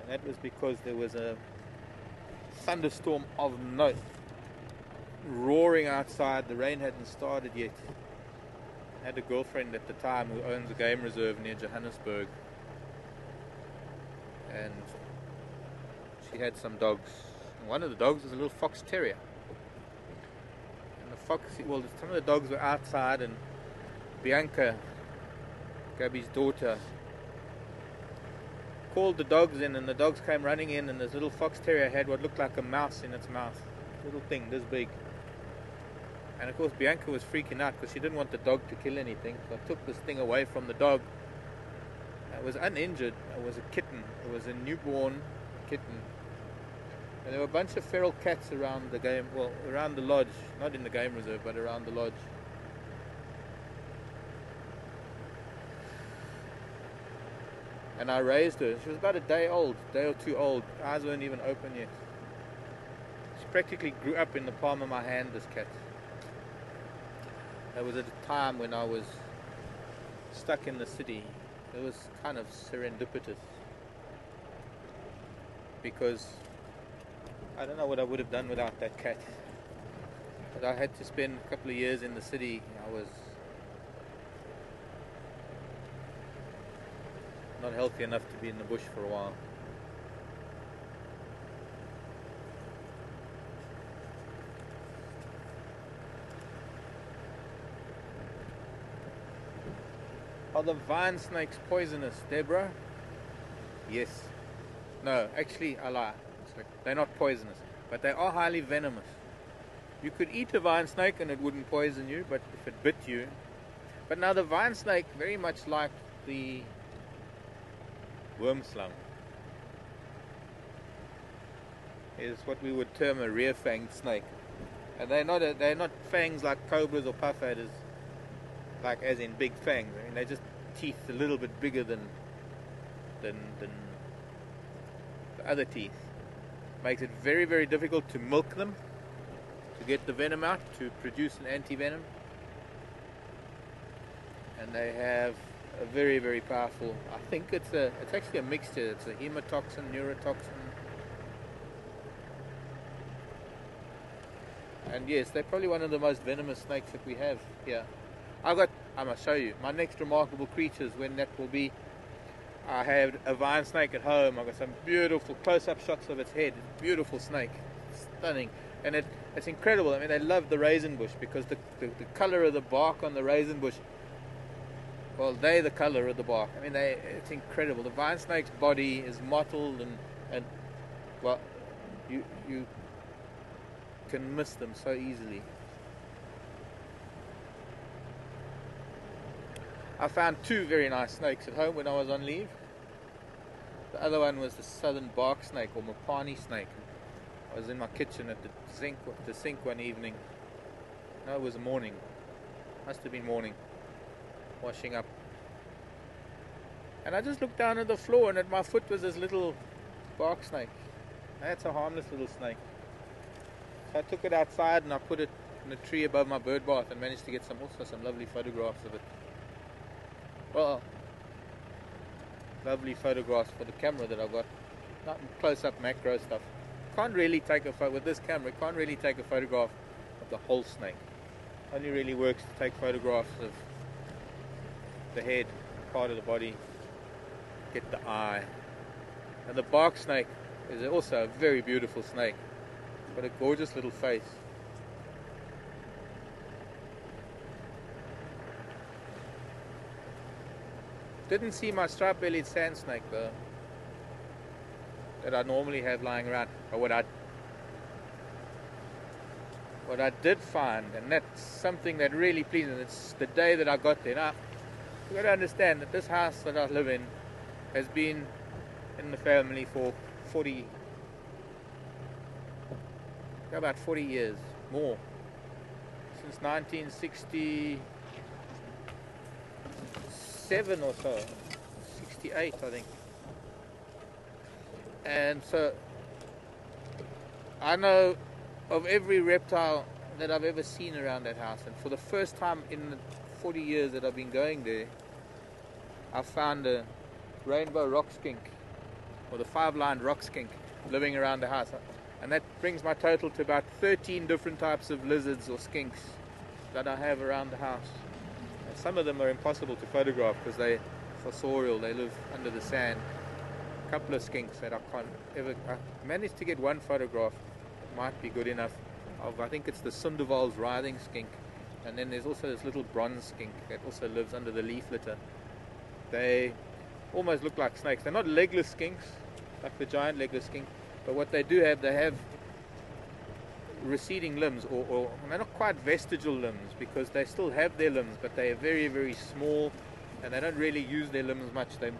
And that was because there was a thunderstorm of note roaring outside. The rain hadn't started yet. I had a girlfriend at the time who owns a game reserve near Johannesburg, and she had some dogs. And one of the dogs was a little fox terrier. And the fox, well, some of the dogs were outside, and Bianca, Gabby's daughter, called the dogs in, and the dogs came running in, and this little fox terrier had what looked like a mouse in its mouth. Little thing this big. And of course Bianca was freaking out because she didn't want the dog to kill anything. So I took this thing away from the dog. It was uninjured. It was a kitten. It was a newborn kitten. And there were a bunch of feral cats around the game, well, around the lodge. Not in the game reserve, but around the lodge. And I raised her. She was about a day or two old. Her eyes weren't even open yet. She practically grew up in the palm of my hand, this cat. That was at a time when I was stuck in the city. It was kind of serendipitous. Because I don't know what I would have done without that cat. But I had to spend a couple of years in the city. I was not healthy enough to be in the bush for a while. Are the vine snakes poisonous, Deborah? Yes. No, actually, I lie. They're not poisonous, but they are highly venomous. You could eat a vine snake and it wouldn't poison you, but if it bit you... But now the vine snake, very much like the worm slug, is what we would term a rear-fanged snake, and they're not fangs like cobras or puff adders, like as in big fangs. I mean, they're just teeth a little bit bigger than the other teeth. Makes it very, very difficult to milk them, to get the venom out, to produce an anti-venom. And they have a very, very powerful, I think it's actually a mixture. It's a hemotoxin, neurotoxin. And yes, they're probably one of the most venomous snakes that we have here. I'm going to show you my next remarkable creatures, when that will be. I have a vine snake at home. I've got some beautiful close-up shots of its head. It's a beautiful snake, stunning, and it's incredible. I mean, they love the raisin bush because the color of the bark on the raisin bush. Well, they're the color of the bark. I mean, it's incredible. The vine snake's body is mottled and well, you can miss them so easily. I found two very nice snakes at home when I was on leave. The other one was the southern bark snake, or Mopani snake. I was in my kitchen at the sink one evening. No, it was a morning. Must have been morning. Washing up. And I just looked down at the floor, and at my foot was this little bark snake. That's a harmless little snake. So I took it outside and I put it in a tree above my bird bath and managed to get some lovely photographs of it. Well, lovely photographs for the camera that I've got. Not close-up macro stuff. Can't really take a photo with this camera. Can't really take a photograph of the whole snake. Only really works to take photographs of the head, part of the body, get the eye. And the bark snake is also a very beautiful snake. Got a gorgeous little face. Didn't see my stripe-bellied sand snake though, that I normally have lying around. But what I did find, and that's something that really pleased me, it's the day that I got there. Now, you've got to understand that this house that I live in has been in the family for about 40 years, more. Since 1967 or so, 68 I think. And so I know of every reptile that I've ever seen around that house, and for the first time in the 40 years that I've been going there, I found a rainbow rock skink, or the five-lined rock skink, living around the house. And that brings my total to about 13 different types of lizards or skinks that I have around the house. And some of them are impossible to photograph because they're fossorial, they live under the sand. A couple of skinks that I managed to get one photograph that might be good enough of, I think it's the Sunderval's writhing skink. And then there's also this little bronze skink that also lives under the leaf litter. They almost look like snakes. They're not legless skinks, like the giant legless skink. But what they do have, they have receding limbs, or they're not quite vestigial limbs, because they still have their limbs, but they are very, very small, and they don't really use their limbs much. They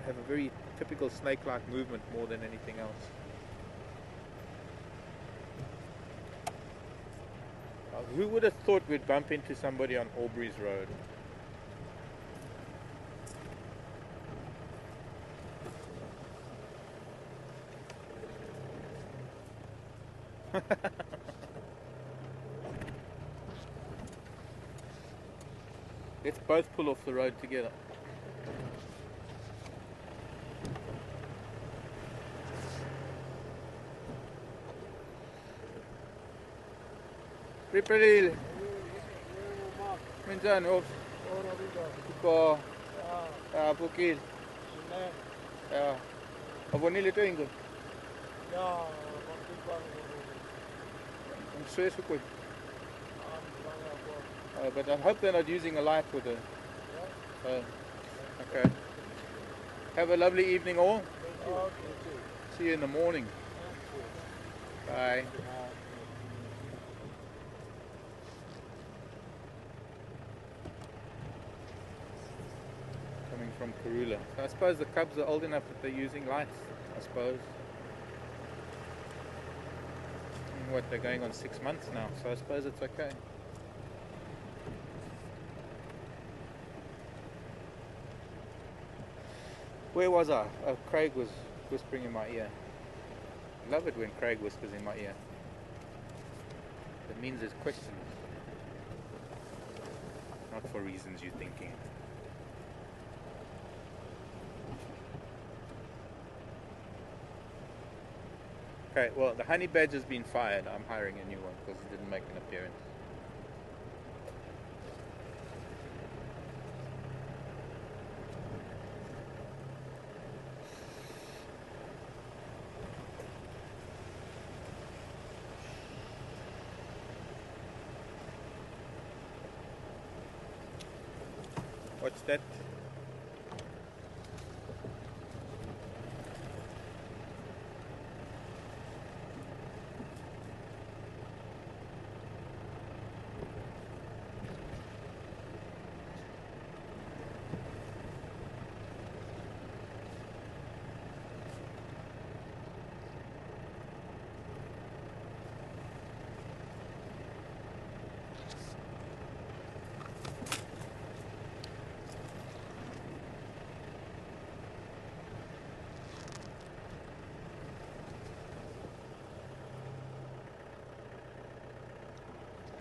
have a very typical snake-like movement more than anything else. Who would have thought we'd bump into somebody on Aubrey's Road? Let's both pull off the road together. Ripril. Minsan of. Ko. Pukil. Abonil ito ingo. But I hope they're not using a light with it. Okay. Have a lovely evening all. See you in the morning. Bye. Coming from Karula. So I suppose the cubs are old enough that they're using lights, I suppose. What, they're going on 6 months now, so I suppose it's okay. Where was I? Oh, Craig was whispering in my ear. I love it when Craig whispers in my ear. It means there's questions. Not for reasons you're thinking. Okay, well, the honey badger's been fired. I'm hiring a new one because he didn't make an appearance. What's that?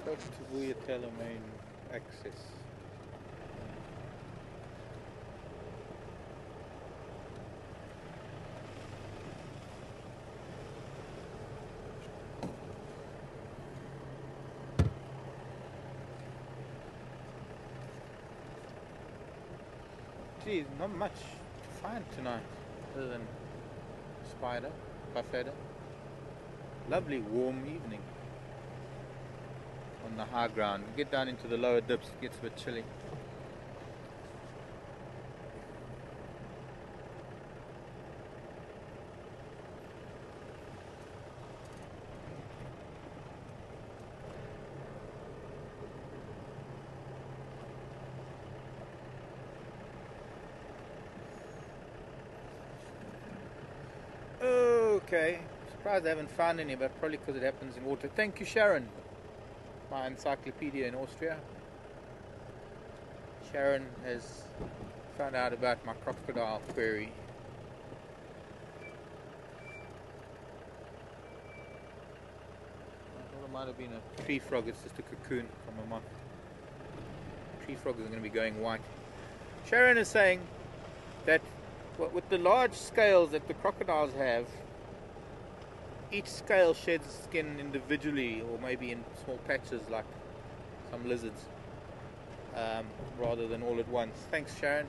Go to Vuyatela main access. Geez, not much to find tonight other than spider, buffalo. Lovely warm evening on the high ground. You get down into the lower dips, it gets a bit chilly. Okay, surprised I haven't found any, but probably because it happens in water. Thank you, Sharon, my encyclopedia in Austria. Sharon has found out about my crocodile query. I thought it might have been a tree frog. It's just a cocoon from a moth. Tree frogs are going to be going white. Sharon is saying that with the large scales that the crocodiles have, each scale sheds skin individually, or maybe in small patches like some lizards, rather than all at once. Thanks, Sharon.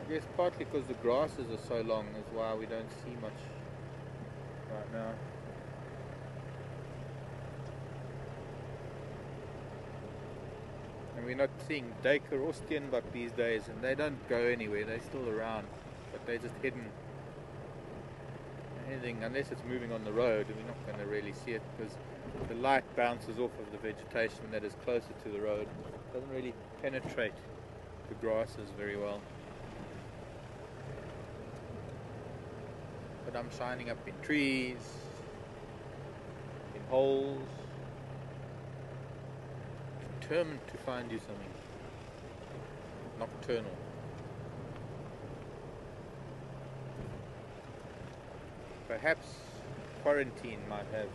I guess partly because the grasses are so long is why we don't see much right now. And we're not seeing duiker or steenbok these days, and they don't go anywhere, they're still around, but they're just hidden. Anything, unless it's moving on the road, we're not going to really see it because the light bounces off of the vegetation that is closer to the road. It doesn't really penetrate the grasses very well. But I'm shining up in trees, in holes, determined to find you something nocturnal. Perhaps quarantine might have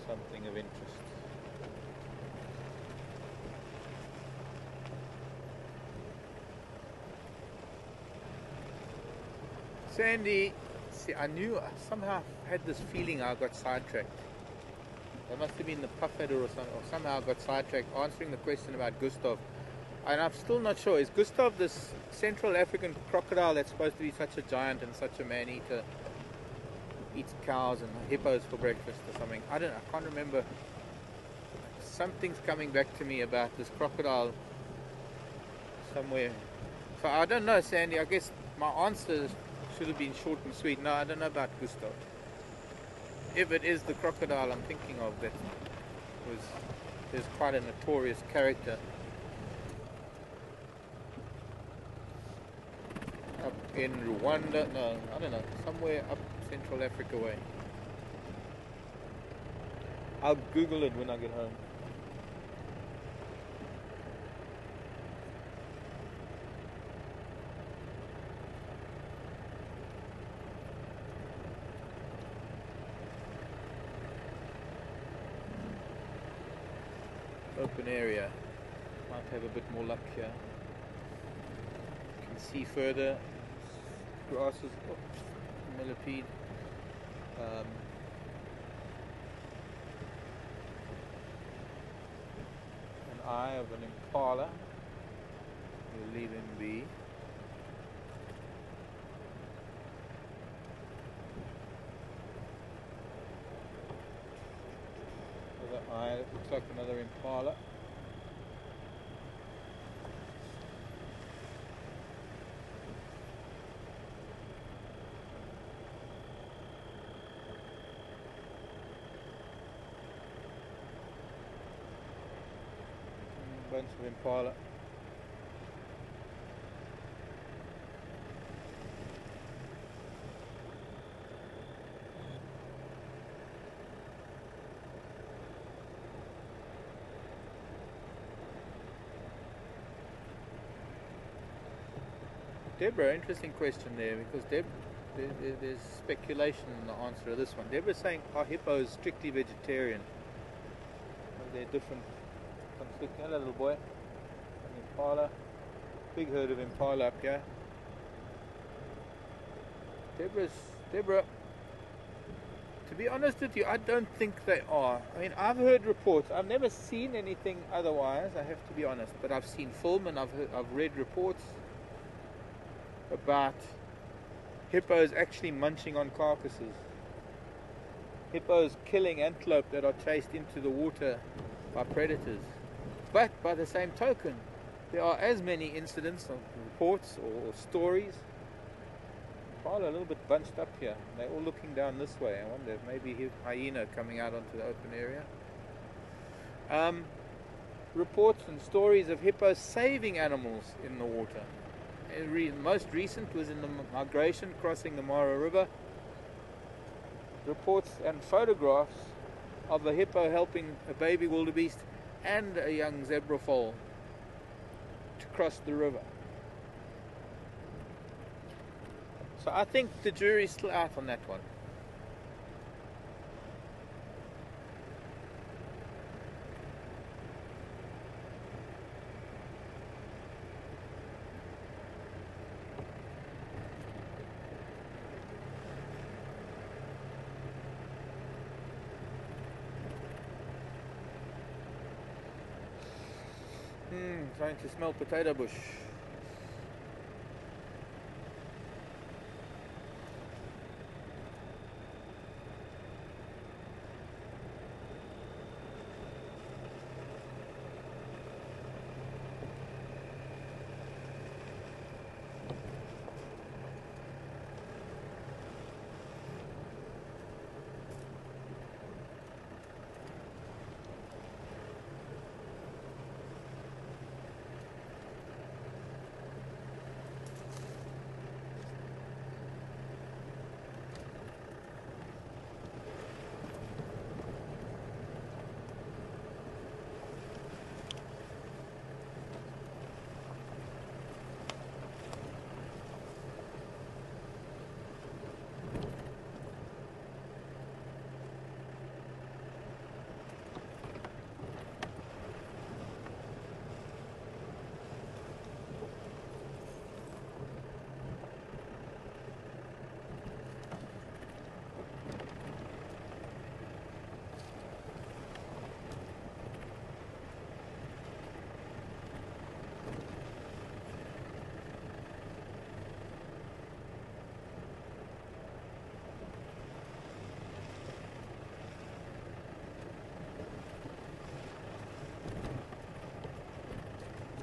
something of interest. Sandy, see, I knew somehow I had this feeling I got sidetracked. That must have been the puff header or something, or somehow I got sidetracked answering the question about Gustav. And I'm still not sure. Is Gustav this Central African crocodile that's supposed to be such a giant and such a man-eater? Eats cows and hippos for breakfast or something. I can't remember. Something's coming back to me about this crocodile somewhere. So I don't know, Sandy. I guess my answer should have been short and sweet. No, I don't know about Gustav. If it is the crocodile I'm thinking of, that is quite a notorious character. Up in Rwanda, no, I don't know, somewhere up Central Africa way. I'll Google it when I get home. Open area. Might have a bit more luck here. You can see further. Grasses, millipede. An eye of an impala. We'll leave him be. Another eye, it looks like another impala. Bunch of impala. Deborah, interesting question there, because there's speculation in the answer to this one. Deborah's saying, are hippos strictly vegetarian? Are there different conflicting? Hello, little boy. An impala. Big herd of impala up here. Deborah, to be honest with you, I don't think they are. I mean, I've heard reports. I've never seen anything otherwise, I have to be honest. But I've seen film and I've read reports about hippos actually munching on carcasses. Hippos killing antelope that are chased into the water by predators. But by the same token, there are as many incidents of reports or stories. Impala a little bit bunched up here. They're all looking down this way. I wonder if maybe hyena coming out onto the open area. Reports and stories of hippos saving animals in the water. Most recent was in the migration crossing the Mara River. Reports and photographs of a hippo helping a baby wildebeest and a young zebra foal to cross the river. So I think the jury's still out on that one. Trying to smell potato bush.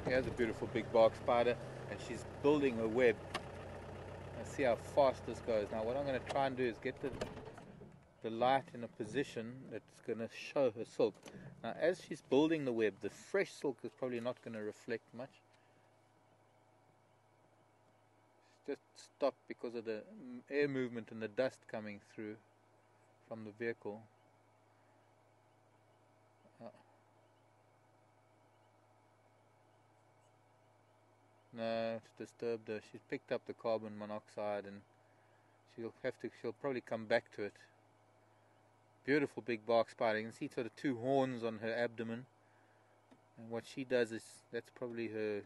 Here's a beautiful big bark spider, and she's building a web. Let's see how fast this goes. Now what I'm going to try and do is get the light in a position that's going to show her silk. Now as she's building the web, the fresh silk is probably not going to reflect much. Just stop because of the air movement and the dust coming through from the vehicle. No, it's disturbed her. She's picked up the carbon monoxide and she'll probably come back to it. Beautiful big bark spider. You can see sort of two horns on her abdomen. And what she does is, that's probably her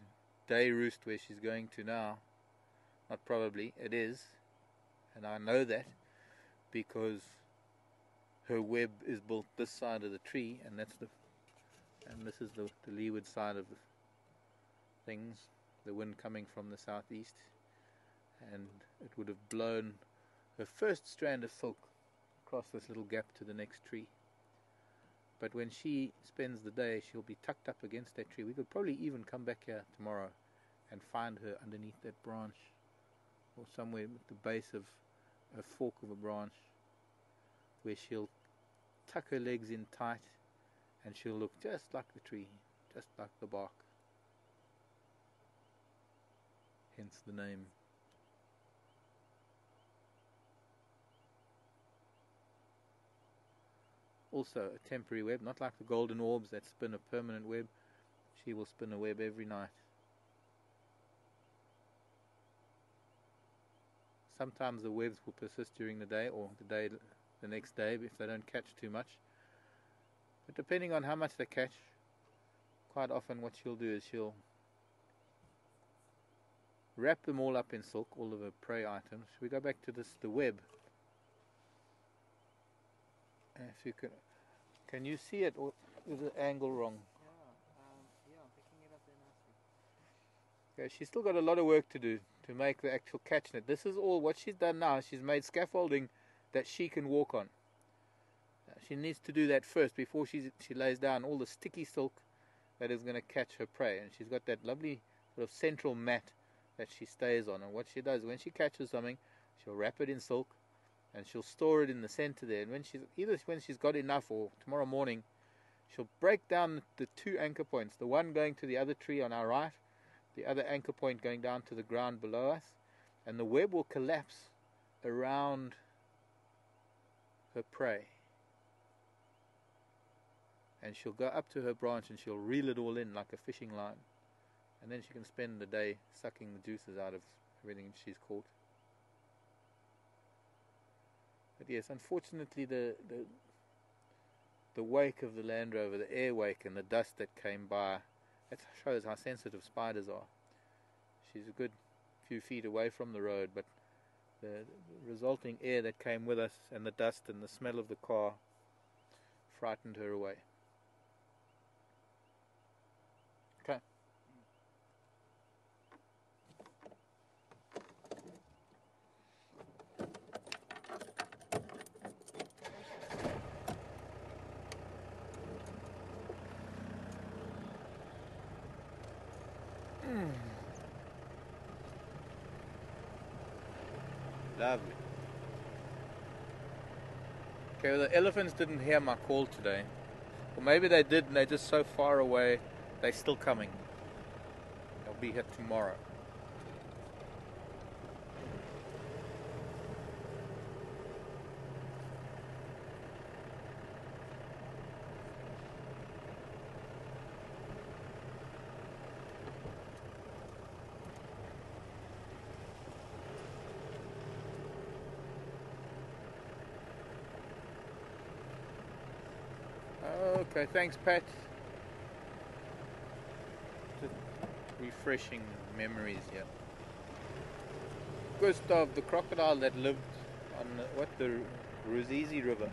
day roost where she's going to now. Not probably, it is. And I know that because her web is built this side of the tree, and this is the leeward side of things. The wind coming from the southeast, and it would have blown her first strand of silk across this little gap to the next tree. But when she spends the day, she'll be tucked up against that tree. We could probably even come back here tomorrow and find her underneath that branch, or somewhere at the base of a fork of a branch, where she'll tuck her legs in tight and she'll look just like the tree, just like the bark. Hence the name. Also a temporary web, not like the golden orbs that spin a permanent web. She will spin a web every night. Sometimes the webs will persist during the day, or the next day if they don't catch too much. But depending on how much they catch, quite often what she'll do is she'll wrap them all up in silk, all of her prey items. Should we go back to the web? If you can you see it, or is the angle wrong? Yeah, I'm picking it up there nicely. Okay, she's still got a lot of work to do to make the actual catch net. This is all what she's done now. She's made scaffolding that she can walk on. She needs to do that first before she lays down all the sticky silk that is going to catch her prey. And she's got that lovely sort of central mat that she stays on. And what she does, when she catches something, she'll wrap it in silk and she'll store it in the center there. And when she's got enough, or tomorrow morning, she'll break down the two anchor points, the one going to the other tree on our right, the other anchor point going down to the ground below us, and the web will collapse around her prey. And she'll go up to her branch and she'll reel it all in like a fishing line. And then she can spend the day sucking the juices out of everything she's caught. But yes, unfortunately the wake of the Land Rover, the air wake and the dust that came by, that shows how sensitive spiders are. She's a good few feet away from the road, but the resulting air that came with us and the dust and the smell of the car frightened her away. Okay. Lovely. Okay, well, the elephants didn't hear my call today. Or maybe they did and they're just so far away, they're still coming. They'll be here tomorrow. Okay, thanks Pat. Just refreshing memories here. Gustav, the crocodile that lived on the Ruzizi River,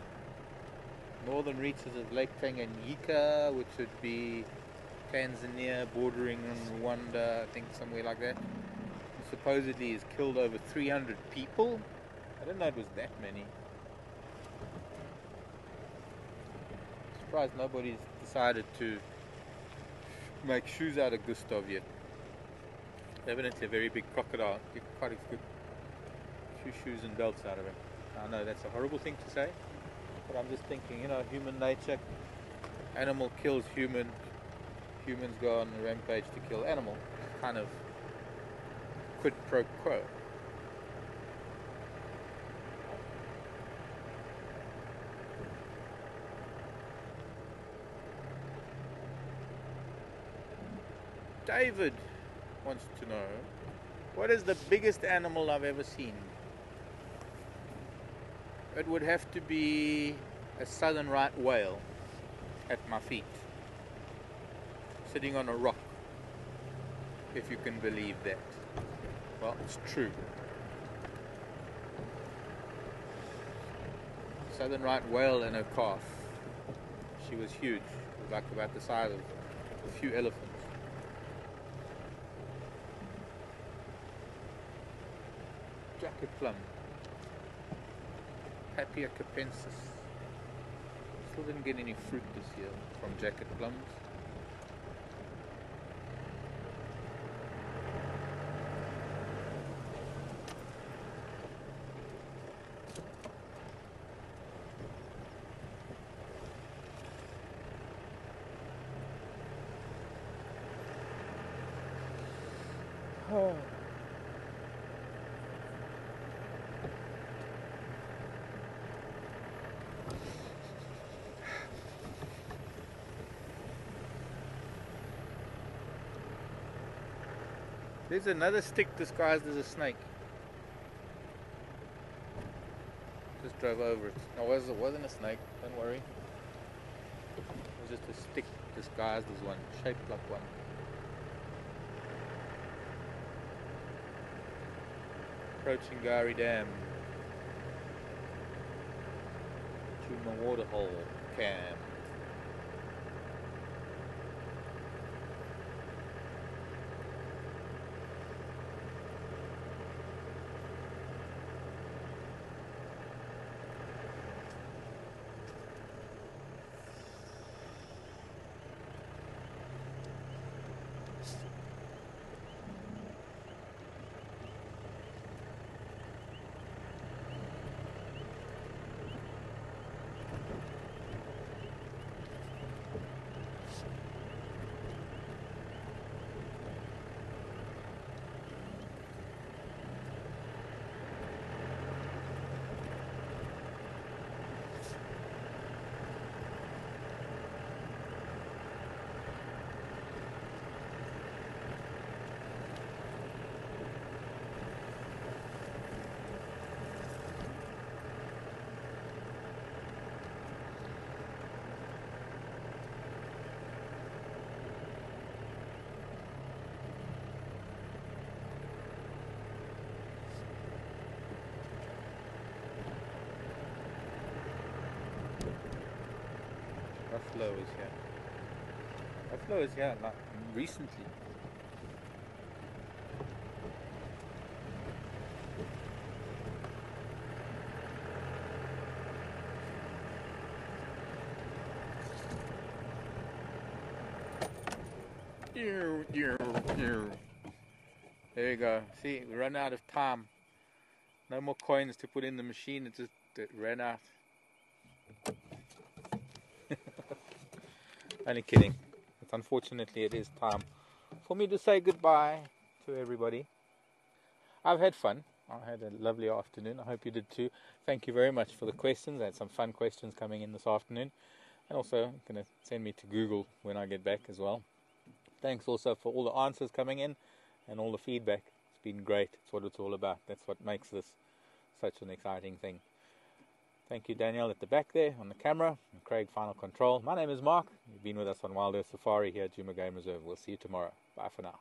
northern reaches of Lake Tanganyika, which would be Tanzania bordering on Rwanda, I think somewhere like that. Supposedly has killed over 300 people. I didn't know it was that many. Surprised nobody's decided to make shoes out of Gustav yet. Evidently a very big crocodile. Get quite a good few shoes and belts out of him. I know that's a horrible thing to say, but I'm just thinking, you know, human nature. Animal kills human. Humans go on a rampage to kill animal. Kind of quid pro quo. David wants to know, what is the biggest animal I've ever seen? It would have to be a southern right whale at my feet, sitting on a rock, if you can believe that. Well, it's true. Southern right whale and her calf. She was huge. She was like about the size of a few elephants. Jacket plum. Papia capensis. Still didn't get any fruit this year from jacket plums. Oh. There's another stick disguised as a snake. Just drove over it. No, it wasn't a snake, don't worry. It was just a stick disguised as one, shaped like one. Approaching Gari Dam. Chuma waterhole cam. Buffalo is here. Buffalo is here, like recently. There you go. See, we run out of time. No more coins to put in the machine. It ran out. Only kidding. But unfortunately, it is time for me to say goodbye to everybody. I've had fun. I had a lovely afternoon. I hope you did too. Thank you very much for the questions. I had some fun questions coming in this afternoon. And also, going to send me to Google when I get back as well. Thanks also for all the answers coming in and all the feedback. It's been great. It's what it's all about. That's what makes this such an exciting thing. Thank you, Danielle, at the back there on the camera, and Craig, Final Control. My name is Mark. You've been with us on Wild Earth Safari here at Djuma Game Reserve. We'll see you tomorrow. Bye for now.